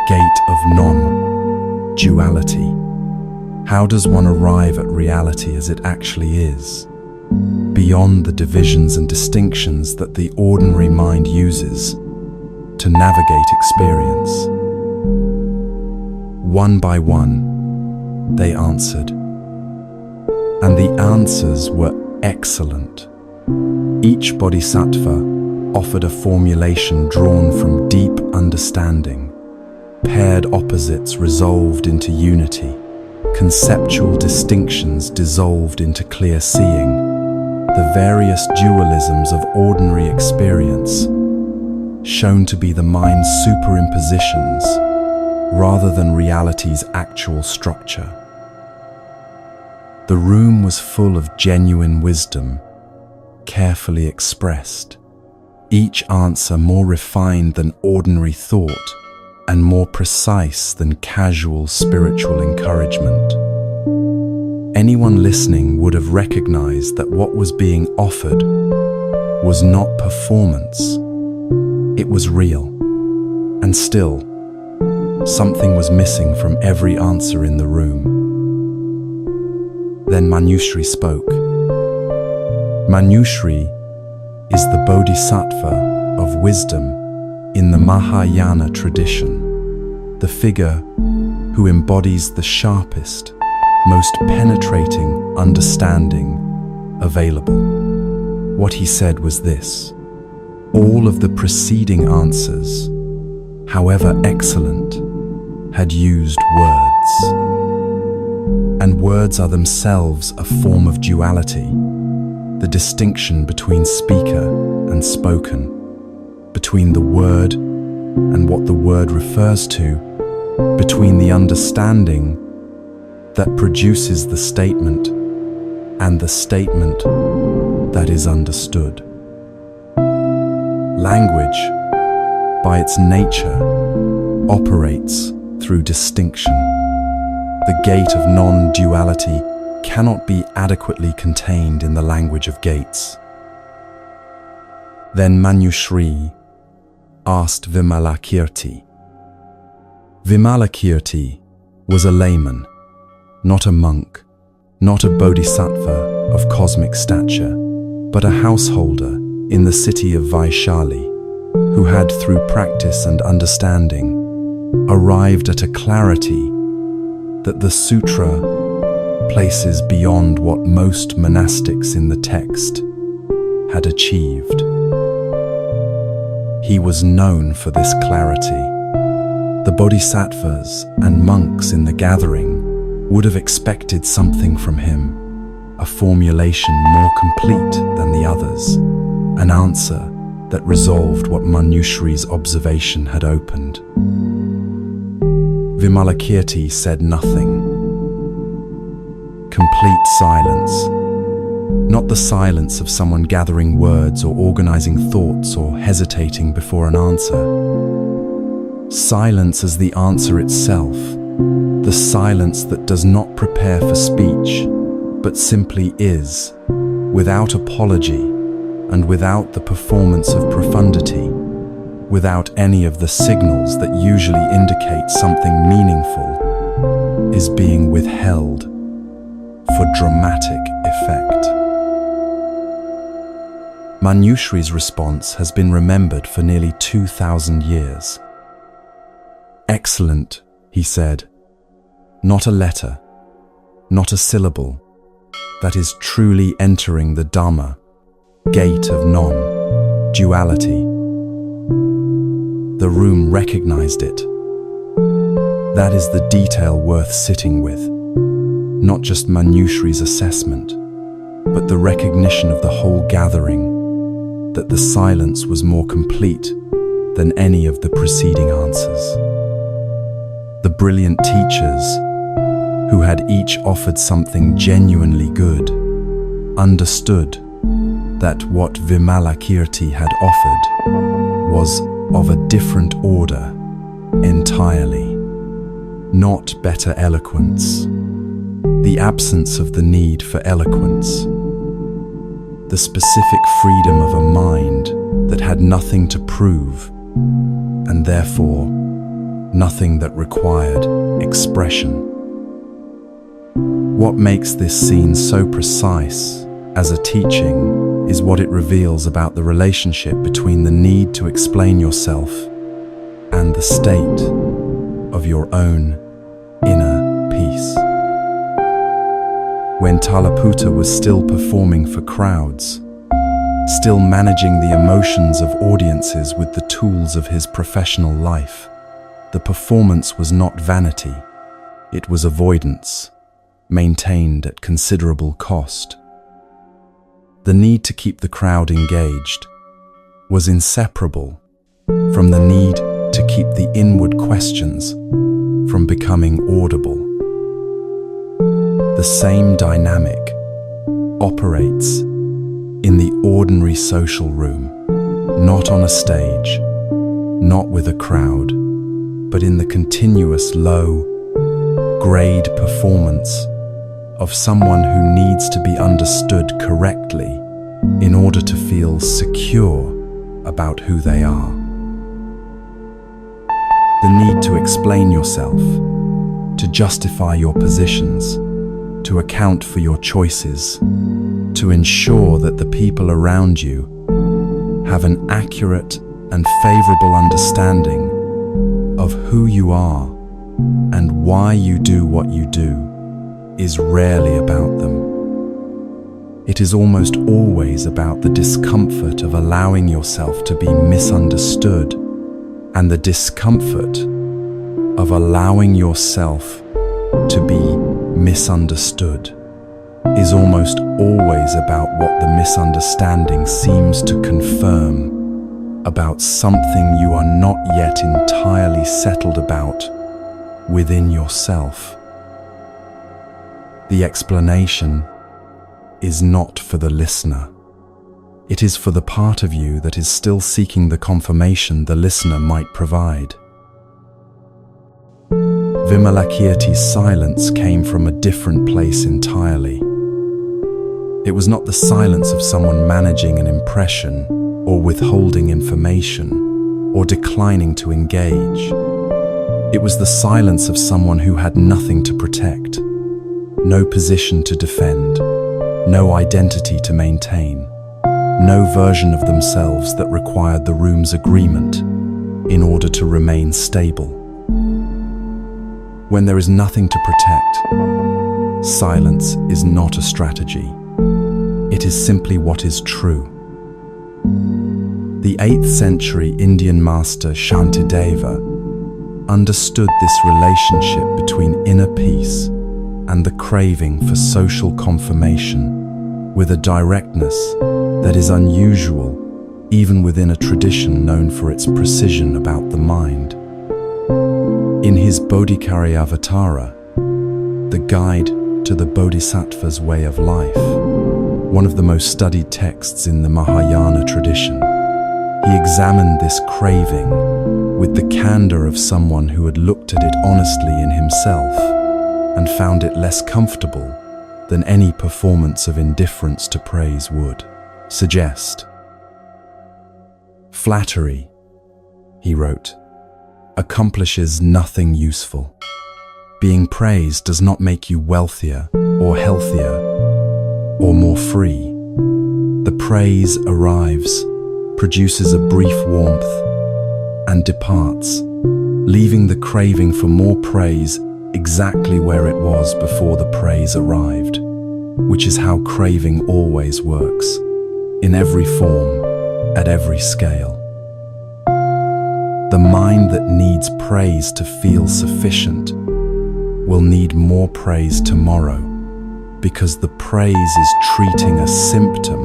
gate of non-duality? How does one arrive at reality as it actually is, beyond the divisions and distinctions that the ordinary mind uses to navigate experience? One by one, they answered, and the answers were excellent. Each bodhisattva offered a formulation drawn from deep understanding, paired opposites resolved into unity, conceptual distinctions dissolved into clear seeing, the various dualisms of ordinary experience shown to be the mind's superimpositions rather than reality's actual structure. The room was full of genuine wisdom, carefully expressed, each answer more refined than ordinary thought and more precise than casual spiritual encouragement. Anyone listening would have recognized that what was being offered was not performance, it was real. And still, something was missing from every answer in the room. Then Manjushri spoke. Manjushri is the bodhisattva of wisdom in the Mahayana tradition, the figure who embodies the sharpest, most penetrating understanding available. What he said was this: all of the preceding answers, however excellent, had used words. And words are themselves a form of duality, the distinction between speaker and spoken, between the word and what the word refers to, between the understanding that produces the statement and the statement that is understood. Language, by its nature, operates through distinction. The gate of non-duality cannot be adequately contained in the language of gates. Then Manjushri asked Vimalakirti. Vimalakirti was a layman, not a monk, not a bodhisattva of cosmic stature, but a householder in the city of Vaishali, who had, through practice and understanding, arrived at a clarity that the sutra places beyond what most monastics in the text had achieved. He was known for this clarity. The bodhisattvas and monks in the gathering would have expected something from him, a formulation more complete than the others, an answer that resolved what Manjushri's observation had opened. Vimalakirti said nothing. Complete silence. Not the silence of someone gathering words or organizing thoughts or hesitating before an answer. Silence as the answer itself, the silence that does not prepare for speech, but simply is, without apology and without the performance of profundity, without any of the signals that usually indicate something meaningful is being withheld for dramatic effect. Manjushri's response has been remembered for nearly 2,000 years. "Excellent," he said. "Not a letter, not a syllable, that is truly entering the Dhamma, gate of non-duality." The room recognized it. That is the detail worth sitting with, not just Manjushri's assessment, but the recognition of the whole gathering that the silence was more complete than any of the preceding answers. The brilliant teachers, who had each offered something genuinely good, understood that what Vimalakirti had offered was of a different order entirely, not better eloquence, the absence of the need for eloquence, the specific freedom of a mind that had nothing to prove, and therefore nothing that required expression. What makes this scene so precise as a teaching is what it reveals about the relationship between the need to explain yourself and the state of your own inner peace. When Tallaputta was still performing for crowds, still managing the emotions of audiences with the tools of his professional life, the performance was not vanity, it was avoidance, maintained at considerable cost. The need to keep the crowd engaged was inseparable from the need to keep the inward questions from becoming audible. The same dynamic operates in the ordinary social room, not on a stage, not with a crowd, but in the continuous low-grade performance of someone who needs to be understood correctly in order to feel secure about who they are. The need to explain yourself, to justify your positions, to account for your choices, to ensure that the people around you have an accurate and favorable understanding of who you are and why you do what you do, is rarely about them. It is almost always about the discomfort of allowing yourself to be misunderstood, and the discomfort of allowing yourself to be misunderstood is almost always about what the misunderstanding seems to confirm about something you are not yet entirely settled about within yourself. The explanation is not for the listener. It is for the part of you that is still seeking the confirmation the listener might provide. Vimalakirti's silence came from a different place entirely. It was not the silence of someone managing an impression or withholding information or declining to engage. It was the silence of someone who had nothing to protect, no position to defend, no identity to maintain, no version of themselves that required the room's agreement in order to remain stable. When there is nothing to protect, silence is not a strategy. It is simply what is true. The 8th century Indian master Shantideva understood this relationship between inner peace and the craving for social confirmation with a directness that is unusual even within a tradition known for its precision about the mind. In his Bodhicharyavatara, the guide to the Bodhisattva's way of life, one of the most studied texts in the Mahayana tradition, he examined this craving with the candor of someone who had looked at it honestly in himself and found it less comfortable than any performance of indifference to praise would suggest. Flattery, he wrote, accomplishes nothing useful. Being praised does not make you wealthier or healthier or more free. The praise arrives, produces a brief warmth, and departs, leaving the craving for more praise exactly where it was before the praise arrived, which is how craving always works, in every form, at every scale. The mind that needs praise to feel sufficient will need more praise tomorrow, because the praise is treating a symptom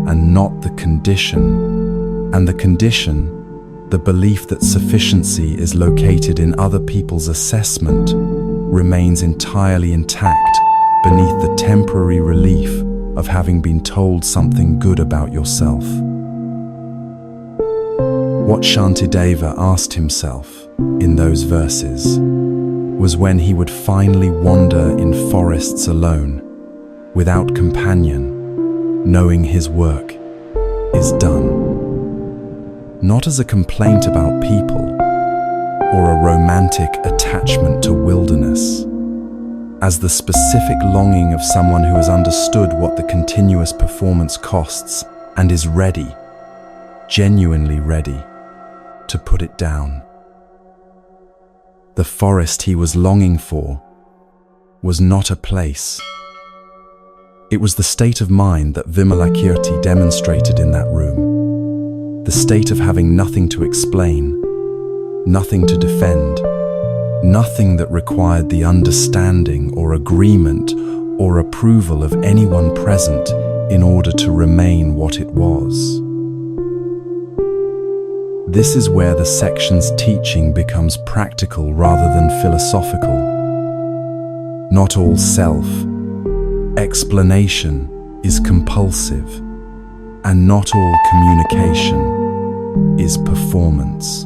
and not the condition, and the condition, the belief that sufficiency is located in other people's assessment, remains entirely intact beneath the temporary relief of having been told something good about yourself. What Shantideva asked himself in those verses was when he would finally wander in forests alone, without companion, knowing his work is done. Not as a complaint about people or a romantic attachment to wilderness, as the specific longing of someone who has understood what the continuous performance costs and is ready, genuinely ready, to put it down. The forest he was longing for was not a place. It was the state of mind that Vimalakirti demonstrated in that room. The state of having nothing to explain, nothing to defend, nothing that required the understanding or agreement or approval of anyone present in order to remain what it was. This is where the section's teaching becomes practical rather than philosophical. Not all self-explanation is compulsive, and not all communication is performance.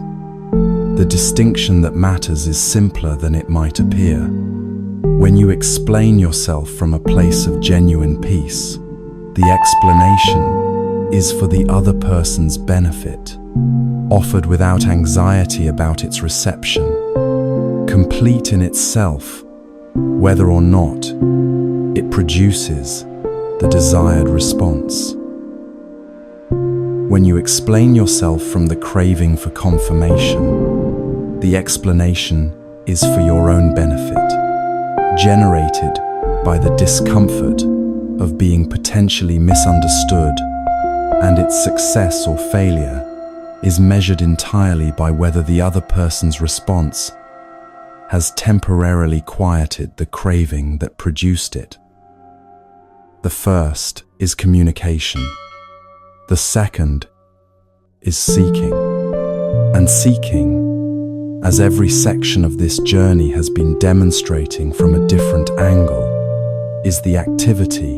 The distinction that matters is simpler than it might appear. When you explain yourself from a place of genuine peace, the explanation is for the other person's benefit, offered without anxiety about its reception, complete in itself, whether or not it produces the desired response. When you explain yourself from the craving for confirmation, the explanation is for your own benefit, generated by the discomfort of being potentially misunderstood, and its success or failure is measured entirely by whether the other person's response has temporarily quieted the craving that produced it. The first is communication. The second is seeking. And seeking, as every section of this journey has been demonstrating from a different angle, is the activity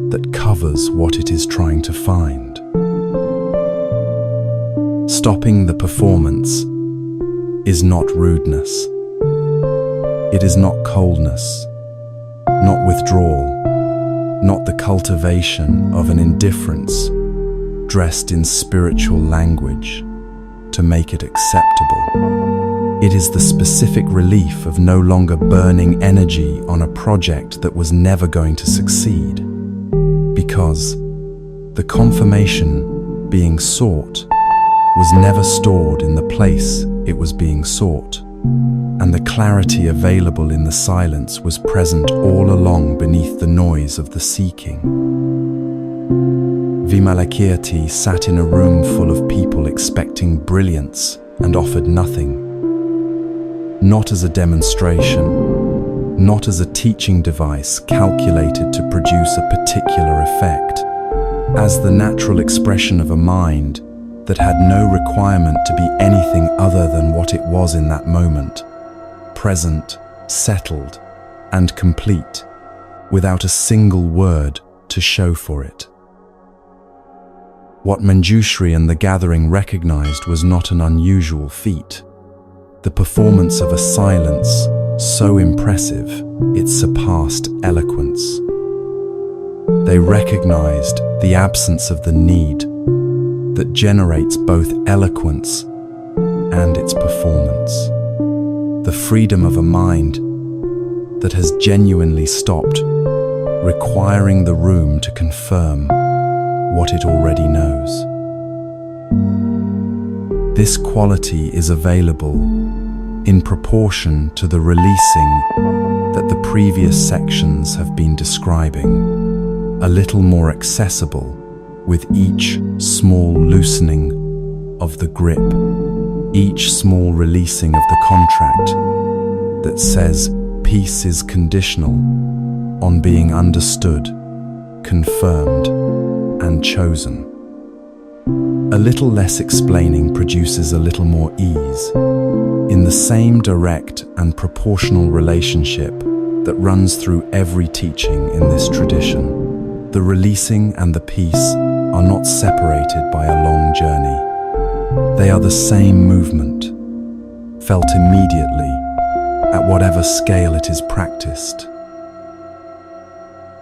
that covers what it is trying to find. Stopping the performance is not rudeness. It is not coldness, not withdrawal, not the cultivation of an indifference dressed in spiritual language to make it acceptable. It is the specific relief of no longer burning energy on a project that was never going to succeed, because the confirmation being sought was never stored in the place it was being sought, and the clarity available in the silence was present all along beneath the noise of the seeking. Vimalakirti sat in a room full of people expecting brilliance and offered nothing. Not as a demonstration, not as a teaching device calculated to produce a particular effect, as the natural expression of a mind that had no requirement to be anything other than what it was in that moment, present, settled, and complete, without a single word to show for it. What Manjushri and the gathering recognized was not an unusual feat. The performance of a silence so impressive it surpassed eloquence. They recognized the absence of the need that generates both eloquence and its performance. The freedom of a mind that has genuinely stopped requiring the room to confirm what it already knows. This quality is available in proportion to the releasing that the previous sections have been describing, a little more accessible with each small loosening of the grip, each small releasing of the contract that says peace is conditional on being understood, confirmed, and chosen. A little less explaining produces a little more ease. In the same direct and proportional relationship that runs through every teaching in this tradition, the releasing and the peace are not separated by a long journey. They are the same movement, felt immediately at whatever scale it is practiced.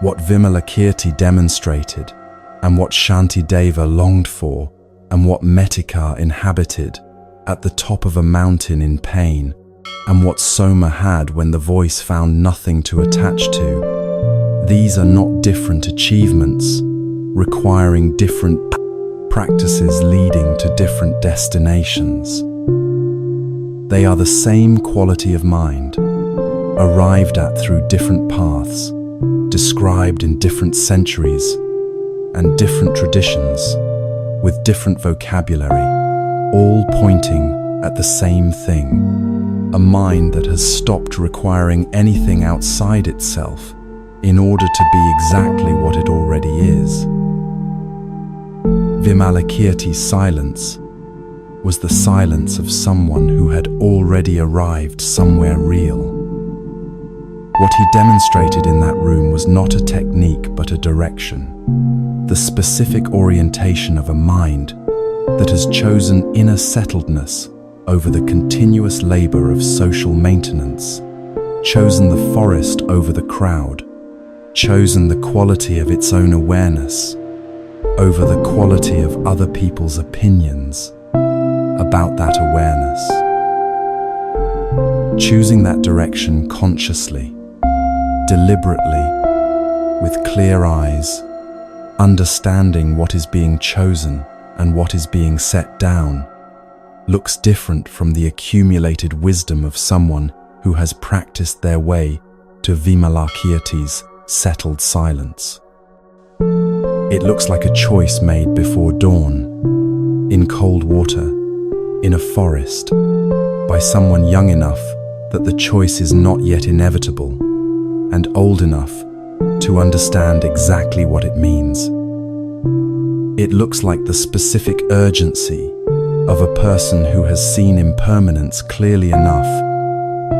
What Vimalakirti demonstrated, and what Shantideva longed for, and what Metika inhabited at the top of a mountain in pain, and what Soma had when the voice found nothing to attach to, these are not different achievements, requiring different practices leading to different destinations. They are the same quality of mind, arrived at through different paths, described in different centuries and different traditions, with different vocabulary, all pointing at the same thing, a mind that has stopped requiring anything outside itself in order to be exactly what it already is. Vimalakirti's silence was the silence of someone who had already arrived somewhere real. What he demonstrated in that room was not a technique but a direction, the specific orientation of a mind that has chosen inner settledness over the continuous labor of social maintenance, chosen the forest over the crowd, chosen the quality of its own awareness over the quality of other people's opinions about that awareness. Choosing that direction consciously, deliberately, with clear eyes, understanding what is being chosen and what is being set down, looks different from the accumulated wisdom of someone who has practiced their way to Vimalakirti's settled silence. It looks like a choice made before dawn, in cold water, in a forest, by someone young enough that the choice is not yet inevitable, and old enough to understand exactly what it means. It looks like the specific urgency of a person who has seen impermanence clearly enough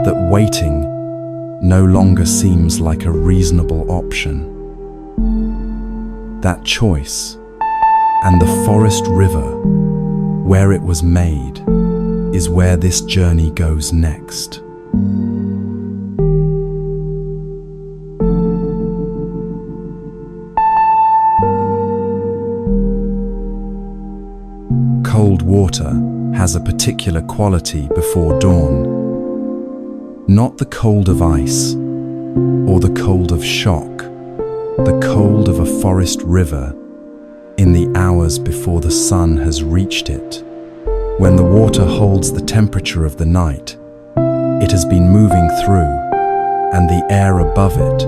that waiting no longer seems like a reasonable option. That choice and the forest river where it was made is where this journey goes next. Cold water has a particular quality before dawn. Not the cold of ice or the cold of shock, the cold of a forest river in the hours before the sun has reached it. When the water holds the temperature of the night, it has been moving through, and the air above it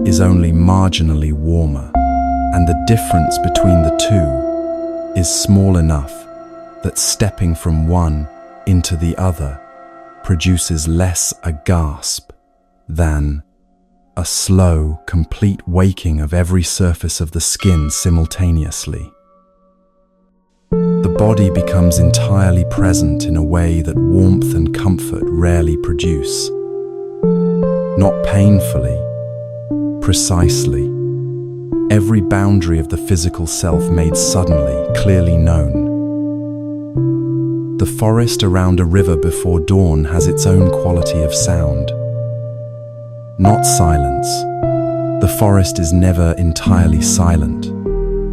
is only marginally warmer, and the difference between the two is small enough that stepping from one into the other produces less a gasp than a slow, complete waking of every surface of the skin simultaneously. The body becomes entirely present in a way that warmth and comfort rarely produce. Not painfully, precisely. Every boundary of the physical self made suddenly, clearly known. The forest around a river before dawn has its own quality of sound. Not silence, The forest is never entirely silent,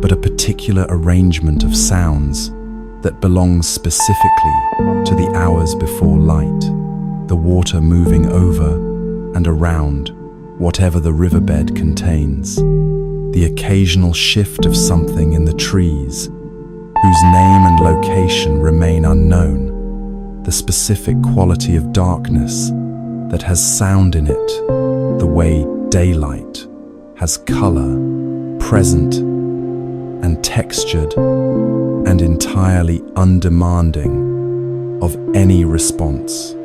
but a particular arrangement of sounds that belongs specifically to the hours before light, the water moving over and around whatever the riverbed contains, the occasional shift of something in the trees, whose name and location remain unknown, the specific quality of darkness that has sound in it, the way daylight has color, present and textured and entirely undemanding of any response.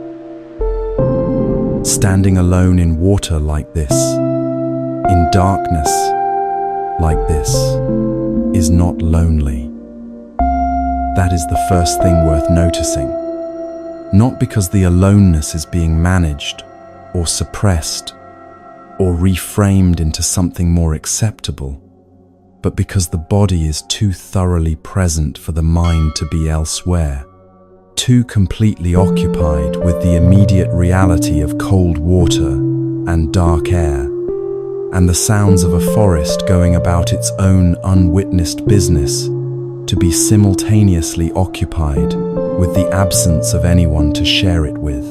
Standing alone in water like this, in darkness like this, is not lonely. That is the first thing worth noticing. Not because the aloneness is being managed or suppressed or reframed into something more acceptable, but because the body is too thoroughly present for the mind to be elsewhere, too completely occupied with the immediate reality of cold water and dark air, and the sounds of a forest going about its own unwitnessed business, to be simultaneously occupied with the absence of anyone to share it with.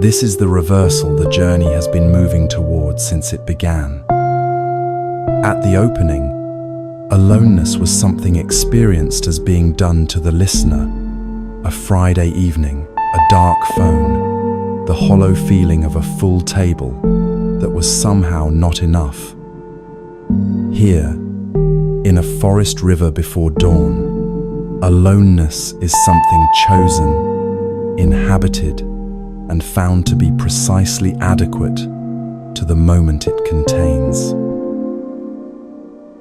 This is the reversal the journey has been moving towards since it began. At the opening, aloneness was something experienced as being done to the listener. A Friday evening, a dark phone, the hollow feeling of a full table that was somehow not enough. Here, in a forest river before dawn, aloneness is something chosen, inhabited, and found to be precisely adequate to the moment it contains.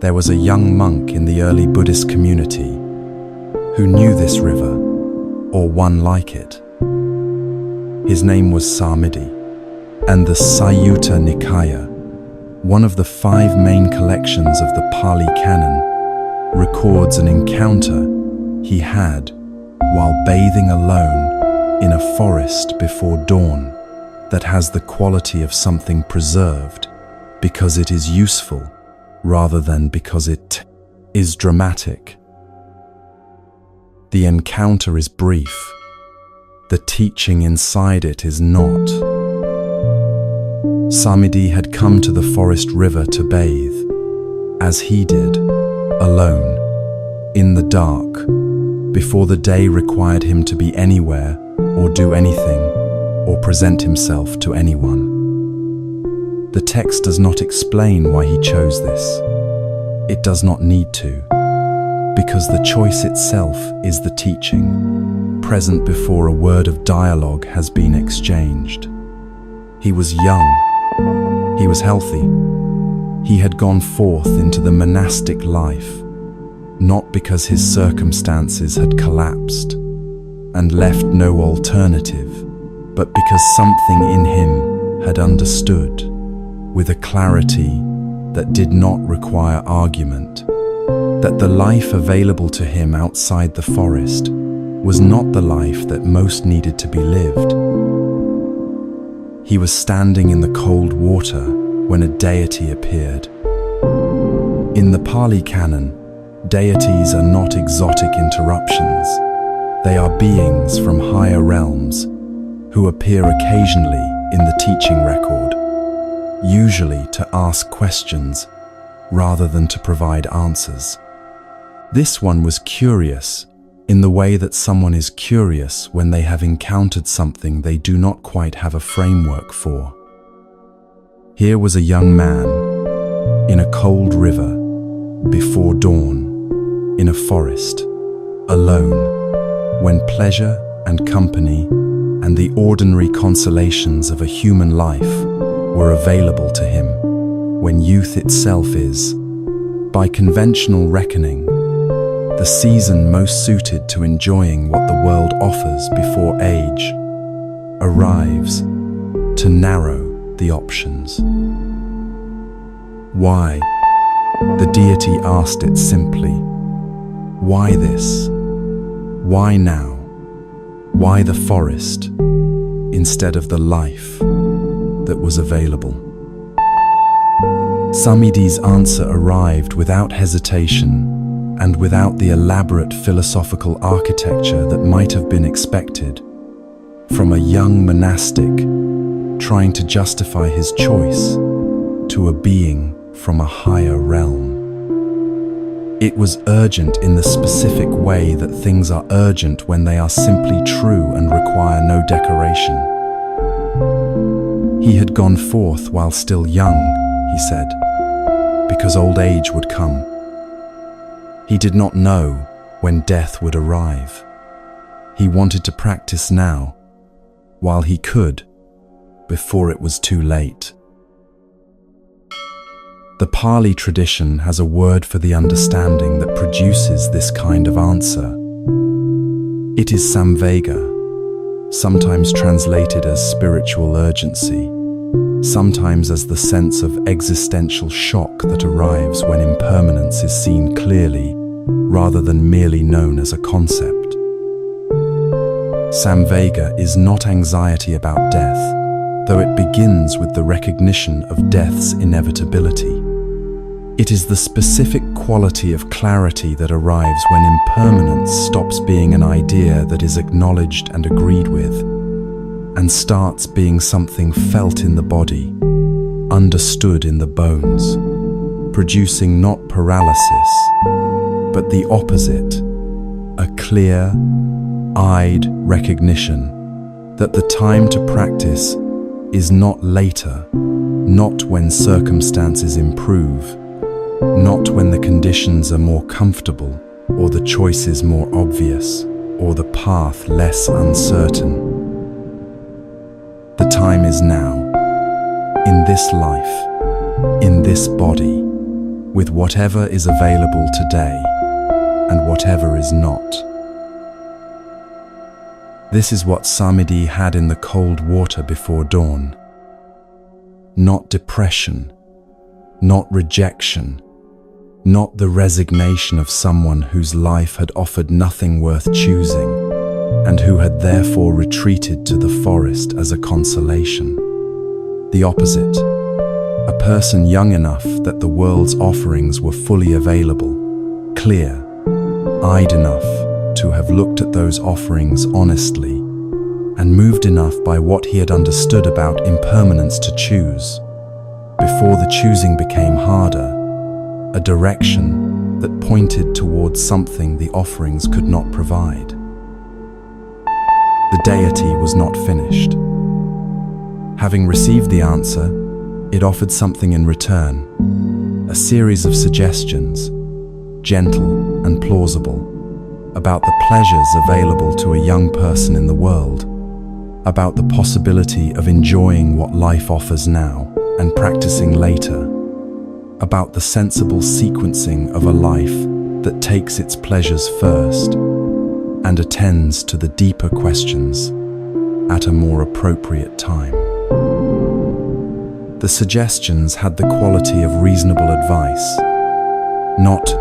There was a young monk in the early Buddhist community who knew this river, or one like it. His name was Samidi, and the Sutta Nikaya, one of the 5 main collections of the Pali Canon, records an encounter he had while bathing alone in a forest before dawn that has the quality of something preserved because it is useful rather than because it is dramatic. The encounter is brief. The teaching inside it is not. Samidi had come to the forest river to bathe, as he did, alone, in the dark, before the day required him to be anywhere or do anything or present himself to anyone. The text does not explain why he chose this. It does not need to, because the choice itself is the teaching, present before a word of dialogue has been exchanged. He was young. He was healthy. He had gone forth into the monastic life, not because his circumstances had collapsed and left no alternative, but because something in him had understood, with a clarity that did not require argument, that the life available to him outside the forest was not the life that most needed to be lived. He was standing in the cold water when a deity appeared. In the Pali Canon, deities are not exotic interruptions. They are beings from higher realms who appear occasionally in the teaching record, usually to ask questions rather than to provide answers. This one was curious in the way that someone is curious when they have encountered something they do not quite have a framework for. Here was a young man in a cold river before dawn, in a forest, alone, when pleasure and company and the ordinary consolations of a human life were available to him, when youth itself is, by conventional reckoning, the season most suited to enjoying what the world offers before age arrives to narrow the options. Why? The deity asked it simply. Why this? Why now? Why the forest instead of the life that was available? Samidi's answer arrived without hesitation and without the elaborate philosophical architecture that might have been expected from a young monastic trying to justify his choice to a being from a higher realm. It was urgent in the specific way that things are urgent when they are simply true and require no decoration. He had gone forth while still young, he said, because old age would come. He did not know when death would arrive. He wanted to practice now, while he could, before it was too late. The Pali tradition has a word for the understanding that produces this kind of answer. It is samvega, sometimes translated as spiritual urgency, sometimes as the sense of existential shock that arrives when impermanence is seen clearly, rather than merely known as a concept. Samvega is not anxiety about death, though it begins with the recognition of death's inevitability. It is the specific quality of clarity that arrives when impermanence stops being an idea that is acknowledged and agreed with, and starts being something felt in the body, understood in the bones, producing not paralysis, but the opposite, a clear-eyed recognition that the time to practice is not later, not when circumstances improve, not when the conditions are more comfortable, or the choices more obvious, or the path less uncertain. The time is now, in this life, in this body, with whatever is available today, and whatever is not. This is what Samidi had in the cold water before dawn. Not depression, not rejection, not the resignation of someone whose life had offered nothing worth choosing, and who had therefore retreated to the forest as a consolation. The opposite, a person young enough that the world's offerings were fully available, clear-eyed enough to have looked at those offerings honestly, and moved enough by what he had understood about impermanence to choose, before the choosing became harder, a direction that pointed towards something the offerings could not provide. The deity was not finished. Having received the answer, it offered something in return, a series of suggestions, gentle and plausible, about the pleasures available to a young person in the world, about the possibility of enjoying what life offers now and practicing later, about the sensible sequencing of a life that takes its pleasures first and attends to the deeper questions at a more appropriate time. The suggestions had the quality of reasonable advice, not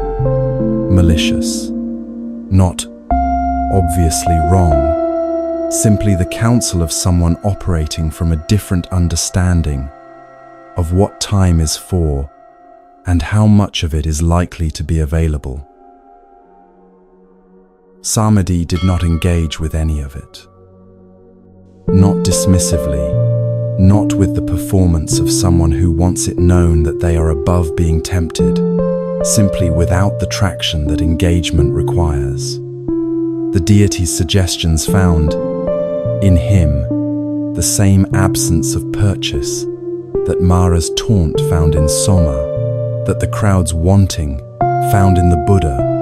malicious, not obviously wrong, simply the counsel of someone operating from a different understanding of what time is for and how much of it is likely to be available. Samidi did not engage with any of it. Not dismissively, not with the performance of someone who wants it known that they are above being tempted, simply without the traction that engagement requires. The deity's suggestions found, in him, the same absence of purchase that Mara's taunt found in Soma, that the crowd's wanting found in the Buddha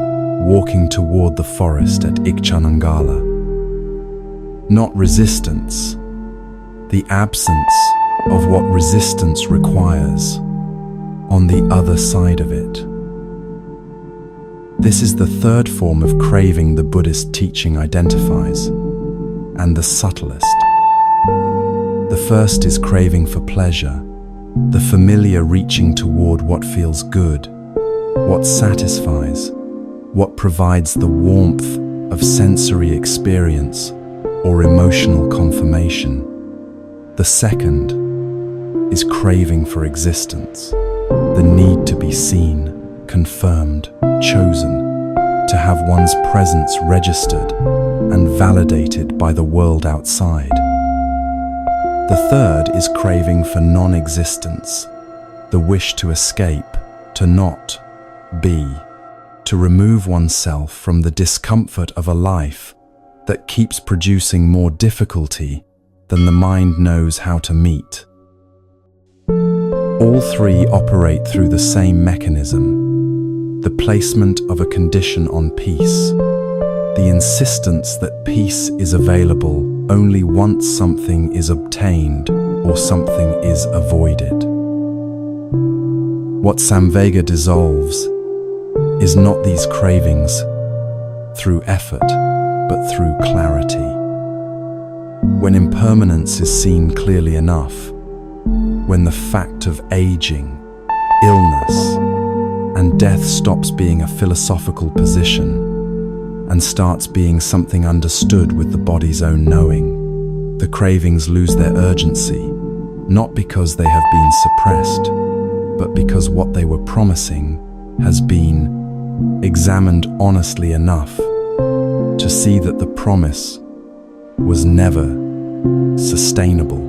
walking toward the forest at Ikchanangala. Not resistance, the absence of what resistance requires on the other side of it. This is the third form of craving the Buddhist teaching identifies, and the subtlest. The first is craving for pleasure, the familiar reaching toward what feels good, what satisfies, what provides the warmth of sensory experience or emotional confirmation. The second is craving for existence, the need to be seen, confirmed, chosen, to have one's presence registered and validated by the world outside. The third is craving for non-existence, the wish to escape, to not be, to remove oneself from the discomfort of a life that keeps producing more difficulty than the mind knows how to meet. All three operate through the same mechanism, the placement of a condition on peace, the insistence that peace is available only once something is obtained or something is avoided. What Samvega dissolves is not these cravings through effort, but through clarity. When impermanence is seen clearly enough, when the fact of aging, illness, and death stops being a philosophical position and starts being something understood with the body's own knowing, the cravings lose their urgency, not because they have been suppressed, but because what they were promising has been examined honestly enough to see that the promise was never sustainable.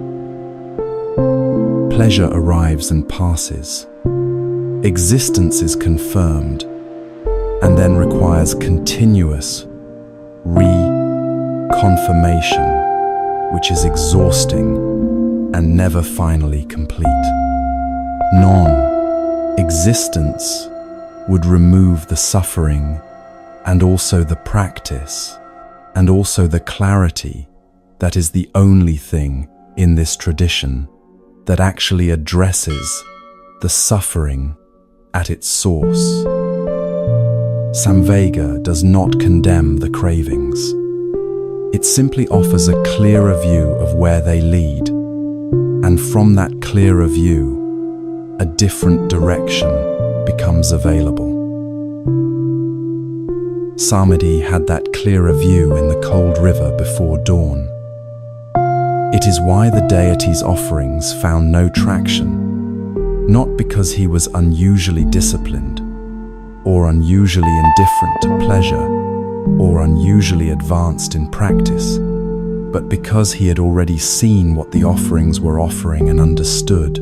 Pleasure arrives and passes. Existence is confirmed and then requires continuous reconfirmation, which is exhausting and never finally complete. Non-existence would remove the suffering and also the practice and also the clarity that is the only thing in this tradition that actually addresses the suffering at its source. Samvega does not condemn the cravings. It simply offers a clearer view of where they lead, and from that clearer view, a different direction becomes available. Samadhi had that clearer view in the cold river before dawn. It is why the deity's offerings found no traction, not because he was unusually disciplined, or unusually indifferent to pleasure, or unusually advanced in practice, but because he had already seen what the offerings were offering and understood,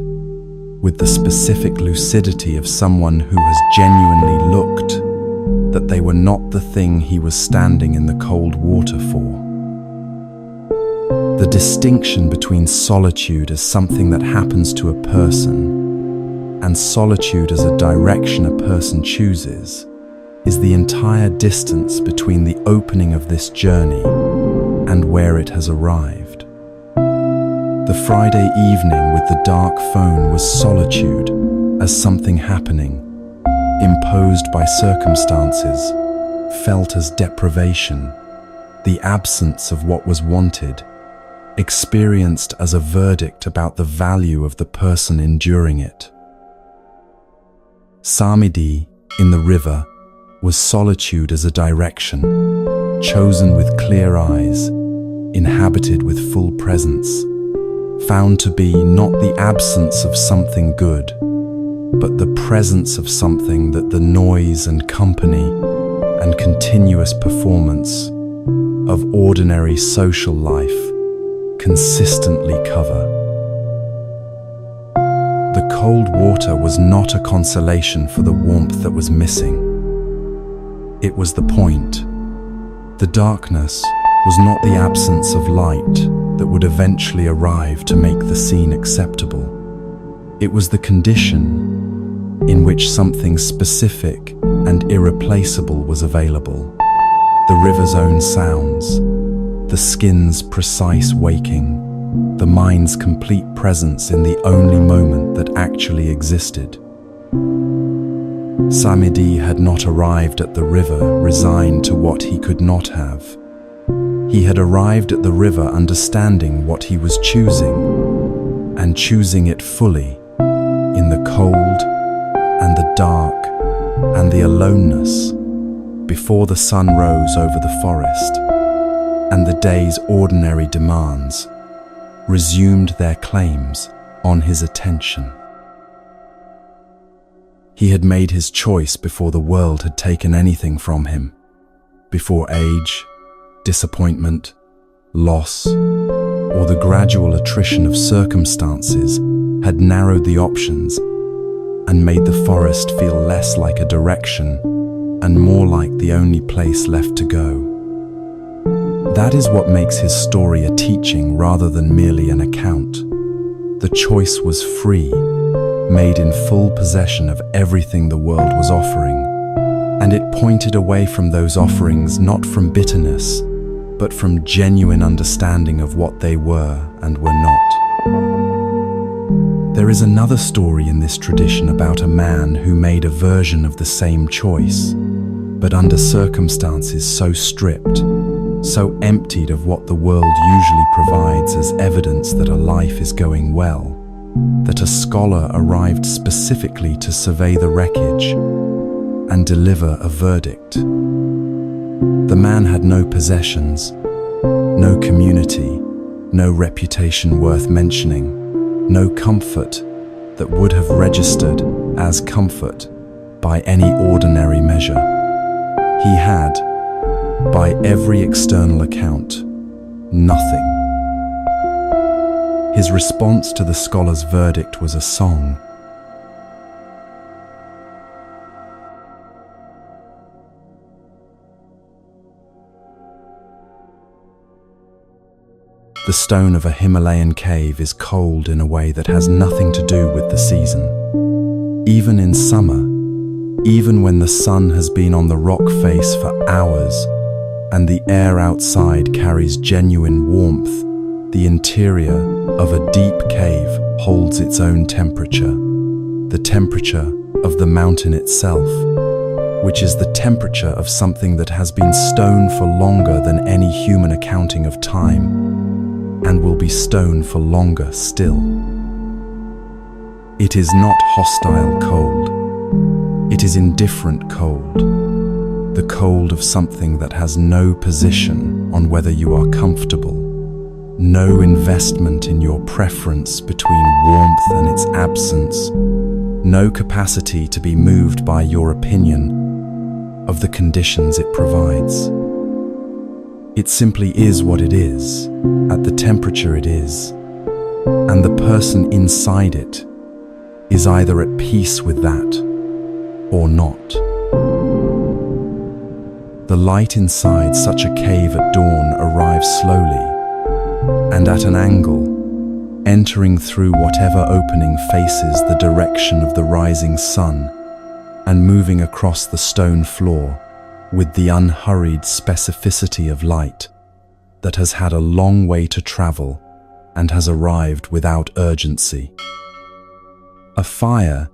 with the specific lucidity of someone who has genuinely looked that they were not the thing he was standing in the cold water for. The distinction between solitude as something that happens to a person and solitude as a direction a person chooses is the entire distance between the opening of this journey and where it has arrived. The Friday evening with the dark phone was solitude as something happening, imposed by circumstances, felt as deprivation, the absence of what was wanted, experienced as a verdict about the value of the person enduring it. Samadhi in the river was solitude as a direction, chosen with clear eyes, inhabited with full presence, found to be not the absence of something good, but the presence of something that the noise and company and continuous performance of ordinary social life consistently cover. The cold water was not a consolation for the warmth that was missing. It was the point. The darkness was not the absence of light that would eventually arrive to make the scene acceptable. It was the condition in which something specific and irreplaceable was available. The river's own sounds, the skin's precise waking, the mind's complete presence in the only moment that actually existed. Samadhi had not arrived at the river resigned to what he could not have. He had arrived at the river understanding what he was choosing, and choosing it fully, in the cold and the dark and the aloneness, before the sun rose over the forest, and the day's ordinary demands resumed their claims on his attention. He had made his choice before the world had taken anything from him, before age, disappointment, loss, or the gradual attrition of circumstances had narrowed the options and made the forest feel less like a direction and more like the only place left to go. That is what makes his story a teaching rather than merely an account. The choice was free, made in full possession of everything the world was offering, and it pointed away from those offerings not from bitterness, but from genuine understanding of what they were and were not. There is another story in this tradition about a man who made a version of the same choice, but under circumstances so stripped, so emptied of what the world usually provides as evidence that a life is going well, that a scholar arrived specifically to survey the wreckage and deliver a verdict. The man had no possessions, no community, no reputation worth mentioning, no comfort that would have registered as comfort by any ordinary measure. He had, by every external account, nothing. His response to the scholar's verdict was a song. The stone of a Himalayan cave is cold in a way that has nothing to do with the season. Even in summer, even when the sun has been on the rock face for hours and the air outside carries genuine warmth, the interior of a deep cave holds its own temperature, the temperature of the mountain itself, which is the temperature of something that has been stone for longer than any human accounting of time, and will be stone for longer still. It is not hostile cold. It is indifferent cold, the cold of something that has no position on whether you are comfortable, no investment in your preference between warmth and its absence, no capacity to be moved by your opinion of the conditions it provides. It simply is what it is, at the temperature it is, and the person inside it is either at peace with that or not. The light inside such a cave at dawn arrives slowly and at an angle, entering through whatever opening faces the direction of the rising sun and moving across the stone floor with the unhurried specificity of light that has had a long way to travel and has arrived without urgency. A fire,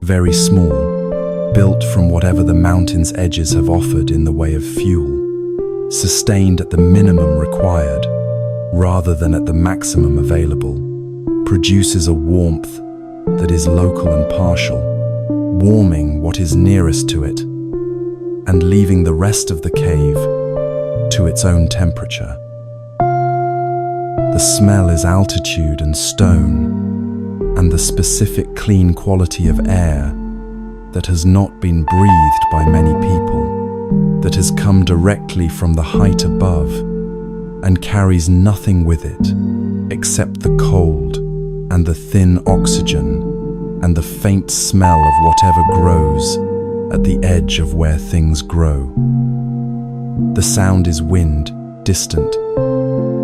very small, built from whatever the mountain's edges have offered in the way of fuel, sustained at the minimum required rather than at the maximum available, produces a warmth that is local and partial, warming what is nearest to it and leaving the rest of the cave to its own temperature. The smell is altitude and stone, and the specific clean quality of air that has not been breathed by many people, that has come directly from the height above and carries nothing with it except the cold and the thin oxygen and the faint smell of whatever grows at the edge of where things grow. The sound is wind, distant,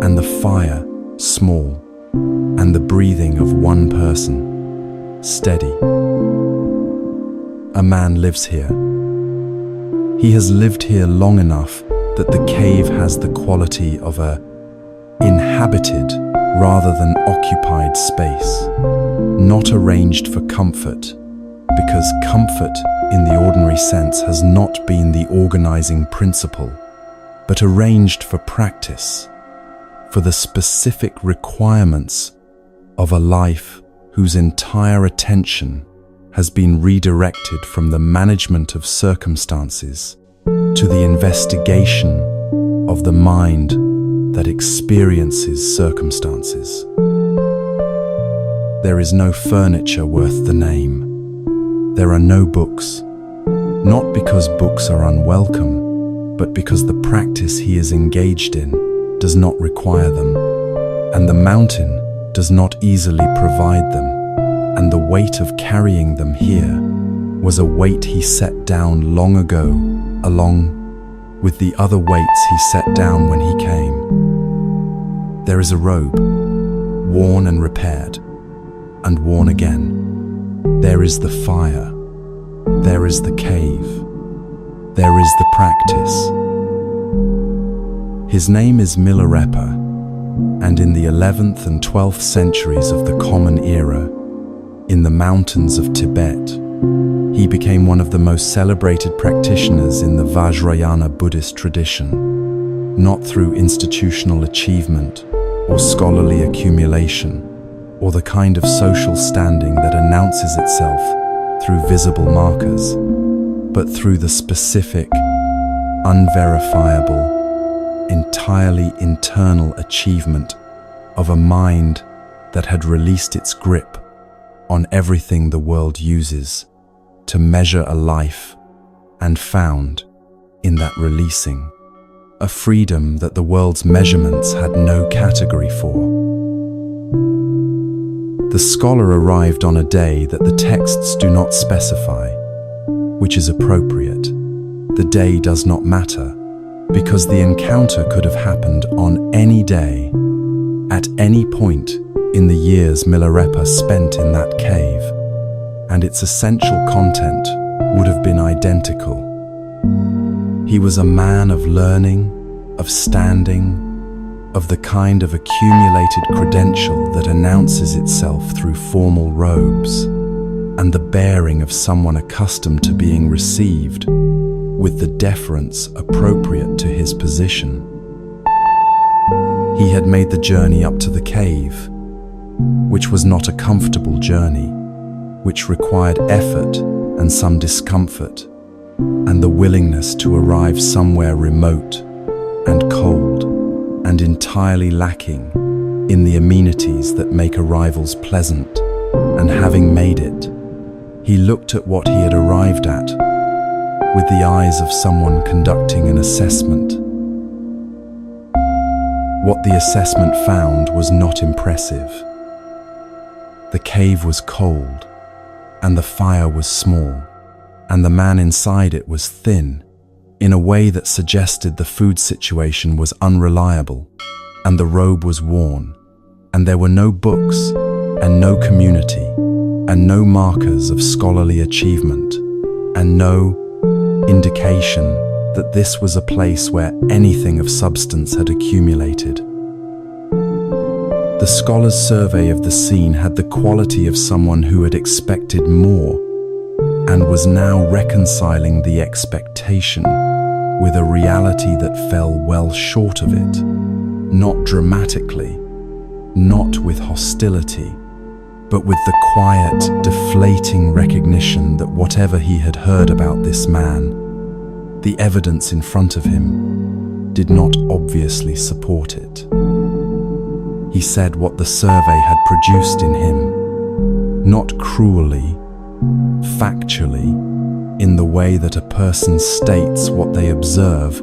and the fire, small, and the breathing of one person, steady. A man lives here. He has lived here long enough that the cave has the quality of a inhabited rather than occupied space, not arranged for comfort, because comfort in the ordinary sense has not been the organizing principle, but arranged for practice, for the specific requirements of a life whose entire attention has been redirected from the management of circumstances to the investigation of the mind that experiences circumstances. There is no furniture worth the name. There are no books, not because books are unwelcome, but because the practice he is engaged in does not require them, and the mountain does not easily provide them, and the weight of carrying them here was a weight he set down long ago, along with the other weights he set down when he came. There is a robe, worn and repaired, and worn again. There is the fire. There is the cave. There is the practice. His name is Milarepa, and in the 11th and 12th centuries of the Common Era, in the mountains of Tibet, he became one of the most celebrated practitioners in the Vajrayana Buddhist tradition, not through institutional achievement or scholarly accumulation, or the kind of social standing that announces itself through visible markers, but through the specific, unverifiable, entirely internal achievement of a mind that had released its grip on everything the world uses to measure a life, and found, in that releasing, a freedom that the world's measurements had no category for. The scholar arrived on a day that the texts do not specify, which is appropriate. The day does not matter, because the encounter could have happened on any day, at any point in the years Milarepa spent in that cave, and its essential content would have been identical. He was a man of learning, of standing, of the kind of accumulated credential that announces itself through formal robes, and the bearing of someone accustomed to being received with the deference appropriate to his position. He had made the journey up to the cave, which was not a comfortable journey, which required effort and some discomfort, and the willingness to arrive somewhere remote and cold and entirely lacking in the amenities that make arrivals pleasant. And having made it, he looked at what he had arrived at with the eyes of someone conducting an assessment. What the assessment found was not impressive. The cave was cold, and the fire was small, and the man inside it was thin, in a way that suggested the food situation was unreliable, and the robe was worn, and there were no books, and no community, and no markers of scholarly achievement, and no indication that this was a place where anything of substance had accumulated. The scholar's survey of the scene had the quality of someone who had expected more and was now reconciling the expectation with a reality that fell well short of it, not dramatically, not with hostility, but with the quiet, deflating recognition that whatever he had heard about this man, the evidence in front of him, did not obviously support it. He said what the survey had produced in him, not cruelly, factually, in the way that a person states what they observe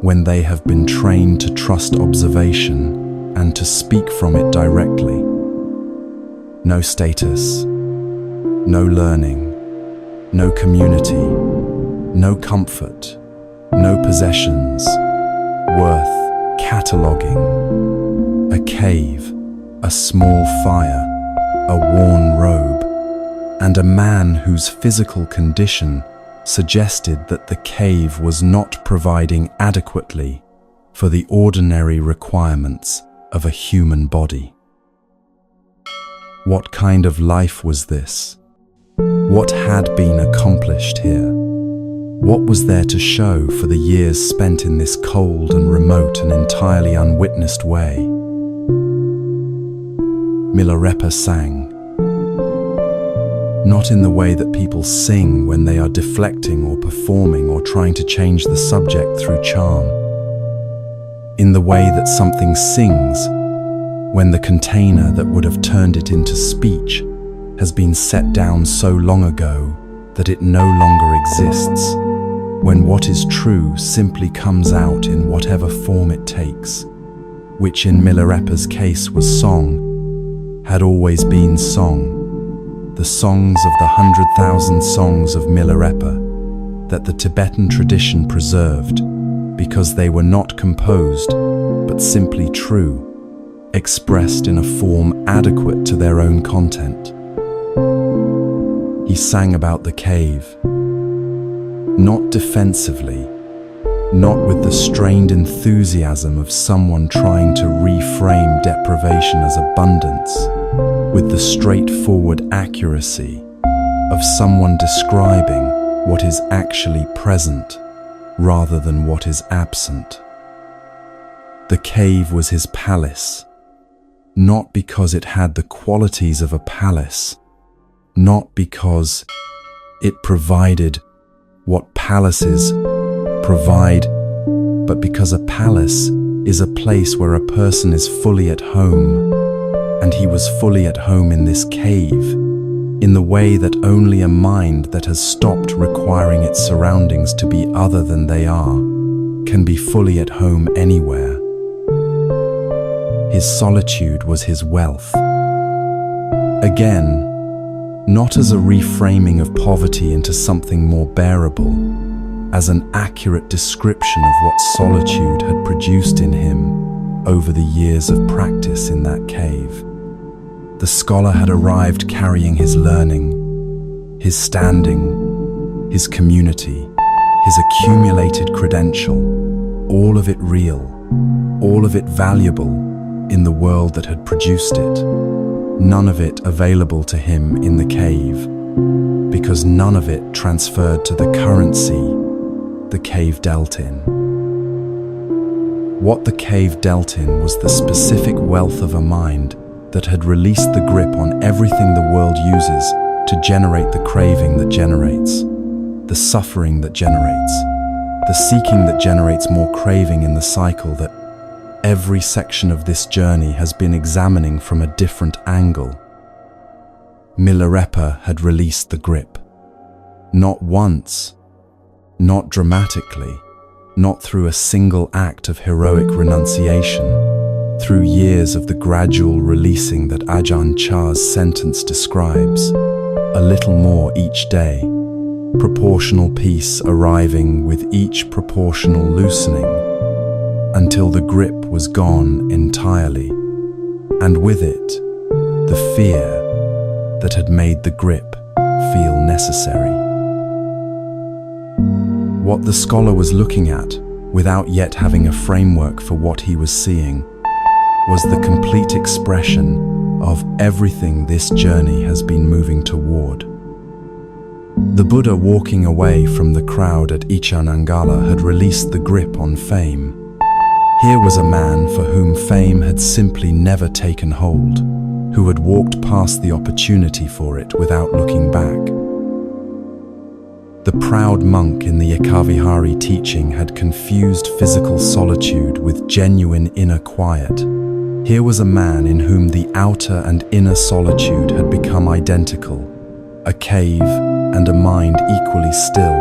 when they have been trained to trust observation and to speak from it directly. No status, no learning, no community, no comfort, no possessions, worth cataloguing. A cave, a small fire, a worn robe, and a man whose physical condition suggested that the cave was not providing adequately for the ordinary requirements of a human body. What kind of life was this? What had been accomplished here? What was there to show for the years spent in this cold and remote and entirely unwitnessed way? Milarepa sang, not in the way that people sing when they are deflecting or performing or trying to change the subject through charm. In the way that something sings when the container that would have turned it into speech has been set down so long ago that it no longer exists, when what is true simply comes out in whatever form it takes, which in Milarepa's case was song, had always been song, the songs of the 100,000 songs of Milarepa that the Tibetan tradition preserved because they were not composed but simply true, expressed in a form adequate to their own content. He sang about the cave, not defensively, not with the strained enthusiasm of someone trying to reframe deprivation as abundance, with the straightforward accuracy of someone describing what is actually present rather than what is absent. The cave was his palace, not because it had the qualities of a palace, not because it provided what palaces provide, but because a palace is a place where a person is fully at home, and he was fully at home in this cave, in the way that only a mind that has stopped requiring its surroundings to be other than they are can be fully at home anywhere. His solitude was his wealth. Again, not as a reframing of poverty into something more bearable, as an accurate description of what solitude had produced in him over the years of practice in that cave. The scholar had arrived carrying his learning, his standing, his community, his accumulated credential, all of it real, all of it valuable in the world that had produced it, none of it available to him in the cave, because none of it transferred to the currency the cave dealt in. What the cave dealt in was the specific wealth of a mind that had released the grip on everything the world uses to generate the craving that generates, the suffering that generates, the seeking that generates more craving in the cycle that every section of this journey has been examining from a different angle. Milarepa had released the grip. Not once, not dramatically, not through a single act of heroic renunciation, through years of the gradual releasing that Ajahn Chah's sentence describes, a little more each day, proportional peace arriving with each proportional loosening, until the grip was gone entirely, and with it, the fear that had made the grip feel necessary. What the scholar was looking at, without yet having a framework for what he was seeing, was the complete expression of everything this journey has been moving toward. The Buddha walking away from the crowd at Ichanangala had released the grip on fame. Here was a man for whom fame had simply never taken hold, who had walked past the opportunity for it without looking back. The proud monk in the Ekavihari teaching had confused physical solitude with genuine inner quiet. Here was a man in whom the outer and inner solitude had become identical, a cave and a mind equally still,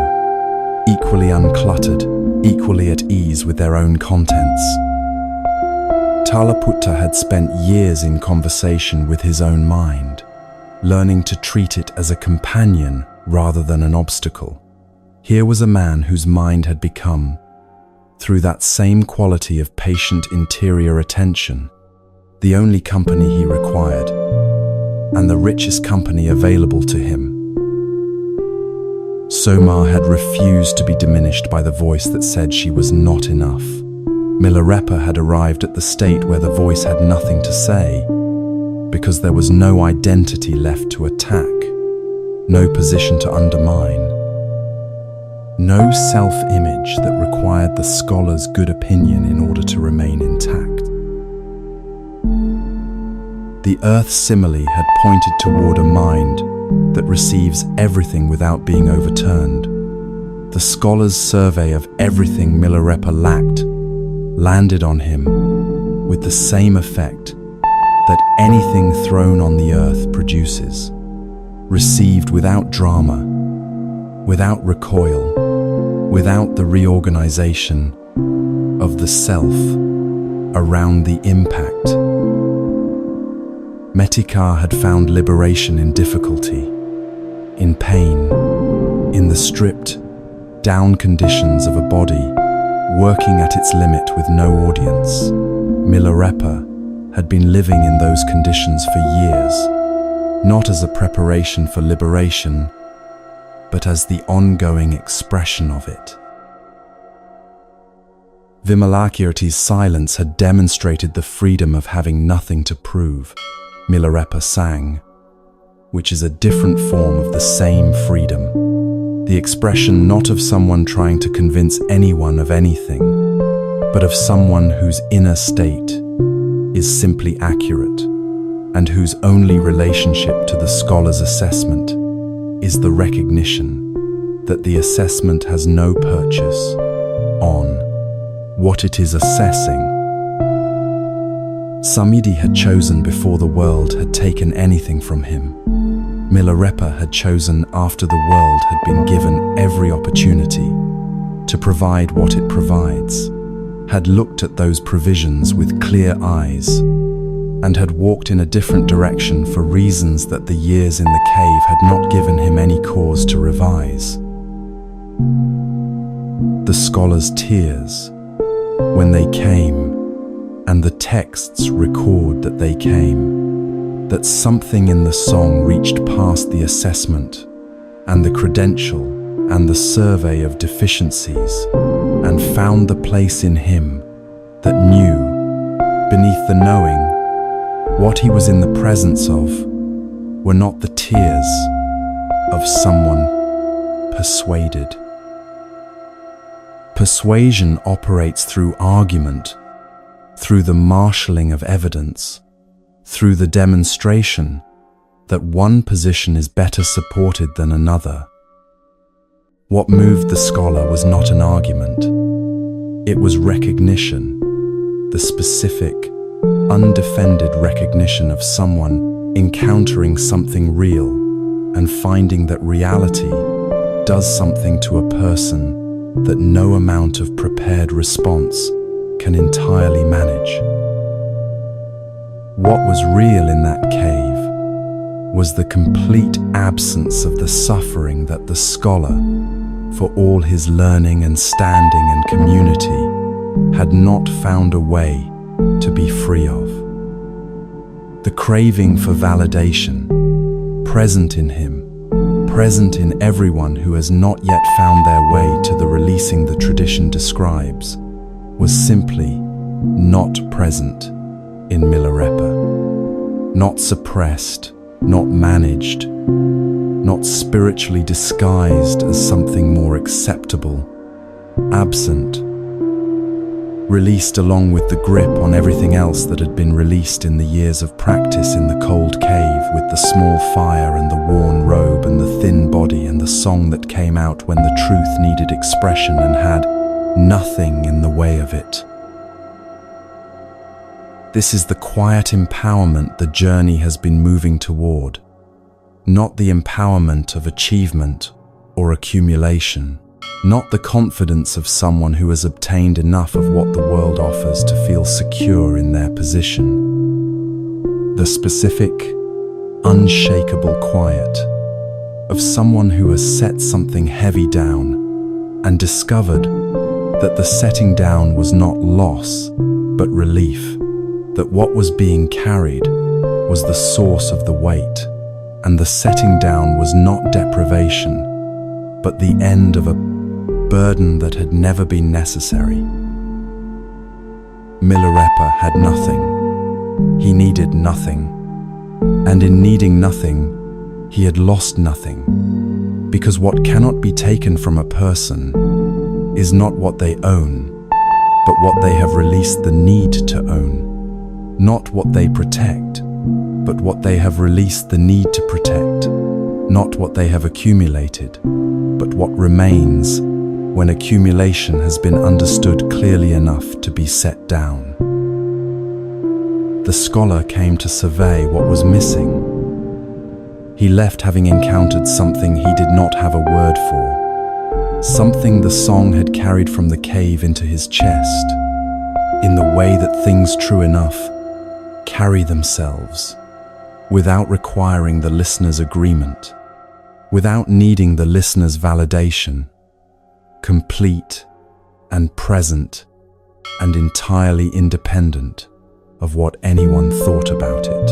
equally uncluttered, equally at ease with their own contents. Talaputta had spent years in conversation with his own mind, learning to treat it as a companion rather than an obstacle. Here was a man whose mind had become, through that same quality of patient interior attention, the only company he required, and the richest company available to him. Soma had refused to be diminished by the voice that said she was not enough. Milarepa had arrived at the state where the voice had nothing to say, because there was no identity left to attack, no position to undermine, no self-image that required the scholar's good opinion in order to remain intact. The earth simile had pointed toward a mind that receives everything without being overturned. The scholar's survey of everything Milarepa lacked landed on him with the same effect that anything thrown on the earth produces, received without drama, without recoil, without the reorganization of the self around the impact. Metikar had found liberation in difficulty, in pain, in the stripped down conditions of a body working at its limit with no audience. Milarepa had been living in those conditions for years, not as a preparation for liberation, but as the ongoing expression of it. Vimalakirti's silence had demonstrated the freedom of having nothing to prove. Milarepa sang, which is a different form of the same freedom, the expression not of someone trying to convince anyone of anything, but of someone whose inner state is simply accurate, and whose only relationship to the scholar's assessment is the recognition that the assessment has no purchase on what it is assessing. Samidi had chosen before the world had taken anything from him. Milarepa had chosen after the world had been given every opportunity to provide what it provides, had looked at those provisions with clear eyes, and had walked in a different direction for reasons that the years in the cave had not given him any cause to revise. The scholar's tears, when they came, and the texts record that they came, that something in the song reached past the assessment and the credential and the survey of deficiencies and found the place in him that knew, beneath the knowing, what he was in the presence of were not the tears of someone persuaded. Persuasion operates through argument, through the marshalling of evidence, through the demonstration that one position is better supported than another. What moved the scholar was not an argument. It was recognition, the specific, undefended recognition of someone encountering something real and finding that reality does something to a person that no amount of prepared response can entirely manage. What was real in that cave was the complete absence of the suffering that the scholar, for all his learning and standing and community, had not found a way to be free of. The craving for validation, present in him, present in everyone who has not yet found their way to the releasing the tradition describes, was simply not present in Milarepa, not suppressed, not managed, not spiritually disguised as something more acceptable, absent, released along with the grip on everything else that had been released in the years of practice in the cold cave, with the small fire and the worn robe and the thin body and the song that came out when the truth needed expression and had nothing in the way of it. This is the quiet empowerment the journey has been moving toward, not the empowerment of achievement or accumulation, not the confidence of someone who has obtained enough of what the world offers to feel secure in their position. The specific, unshakable quiet of someone who has set something heavy down and discovered that the setting down was not loss, but relief, that what was being carried was the source of the weight, and the setting down was not deprivation, but the end of a burden that had never been necessary. Milarepa had nothing. He needed nothing. And in needing nothing, he had lost nothing. Because what cannot be taken from a person is not what they own, but what they have released the need to own. Not what they protect, but what they have released the need to protect. Not what they have accumulated, but what remains when accumulation has been understood clearly enough to be set down. The scholar came to survey what was missing. He left having encountered something he did not have a word for, something the song had carried from the cave into his chest, in the way that things true enough carry themselves, without requiring the listener's agreement, without needing the listener's validation, complete and present and entirely independent of what anyone thought about it.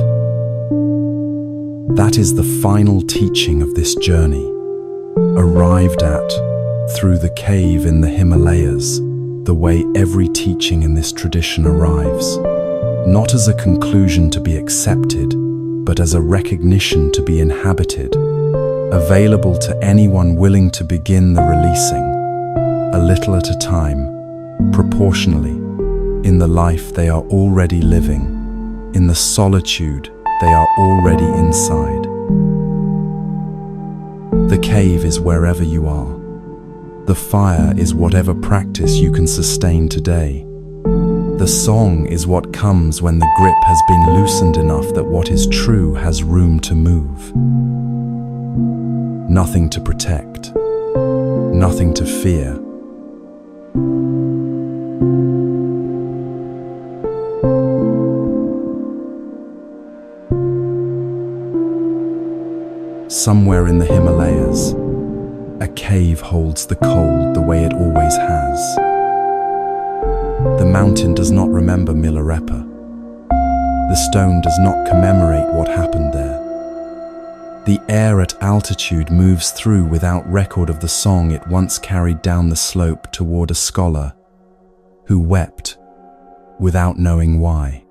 That is the final teaching of this journey, arrived at through the cave in the Himalayas, the way every teaching in this tradition arrives, not as a conclusion to be accepted, but as a recognition to be inhabited, available to anyone willing to begin the releasing, a little at a time, proportionally, in the life they are already living, in the solitude they are already inside. The cave is wherever you are. The fire is whatever practice you can sustain today. The song is what comes when the grip has been loosened enough that what is true has room to move. Nothing to protect, nothing to fear. Somewhere in the Himalayas, a cave holds the cold the way it always has. The mountain does not remember Milarepa. The stone does not commemorate what happened there. The air at altitude moves through without record of the song it once carried down the slope toward a scholar who wept without knowing why.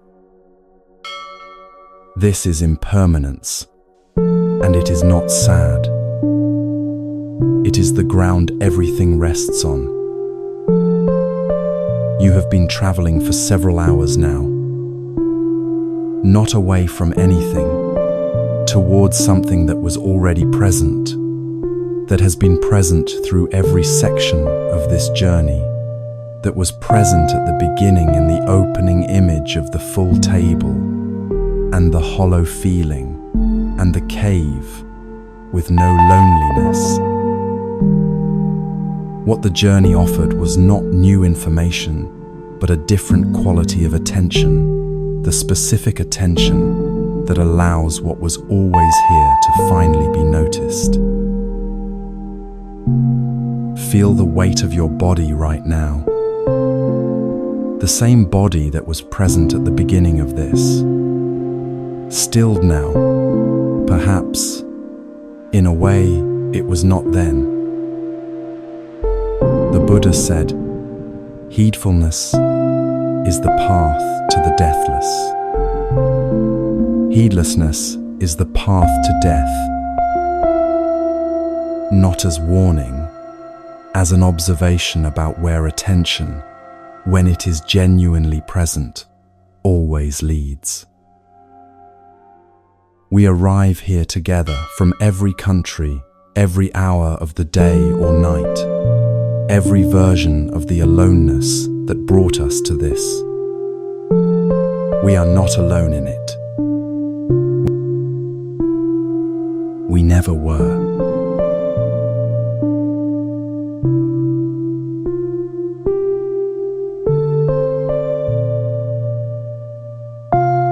This is impermanence, and it is not sad. It is the ground everything rests on. You have been traveling for several hours now, not away from anything, towards something that was already present, that has been present through every section of this journey, that was present at the beginning in the opening image of the full table, and the hollow feeling, and the cave with no loneliness. What the journey offered was not new information, but a different quality of attention, the specific attention that allows what was always here to finally be noticed. Feel the weight of your body right now, the same body that was present at the beginning of this, stilled now, perhaps, in a way it was not then. The Buddha said, heedfulness is the path to the deathless. Heedlessness is the path to death, not as warning, as an observation about where attention, when it is genuinely present, always leads. We arrive here together from every country, every hour of the day or night, every version of the aloneness that brought us to this. We are not alone in it. We never were.